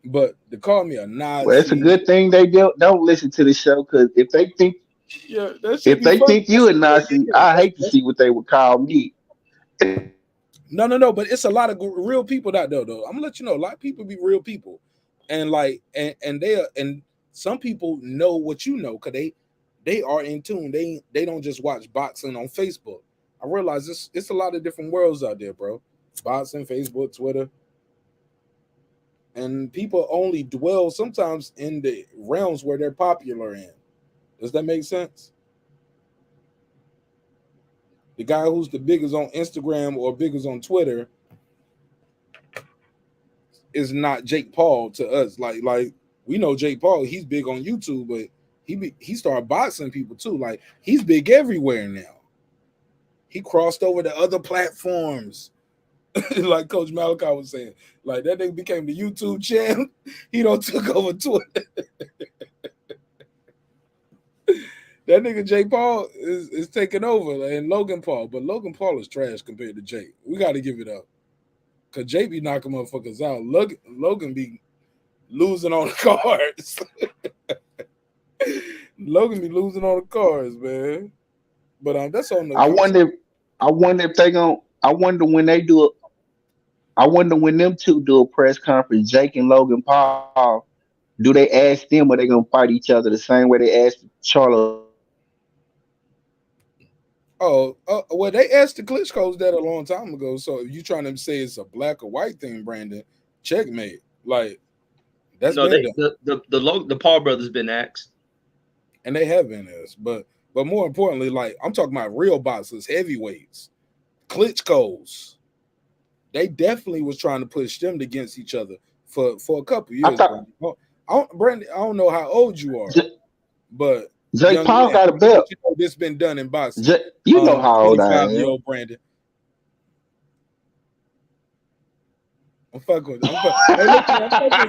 But to call me a Nazi. Well, it's a good thing they don't listen to the show, because if they think think you a Nazi, I hate to see what they would call me. No, but it's a lot of real people out there, though. I'm gonna let you know, a lot of people be real people, and like, and they are, and some people know what you know, because they are in tune. They don't just watch boxing on Facebook. I realize it's a lot of different worlds out there, bro. Boxing, Facebook, Twitter, and people only dwell sometimes in the realms where they're popular in. Does that make sense? The guy who's the biggest on Instagram or biggest on Twitter is not Jake Paul to us. Like we know Jake Paul, he's big on YouTube, but he started boxing people too. Like he's big everywhere now. He crossed over to other platforms. Like Coach Malachi was saying, like that nigga became the YouTube champ. He don't took over Twitter. That nigga Jake Paul is taking over, and Logan Paul, but Logan Paul is trash compared to Jake. We got to give it up, cause Jake be knocking motherfuckers out. Logan be losing on the cards. Logan be losing on the cards, man. But that's on the. I wonder if they gonna. I wonder when they do it. I wonder when them two do a press conference, Jake and Logan Paul. Do they ask them, or they gonna fight each other the same way they asked Charlo? Oh, well, they asked the Klitschko's that a long time ago. So if you trying to say it's a black or white thing, Brandon, checkmate. Like that's no, the Paul brothers been asked, and they have been asked. But more importantly, like I'm talking about real boxers, heavyweights, Klitschko's. They definitely was trying to push them against each other for a couple years. Brandon, I don't know how old you are, but Jake Paul got a belt. You know, this been done in boxing. You know how old I am. 25-year-old Brandon. I'm fucking with.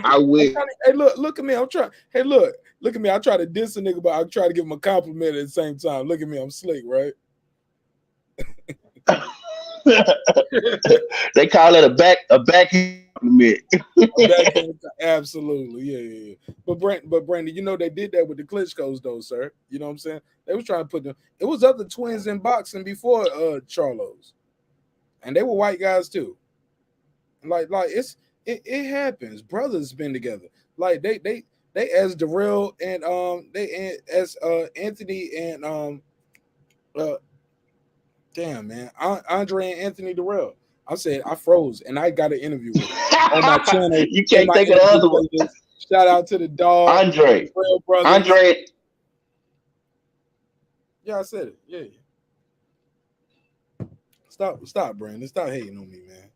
I will. Hey, look at me. I'm trying. Hey, look at me. I try to diss a nigga, but I try to give him a compliment at the same time. Look at me. I'm slick, right? They call it a backhand compliment. Absolutely, yeah. But Brandon, you know they did that with the Klitschko's, though, sir. You know what I'm saying? They was trying to put them. It was other twins in boxing before Charlo's, and they were white guys too. Like it happens. Brothers been together. Like they as Darrell and they as Anthony and damn man, Andre and Anthony Darrell. I said I froze and I got an interview with him on my channel. You can't think of the other one. Shout out to the dog, Andre. Andre. Yeah, I said it. Yeah. Stop, Brandon. Stop hating on me, man.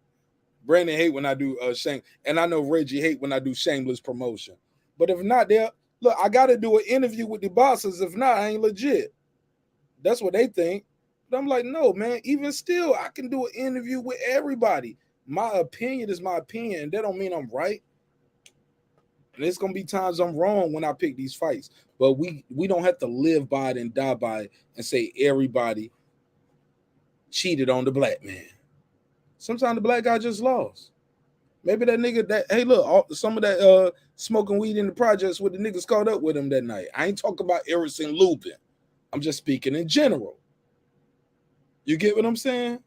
Brandon hate when I do shame, and I know Reggie hate when I do shameless promotion. But if not, Look, I got to do an interview with the bosses. If not, I ain't legit. That's what they think. But I'm like, no, man. Even still, I can do an interview with everybody. My opinion is my opinion, and that don't mean I'm right. And there's gonna be times I'm wrong when I pick these fights. But we don't have to live by it and die by it and say everybody cheated on the black man. Sometimes the black guy just lost. Maybe that nigga that, hey, look, some of that smoking weed in the projects with the niggas caught up with him that night. I ain't talking about Errol and Lubin. I'm just speaking in general. You get what I'm saying?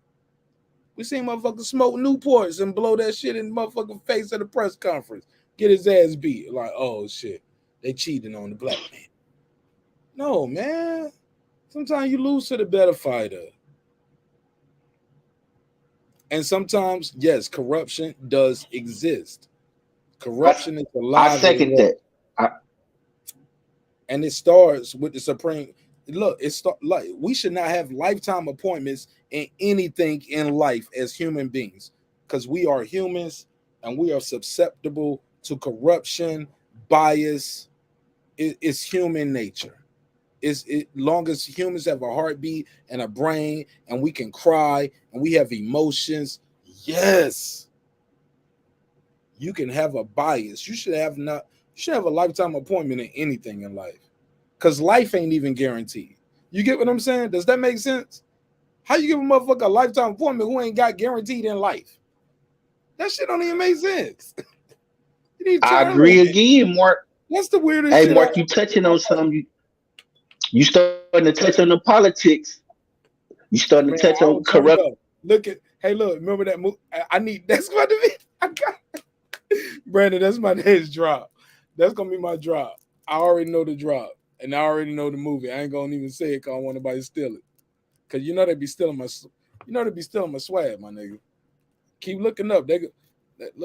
We seen motherfuckers smoke Newports and blow that shit in the motherfucking face at the press conference. Get his ass beat. Like, oh shit, they cheating on the black man. No, man. Sometimes you lose to the better fighter. And sometimes, yes, corruption does exist. Corruption is alive. I second that. And it starts with the Supreme. Look, like we should not have lifetime appointments in anything in life as human beings, because we are humans and we are susceptible to corruption, bias. It's human nature. Long as humans have a heartbeat and a brain and we can cry and we have emotions, yes, you can have a bias. You should have a lifetime appointment in anything in life, because life ain't even guaranteed. You get what I'm saying? Does that make sense? How you give a motherfucker a lifetime appointment who ain't got guaranteed in life? That shit don't even make sense. I agree again, Mark. That's the weirdest shit. shit. Hey, Mark, you touching on something. You starting to touch on the politics. You starting to touch on corruption. Look, remember that movie? That's going to be, Brandon, that's my next drop. That's going to be my drop. I already know the drop, and I already know the movie. I ain't going to even say it because I don't want nobody to steal it. Because you know they be stealing my swag, my nigga. Keep looking up.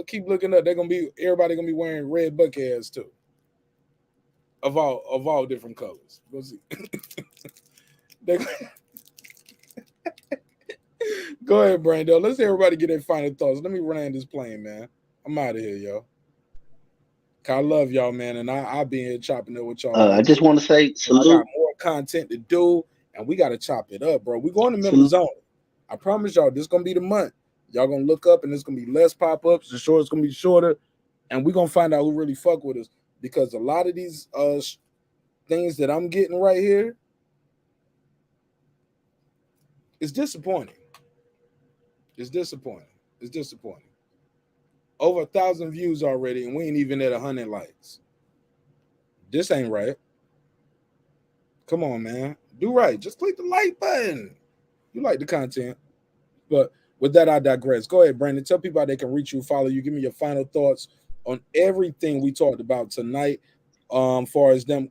Keep looking up. Everybody gonna be wearing red bucket hats too. Of all different colors. Go see. Go ahead, Brando. Let's everybody get their final thoughts. Let me land this plane, man. I'm out of here, y'all. I love y'all, man, and I'll be here chopping it with y'all. I just want to say salute. I got more content to do, and we got to chop it up, bro. We're going to middle zone. I promise y'all, this is gonna be the month. Y'all gonna look up, and it's gonna be less pop-ups. The short's gonna be shorter, and we're gonna find out who really fuck with us, because a lot of these things that I'm getting right here is disappointing. It's disappointing. Over 1,000 views already, and we ain't even at 100 likes. This ain't right. Come on, man. Do right. Just click the like button. You like the content. But with that, I digress. Go ahead, Brandon. Tell people how they can reach you, follow you. Give me your final thoughts on everything we talked about tonight. Far as them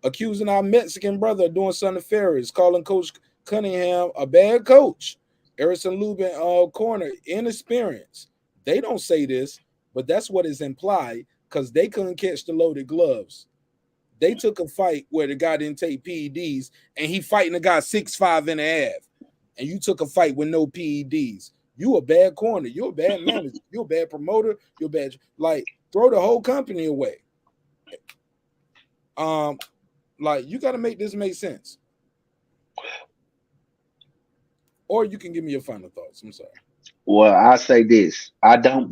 accusing our Mexican brother of doing something nefarious, calling Coach Cunningham a bad coach. Errol Lubin corner, inexperience. They don't say this, but that's what is implied, because they couldn't catch the loaded gloves. They took a fight where the guy didn't take PEDs, and he fighting a guy 6'5" and a half. And you took a fight with no PEDs. You a bad corner. You're a bad manager. You're a bad promoter. You're bad. Like, throw the whole company away. Like, you got to make this make sense. Or you can give me your final thoughts. I'm sorry. Well, I say this. I don't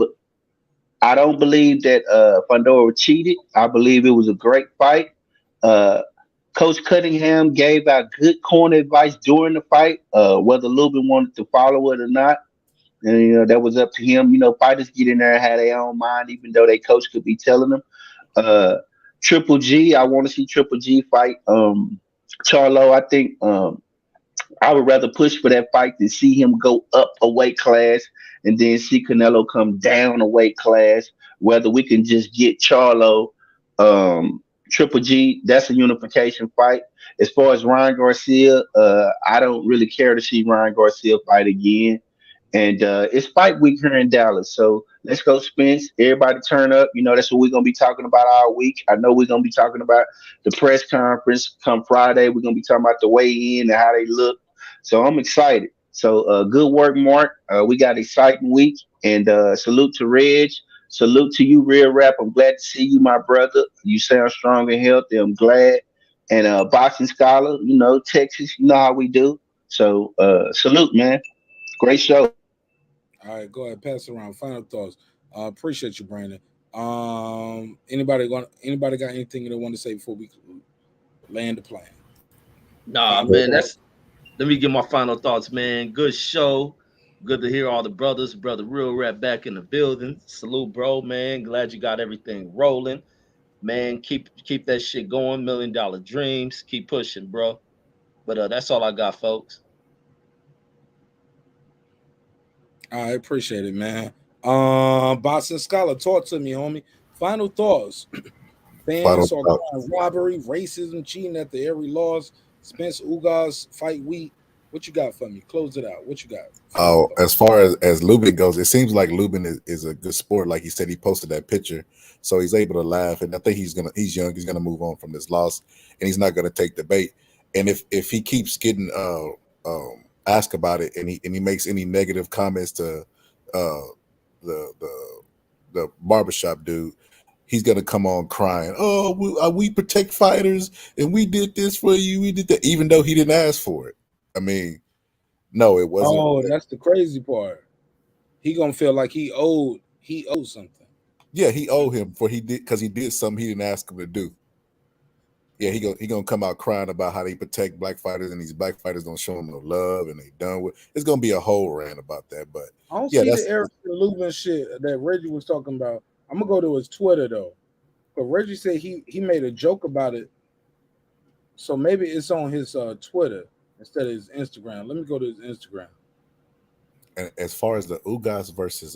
believe that Fundora cheated. I believe it was a great fight. Coach Cunningham gave out good corner advice during the fight, whether Lubin wanted to follow it or not. And, that was up to him. Fighters get in there and have their own mind, even though their coach could be telling them. Triple G, I want to see Triple G fight Charlo. I think I would rather push for that fight than see him go up a weight class and then see Canelo come down a weight class. Whether we can just get Charlo, Triple G, that's a unification fight. As far as Ryan Garcia, I don't really care to see Ryan Garcia fight again. And it's fight week here in Dallas. So let's go, Spence. Everybody turn up. That's what we're going to be talking about all week. I know we're going to be talking about the press conference come Friday. We're going to be talking about the weigh-in and how they look. So I'm excited. So good work, Mark. We got an exciting week. And salute to Reg. salute to you, Real Rap. I'm glad to see you, my brother. You sound strong and healthy. I'm glad. And Boxing Scholar, you know, Texas, you know how we do. So salute, man. Great show. All right, go ahead, pass it around. Final thoughts. Appreciate you, Brandon. Anybody got anything they want to say before we land the plane? Nah, Final man, thoughts. let me get my final thoughts, man. Good show. Good to hear all the brothers, brother Real Rap back in the building. Salute, bro, man. Glad you got everything rolling. Man, keep that shit going. $1 million dreams. Keep pushing, bro. But that's all I got, folks. I appreciate it, man. Boston Scholar, talk to me, homie. Final thoughts. Final Fans are thought. crying robbery, racism, cheating at the every laws. Spence Ugas fight week. What you got for me? Close it out. What you got? Final Oh, thought. as far as Lubin goes, it seems like Lubin is a good sport. Like he said, he posted that picture, so he's able to laugh. And I think he's young, he's gonna move on from this loss, and he's not gonna take the bait. And if he keeps getting asked about it, and he makes any negative comments to uh the barbershop dude, he's gonna come on crying. Oh, we protect fighters, and we did this for you, we did that, even though he didn't ask for it. I mean, no, it wasn't. Oh, that's the crazy part. He gonna feel like he owed something. Yeah, he owed him for he did because he did something he didn't ask him to do. Yeah, he gonna come out crying about how they protect black fighters and these black fighters don't show him no love and they done with. It's gonna be a whole rant about that, but I don't yeah, see the that's Eric Lubin shit that Reggie was talking about. I'm gonna go to his Twitter though. But Reggie said he made a joke about it. So maybe it's on his Twitter instead of his Instagram. Let me go to his Instagram. and as far as the Ugas versus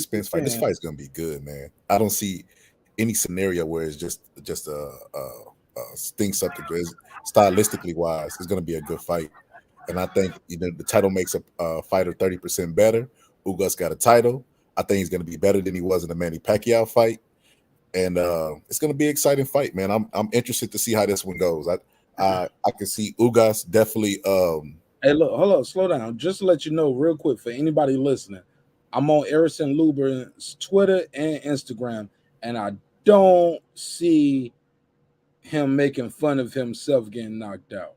Spence fight. This Yeah. fight's gonna be good, man. I don't see any scenario where it's just stinks up the dress. Stylistically wise, it's gonna be a good fight. And I think the title makes a fighter 30% better. Ugas got a title. I think he's gonna be better than he was in the Manny Pacquiao fight. And it's gonna be an exciting fight, man. I'm interested to see how this one goes. I can see Ugas definitely Hey, look, hold up, slow down. Just to let you know, real quick, for anybody listening, I'm on Errol Lubin's Twitter and Instagram, and I don't see him making fun of himself getting knocked out.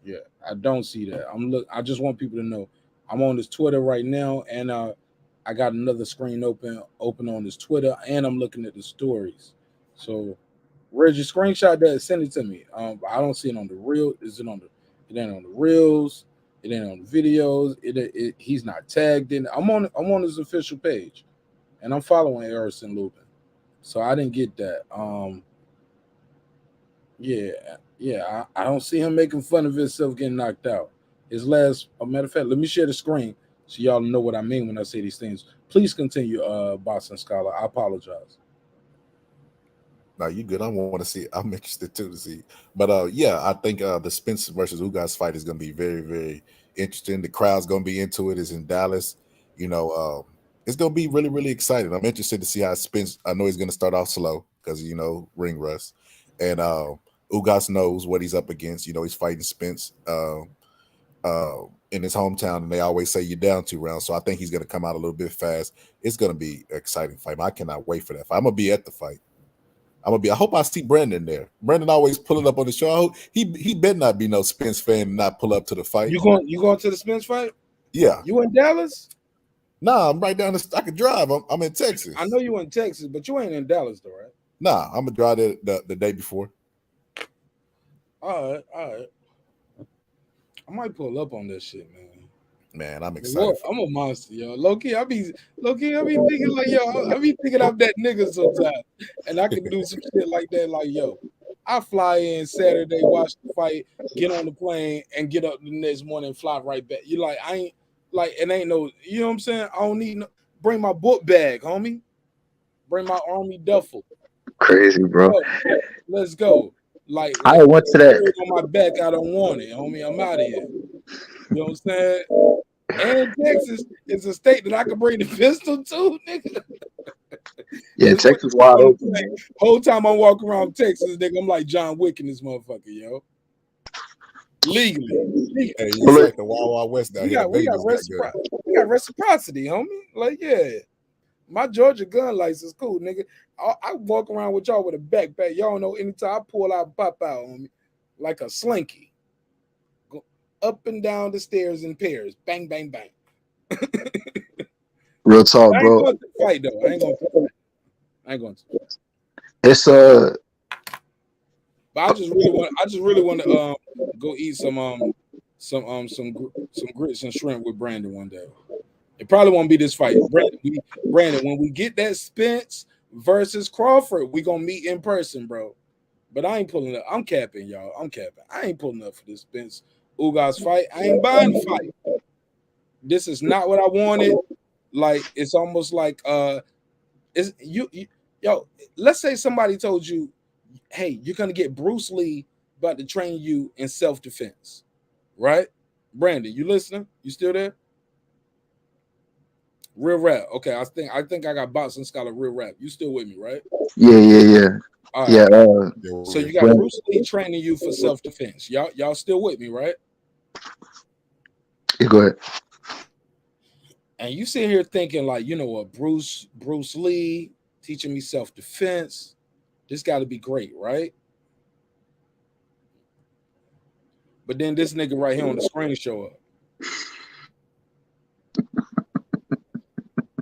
Yeah, I don't see that. I just want people to know I'm on his Twitter right now, and I got another screen open on his Twitter, and I'm looking at the stories. So, Reggie, screenshot that, send it to me. I don't see it on the reel. Is it on the? It ain't on the reels. It ain't on the videos. He's not tagged in. I'm on his official page, and I'm following Errol Lubin. So I didn't get that. Yeah, I don't see him making fun of himself getting knocked out. His last, a matter of fact, let me share the screen so y'all know what I mean when I say these things. Please continue, Boston Scholar. I apologize. No, you good. I want to see. I'm interested too to see. But yeah, I think the Spence versus Ugas fight is going to be very, very interesting. The crowd's going to be into it. It's in Dallas. It's going to be really, really exciting. I'm interested to see how Spence. I know he's going to start off slow because ring rust, and Ugas knows what he's up against. He's fighting Spence in his hometown, and they always say you're down 2 rounds. So I think he's going to come out a little bit fast. It's going to be an exciting fight. I cannot wait for that fight. I'm going to be at the fight. I hope I see Brandon there. Brandon always pulling up on the show. I hope he better not be no Spence fan and not pull up to the fight. You going to the Spence fight? Yeah. You in Dallas? Nah, I'm right down the. I can drive. I'm in Texas. I know you in Texas, but you ain't in Dallas though, right? Nah, I'm gonna drive there the day before. All right. I might pull up on this shit, man. Man, I'm excited. I'm a monster, yo. Low key, I be thinking like, yo, I be thinking I'm that nigga sometimes, and I can do some shit like that. Like, yo, I fly in Saturday, watch the fight, get on the plane, and get up the next morning and fly right back. You like, I ain't like, it ain't no, you know what I'm saying? I don't need no. Bring my book bag, homie. Bring my army duffel. Crazy, bro. Let's go. Like I went to that. on my back, I don't want it, homie. I'm out of here. You know what I'm saying? And Texas is a state that I can bring the pistol to, nigga. Yeah, Texas wide open. Whole time I'm walking around Texas, nigga, I'm like John Wick in this motherfucker, yo. Legally. Hey, you like the Wild Wild West down here. We got reciprocity, homie. Like, yeah. My Georgia gun license cool, nigga. I walk around with y'all with a backpack. Y'all know anytime I pull out, pop out on me like a slinky. Go up and down the stairs in pairs. Bang, bang, bang. Real talk, I ain't bro. going to fight though. I ain't going to. It's But I just really want to go eat some grits and shrimp with Brandon one day. It probably won't be this fight. Brandon, when we get that Spence versus Crawford, we gonna meet in person, bro. But I ain't pulling up. I'm capping, y'all. I'm capping. I ain't pulling up for this Spence Ugas fight. I ain't buying the fight. This is not what I wanted. Like it's almost like is yo. Let's say somebody told you, hey, you're gonna get Bruce Lee about to train you in self-defense, right? Brandon, you listening? You still there? Real rap. Okay, I think I got boxing scholar real rap. You still with me, right? yeah. All Yeah. right. So you got Bruce Lee training you for self-defense. Y'all still with me, right? Yeah, go ahead. And you sit here thinking like, you know what, Bruce Lee teaching me self-defense. This got to be great, right? But then this nigga right here on the screen show up.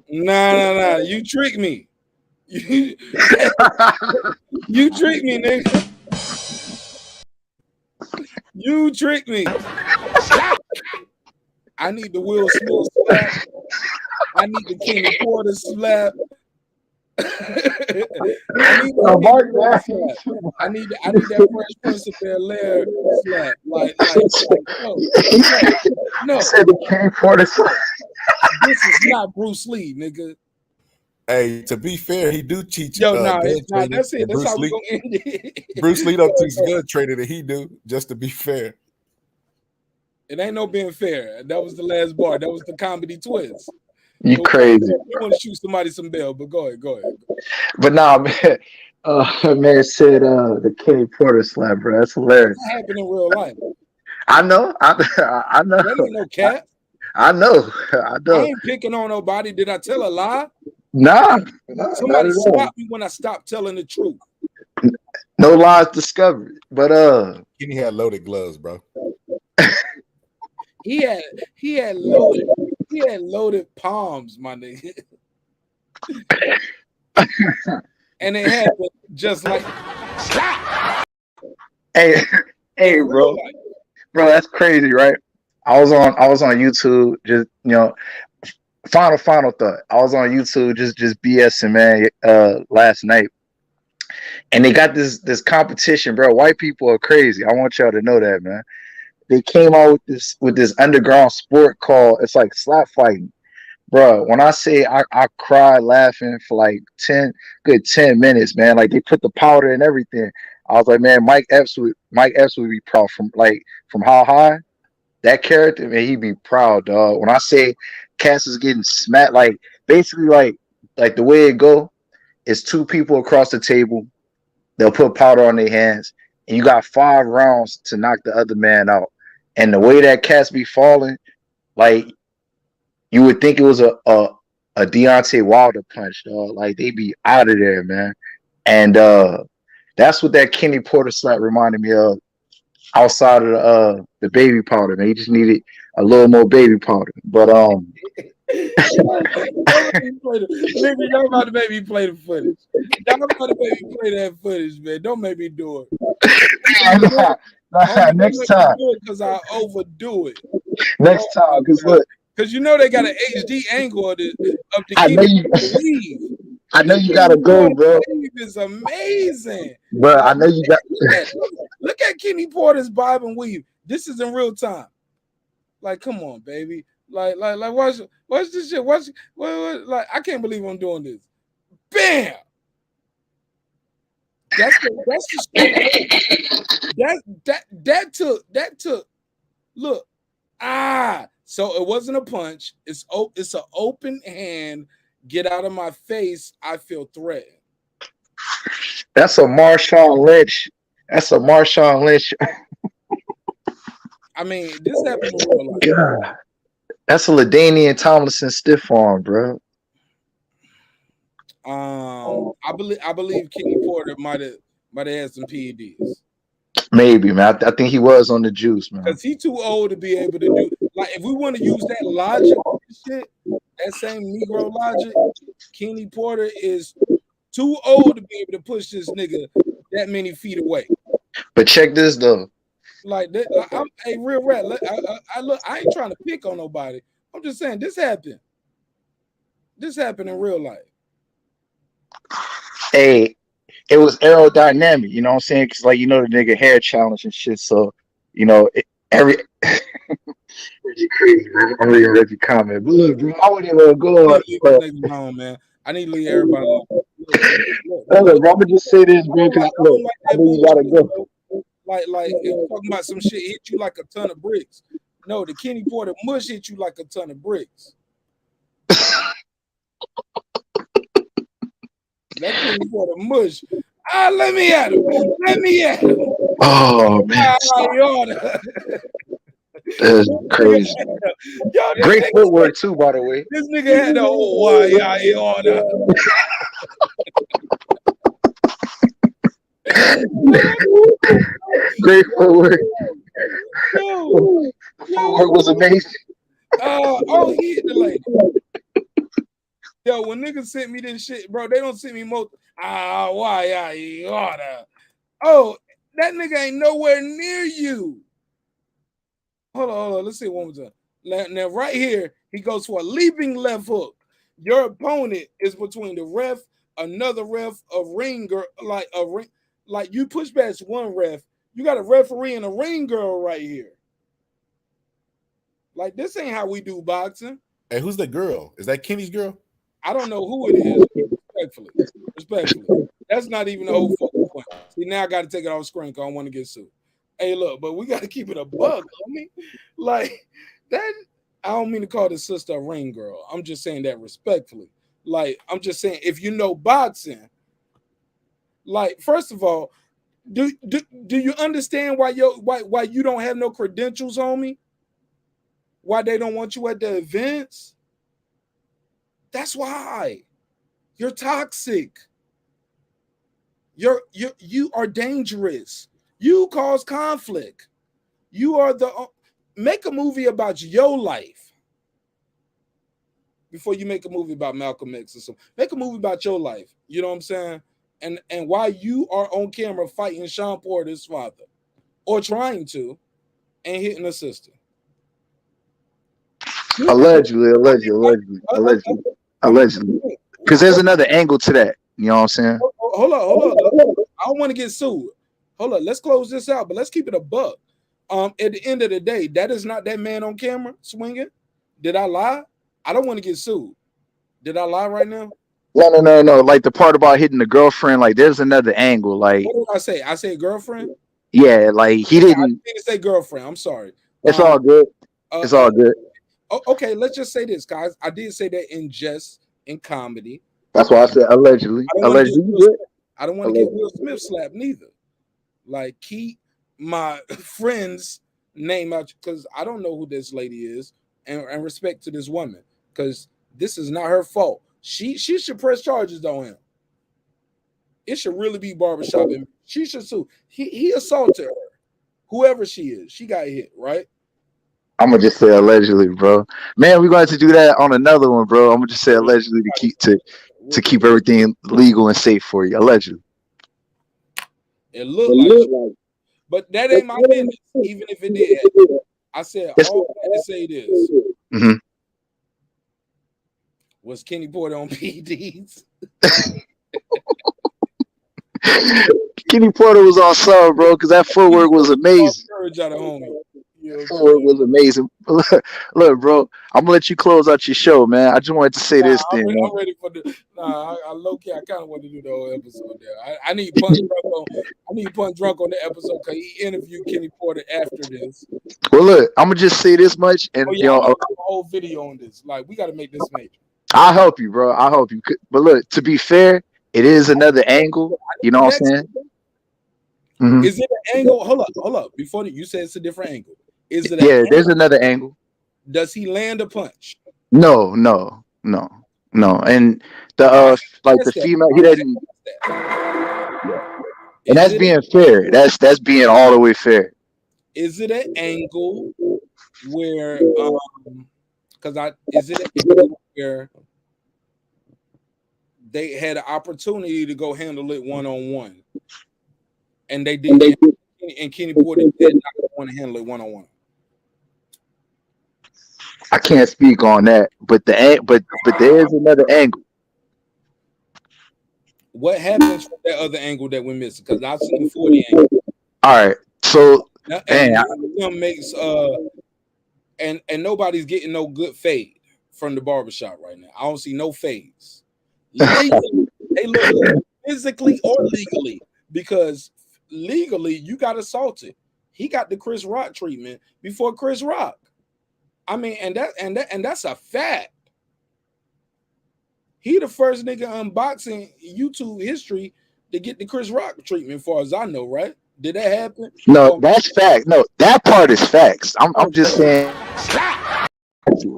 Nah. You trick me. You trick me, nigga. You trick me. I need the Will Smith slap. I need the Kenny Porter slap. I need that Fresh Prince of Bel-Air slap. Like no. Said the Kenny Porter slap. This is not Bruce Lee, nigga. Hey, to be fair, he do teach. Yo, that's it. That's how we gonna end it. Bruce Lee don't teach gun training that he do. Just to be fair, it ain't no being fair. That was the last bar. That was the comedy twist. You crazy? You want to shoot somebody some bail, but go ahead. But nah, man. Man said the Kenny Porter slap, bro. That's hilarious. That happened in real life. I know. I know. That ain't no cat. I know. I ain't picking on nobody. Did I tell a lie? Nah. Somebody stopped me when I stopped telling the truth. No lies discovered. But Kenny had loaded gloves, bro. He had loaded palms, my nigga. And it happened just like Hey, bro. Bro, that's crazy, right? I was on YouTube, just final thought. I was on YouTube just BSing, man, last night. And they got this competition, bro. White people are crazy. I want y'all to know that, man. They came out with this underground sport called, it's like slap fighting. Bro, when I say I cried laughing for like 10 minutes, man. Like they put the powder and everything. I was like, man, Mike Epps would be proud from How High. That character, man, he'd be proud, dog. When I say Cass is getting smacked, like basically like the way it go is two people across the table. They'll put powder on their hands, and you got 5 rounds to knock the other man out. And the way that Cass be falling, like you would think it was a Deontay Wilder punch, dog. Like they be out of there, man. And that's what that Kenny Porter slap reminded me of. Outside of the baby powder, man, he just needed a little more baby powder. But nigga, y'all about to make me play the footage. Y'all about to make me play that footage, man. Don't make me do it. Next time, because I overdo it. Next time, because you know they got an HD angle of the I know you gotta go, bro. It's amazing, bro. I know you got. Look at Kenny Porter's bob and weave. This is in real time. Like, come on, baby. Like, watch this shit. Watch. Like, I can't believe I'm doing this. Bam. That took. Look. So it wasn't a punch. It's an open hand. Get out of my face. I feel threatened. That's a Marshawn Lynch. I mean, this happened in real life. God. That's a LaDainian Tomlinson stiff arm, bro. I believe Kenny Porter might have had some PEDs. Maybe, man. I think he was on the juice, man. Because he's too old to be able to do, like, if we want to use that logic shit, that same Negro logic, Kenny Porter is too old to be able to push this nigga that many feet away. But check this though. Like that, I'm a real rat. I look, I ain't trying to pick on nobody. I'm just saying this happened. This happened in real life. Hey, it was aerodynamic, you know what I'm saying? Because, like, you know, the nigga hair challenge and shit. So, you know, every Reggie crazy, man. I'm reading Reggie comment. But look, bro, I wouldn't even go on. Home, man. I need to leave everybody alone. Look, I'm gonna just say this, bro. Because I know you gotta go. Like if you're talking about some shit hit you like a ton of bricks. No, the Kenny Porter mush hit you like a ton of bricks. That Kenny Porter mush. Let me at him. Let me at him. Oh man, that's crazy. Great footwork too, by the way. This nigga had the whole why order. Great footwork. The footwork was amazing. He hit the lady. Yo, when niggas sent me this shit, bro, they don't send me most. Why order? Oh, that nigga ain't nowhere near you. Hold on. Let's see it one more time. Now, right here, he goes for a leaping left hook. Your opponent is between the ref, another ref, a ringer, like you push past one ref. You got a referee and a ring girl right here. Like, this ain't how we do boxing. Hey, who's the girl? Is that Kenny's girl? I don't know who it is. Respectfully. That's not even the whole fucking point. See, now I got to take it off screen because I don't want to get sued. Hey, look, but we got to keep it a buck, homie. Like, that, I don't mean to call this sister a ring girl. I'm just saying that respectfully. Like, I'm just saying, if you know boxing, like, first of all, do you understand why you don't have no credentials, homie? Why they don't want you at the events? That's why. You're toxic. You are dangerous. You cause conflict. You are make a movie about your life before you make a movie about Malcolm X or something. Make a movie about your life. You know what I'm saying? And why you are on camera fighting Sean Porter's father, or trying to, and hitting a sister. Allegedly. Because there's another angle to that. You know what I'm saying? Hold on. I don't want to get sued. Hold on. Let's close this out, but let's keep it a buck. At the end of the day, that is not that man on camera swinging. Did I lie? I don't want to get sued. Did I lie right now? No. Like the part about hitting the girlfriend, like there's another angle. Like, what did I say? I said girlfriend? Yeah, like he didn't. I didn't say girlfriend. I'm sorry. It's all good. It's all good. Okay, let's just say this, guys. I did say that in jest, in comedy. That's why I said allegedly. I don't want to get Will Smith slapped neither. Like, keep my friend's name out, because I don't know who this lady is, and respect to this woman, because this is not her fault. She should press charges on him. It should really be barbershop. And she should sue. He assaulted her. Whoever she is, she got hit, right? I'm gonna just say allegedly, bro. Man, we're going to do that on another one, bro. I'm gonna just say allegedly to keep everything legal and safe for you. Allegedly. It looked like, but that ain't my business. Even if it did, I said all I had to say this. Mm-hmm. Was Kenny Porter on PEDs? Kenny Porter was on some, bro, because that footwork was amazing. Footwork was amazing. Look, bro, I'm gonna let you close out your show, man. I just wanted to say this thing. I'm ready for the. I low key. I kind of want to do the whole episode there. I need Punch Drunk on the episode because he interviewed Kenny Porter after this. Well, look, I'm gonna just say this much, and you know, a whole video on this. Like, we got to make this major. I'll help you, bro. I'll help you. But look, to be fair, it is another angle. You know what I'm saying? Mm-hmm. Is it an angle? Hold up. Before you said it's a different angle. Is it? There's another angle. Does he land a punch? No. No, and the like the female, he doesn't, and that's being fair. That's being all the way fair. Is it an angle where is it an angle where they had an opportunity to go handle it one-on-one, and they didn't, and Kenny Porter did not want to handle it one-on-one? I can't speak on that, but but there is another angle. What happens from that other angle that we're missing? Because I've seen 40 angles. All right, so And some makes and nobody's getting no good fade from the barbershop right now. I don't see no fades. Legally, they look physically or legally, because legally you got assaulted. He got the Chris Rock treatment before Chris Rock. I mean, and that's a fact. He the first nigga unboxing YouTube history to get the Chris Rock treatment, as far as I know, right? Did that happen? No, that's fact. No, that part is facts. I'm just saying.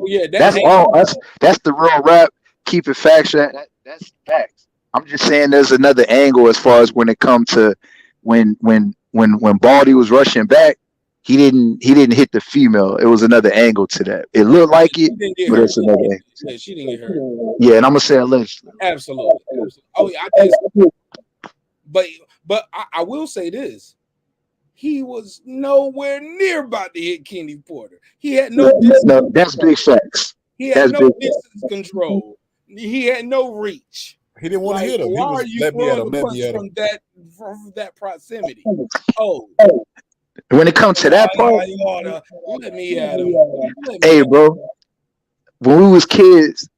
Yeah, that's all. That's the real rap. Keep it factual. That's facts. I'm just saying there's another angle as far as when it comes to when Baldy was rushing back, he didn't hit the female. It was another angle to that. It looked like it, but it's another angle. Yeah, she didn't get hurt. Yeah, and I'm gonna say allegedly. Absolutely. Oh yeah, I just, but I will say this. He was nowhere near about to hit Kenny Porter. He had no distance. No, that's big facts. He had no distance control. He had no reach. He didn't want to hit him. Why are you throwing the punch from that proximity? Oh, when it comes to that part, let me at him. Hey, bro, when we was kids,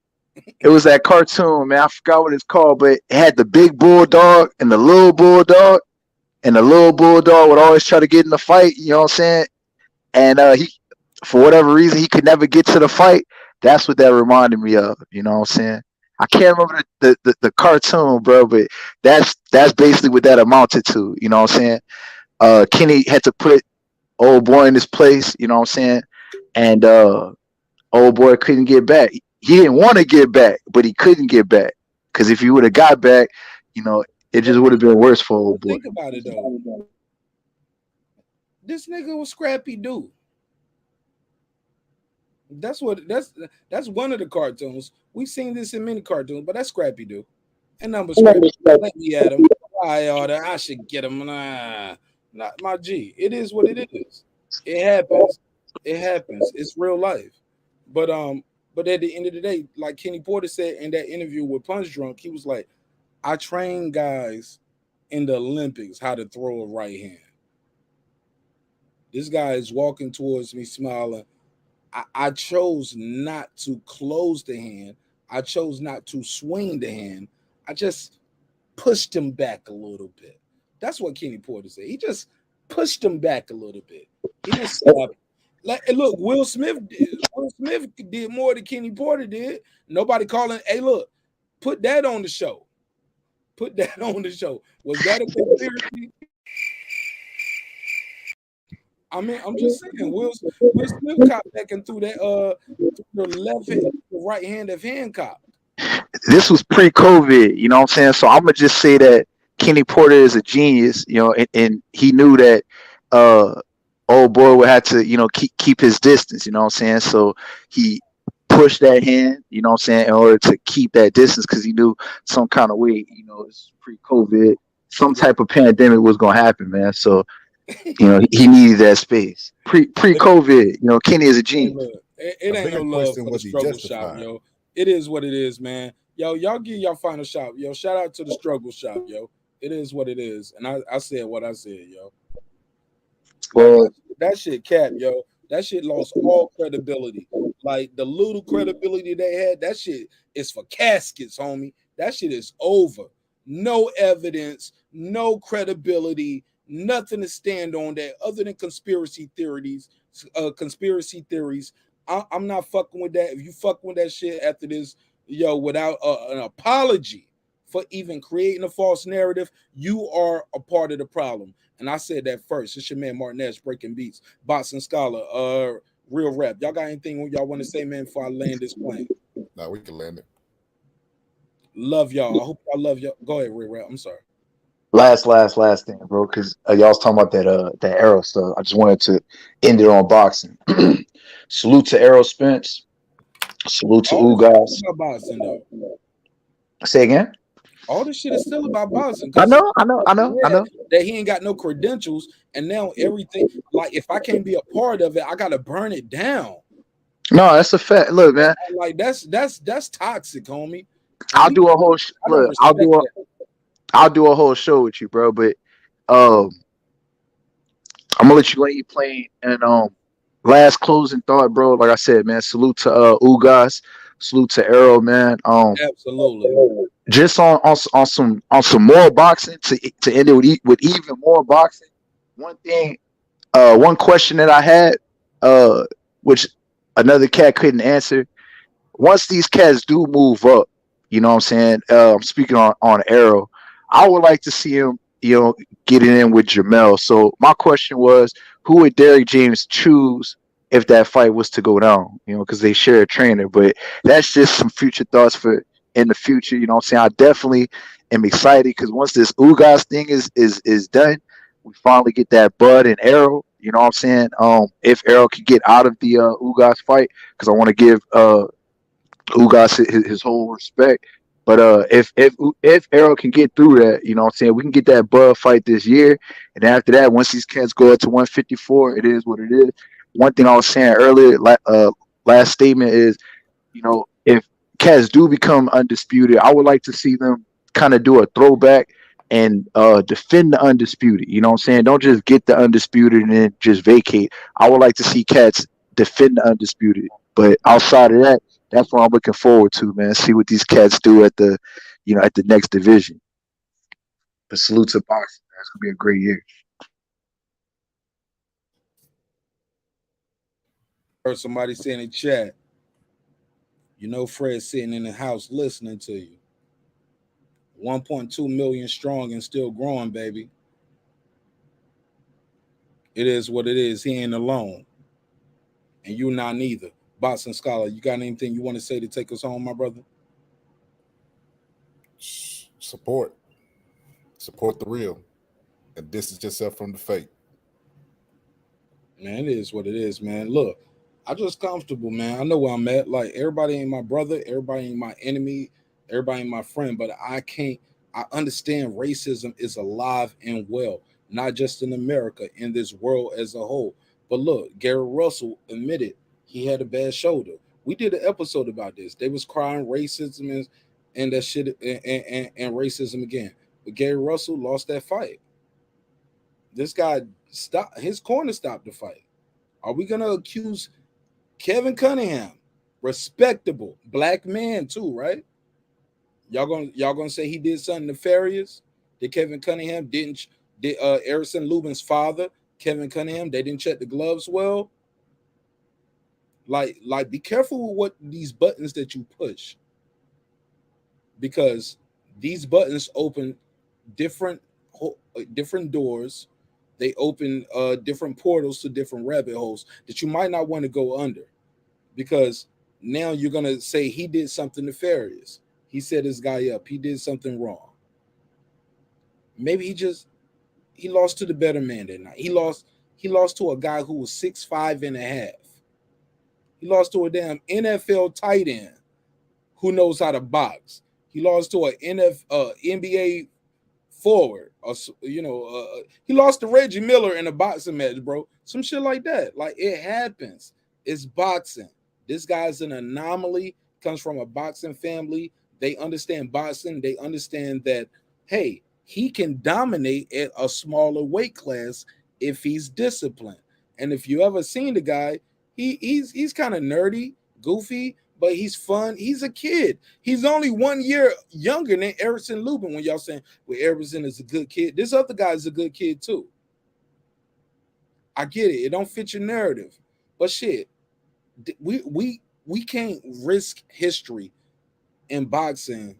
it was that cartoon, man. I forgot what it's called, but it had the big bulldog and the little bulldog, and the little bulldog would always try to get in the fight. You know what I'm saying? And he, for whatever reason, he could never get to the fight. That's what that reminded me of. You know what I'm saying? I can't remember the cartoon, bro, but that's basically what that amounted to. You know what I'm saying? Kenny had to put old boy in his place. You know what I'm saying? And old boy couldn't get back. He didn't want to get back, but he couldn't get back, because if he would have got back, you know, it just would have been worse for old boy. Think about it though. This nigga was scrappy dude. That's one of the cartoons. We've seen this in many cartoons, but that's Scrappy dude. And number Scrappy, let me at him. I should get him. Not my G. It is what it is. It happens. It happens. It's real life. But at the end of the day, like Kenny Porter said in that interview with Punch Drunk, he was like, I train guys in the Olympics how to throw a right hand. This guy is walking towards me smiling. I chose not to close the hand. I chose not to swing the hand. I just pushed him back a little bit. That's what Kenny Porter said. He just pushed him back a little bit. He didn't stop. Look, Will Smith did more than Kenny Porter did. Nobody calling, hey, look, put that on the show. Put that on the show. Was that a conspiracy? I mean, I'm just saying, Will Smith caught back and threw that the left hand, the right hand of Hancock. This was pre-COVID, you know what I'm saying? So I'm gonna just say that Kenny Porter is a genius, you know, and he knew that old boy would have to, you know, keep his distance, you know what I'm saying? So he pushed that hand, you know what I'm saying, in order to keep that distance, because he knew some kind of way, you know, it's pre-COVID, some type of pandemic was gonna happen, man. So you know, he needed that space. Pre-COVID, you know, Kenny is a genius. It ain't no love for the struggle shop, yo. It is what it is, man. Yo, y'all give y'all final shop, yo. Shout out to the struggle shop, yo. It is what it is, and I said what I said, yo. Well, that shit cap, yo. That shit lost all credibility. Like the little credibility they had, that shit is for caskets, homie. That shit is over. No evidence, no credibility. Nothing to stand on that other than conspiracy theories. I'm not fucking with that. If you fuck with that shit after this, yo, without an apology for even creating a false narrative, you are a part of the problem. And I said that first. It's your man Martinez, Breaking Beats, Boxing Scholar, Real Rap. Y'all got anything y'all want to say, man, before I land this plane? No, we can land it. Love y'all. I hope y'all love y'all. Go ahead, Ray. I'm sorry. Last thing, bro, because y'all was talking about that Errol stuff. I just wanted to end it on boxing. Salute to Errol Spence. Salute to All this shit Ugas. is about boxing, though. Say again. All this shit is still about boxing I because know. that he ain't got no credentials, and now everything. Like, if I can't be a part of it, I gotta burn it down. No, that's a fact. Look, man, Like that's toxic, homie. And I'll do a whole. I don't Look, respect that. I'll do a whole show with you, bro. But um, I'm gonna let you lay plane and last closing thought, bro. Like I said, man, salute to Ugas, salute to Errol, man. Absolutely. Just on some more boxing to end it with even more boxing. One thing, one question that I had, which another cat couldn't answer. Once these cats do move up, you know what I'm saying? I'm speaking on Arrow. I would like to see him, getting in with Jamel. So my question was, who would Derrick James choose if that fight was to go down? Because they share a trainer. But that's just some future thoughts for in the future. You know what I'm saying? I definitely am excited because once this Ugas thing is done, we finally get that Bud and Arrow. You know what I'm saying? If Arrow could get out of the Ugas fight, because I want to give Ugas his whole respect. But if Errol can get through that, you know what I'm saying, we can get that Bud fight this year. And after that, once these cats go up to 154, it is what it is. One thing I was saying earlier, last statement is, if cats do become undisputed, I would like to see them kind of do a throwback and defend the undisputed. You know what I'm saying? Don't just get the undisputed and then just vacate. I would like to see cats defend the undisputed. But outside of that, that's what I'm looking forward to, man. See what these cats do at the next division. But salute to boxing. That's gonna be a great year. Heard somebody say in the chat, Fred's sitting in the house listening to you. 1.2 million strong and still growing, baby. It is what it is. He ain't alone. And you not neither. Boxing Scholar, you got anything you want to say to take us home, my brother? Support the real, and distance yourself from the fake. Man, it is what it is, man. Look, I just comfortable, man. I know where I'm at. Like, everybody ain't my brother, everybody ain't my enemy, everybody ain't my friend, but I understand racism is alive and well, not just in America, in this world as a whole. But look, Gary Russell admitted he had a bad shoulder. We did an episode about this. They was crying racism and that shit and racism again. But Gary Russell lost that fight. This guy stopped his corner, stopped the fight. Are we gonna accuse Kevin Cunningham, respectable black man too, right? Y'all gonna say he did something nefarious? Did Kevin Cunningham did Errol Lubin's father, Kevin Cunningham, they didn't check the gloves well? Like be careful with what these buttons that you push, because these buttons open different doors. They open different portals to different rabbit holes that you might not want to go under, because now you're gonna say he did something nefarious. He set his guy up. He did something wrong. Maybe he lost to the better man that night. He lost to a guy who was 6'5" and a half. He lost to a damn NFL tight end who knows how to box. He lost to an NBA forward, or he lost to Reggie Miller in a boxing match, bro. Some shit like that. Like, it happens. It's boxing. This guy's an anomaly. Comes from a boxing family. They understand boxing. They understand that, hey, he can dominate at a smaller weight class if he's disciplined. And if you ever seen the guy, he's kind of nerdy, goofy, but he's fun. He's a kid. He's only 1 year younger than Errol Lubin. When y'all saying, well, Errol is a good kid, this other guy is a good kid too. I get it. It don't fit your narrative, but shit, we can't risk history in boxing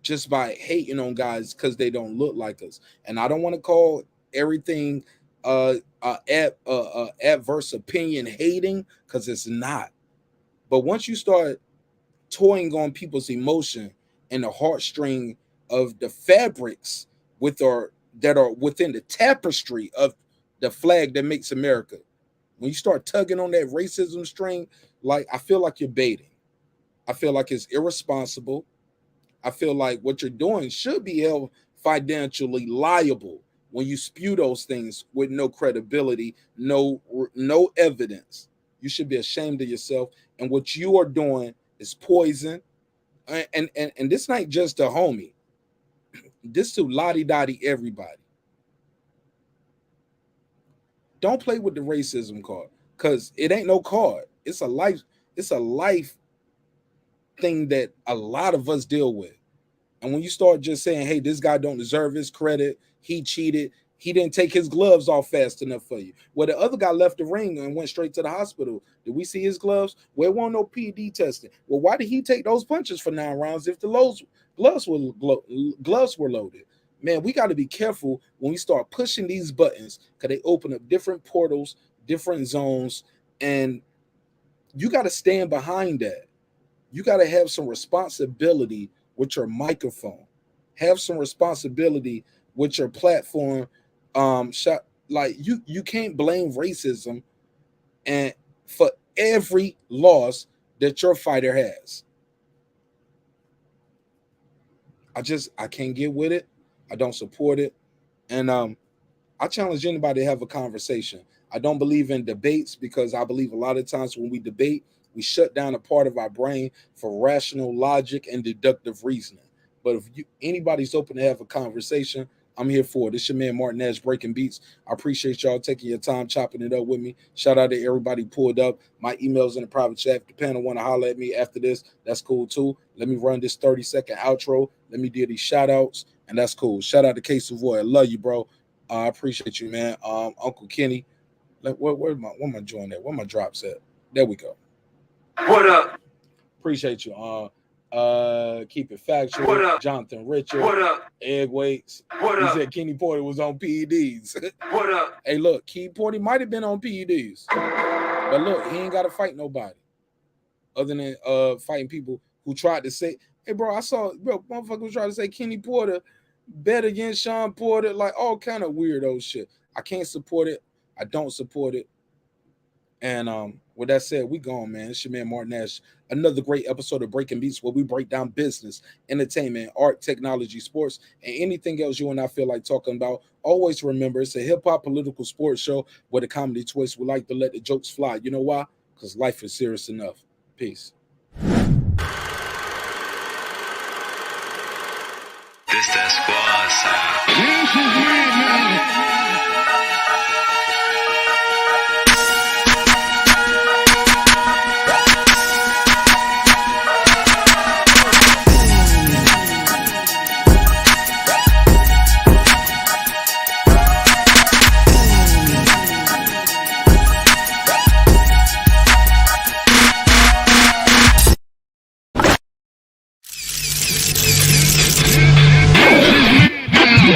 just by hating on guys because they don't look like us. And I don't want to call everything adverse opinion hating, because it's not. But once you start toying on people's emotion and the heartstring of the fabrics that are within the tapestry of the flag that makes America. When you start tugging on that racism string, like, I feel like you're baiting. I feel like it's irresponsible. I feel like what you're doing should be held financially liable when you spew those things with no credibility, no evidence. You should be ashamed of yourself. And what you are doing is poison. And this ain't just a homie. This to lottie-dottie everybody. Don't play with the racism card, because it ain't no card. It's a life thing that a lot of us deal with. And when you start just saying, hey, this guy don't deserve his credit, he cheated, he didn't take his gloves off fast enough for you. Well, the other guy left the ring and went straight to the hospital. Did we see his gloves? Well, it wasn't no PD testing. Well, why did he take those punches for 9 rounds if the gloves were loaded? Man, we got to be careful when we start pushing these buttons, because they open up different portals, different zones, and you got to stand behind that. You got to have some responsibility with your microphone. Have some responsibility with your platform. Like, you can't blame racism and for every loss that your fighter has. I can't get with it. I don't support it. And I challenge anybody to have a conversation. I don't believe in debates, because I believe a lot of times when we debate, we shut down a part of our brain for rational logic and deductive reasoning. But if anybody's open to have a conversation, I'm here for it. It's your man Martin Nash, Breaking Beats. I appreciate y'all taking your time chopping it up with me. Shout out to everybody pulled up. My email's in the private chat. If the panel want to holler at me after this, that's cool too. Let me run this 30-second outro. Let me do these shout outs, and that's cool. Shout out to K Savoy. I love you, bro. I appreciate you, man. Uncle Kenny. Where am I joining at? Where my drops at? There we go. What up? Appreciate you. Keep it factual. What up? Jonathan Richard. What up? Egg weights. What He up? said Kenny Porter was on PEDs. What up? Hey, look, Kenny Porter might have been on PEDs, but look, he ain't got to fight nobody other than fighting people who tried to say, hey, bro, motherfuckers try to say Kenny Porter bet against Sean Porter, like all kind of weirdo shit. I can't support it. I don't support it. And with that said, we gone, man. It's your man Martin Nash. Another great episode of Breaking Beats, where we break down business, entertainment, art, technology, sports, and anything else you and I feel like talking about. Always remember, it's a hip-hop political sports show with a comedy twist. We like to let the jokes fly. You know why? Because life is serious enough. Peace. This that squad, son.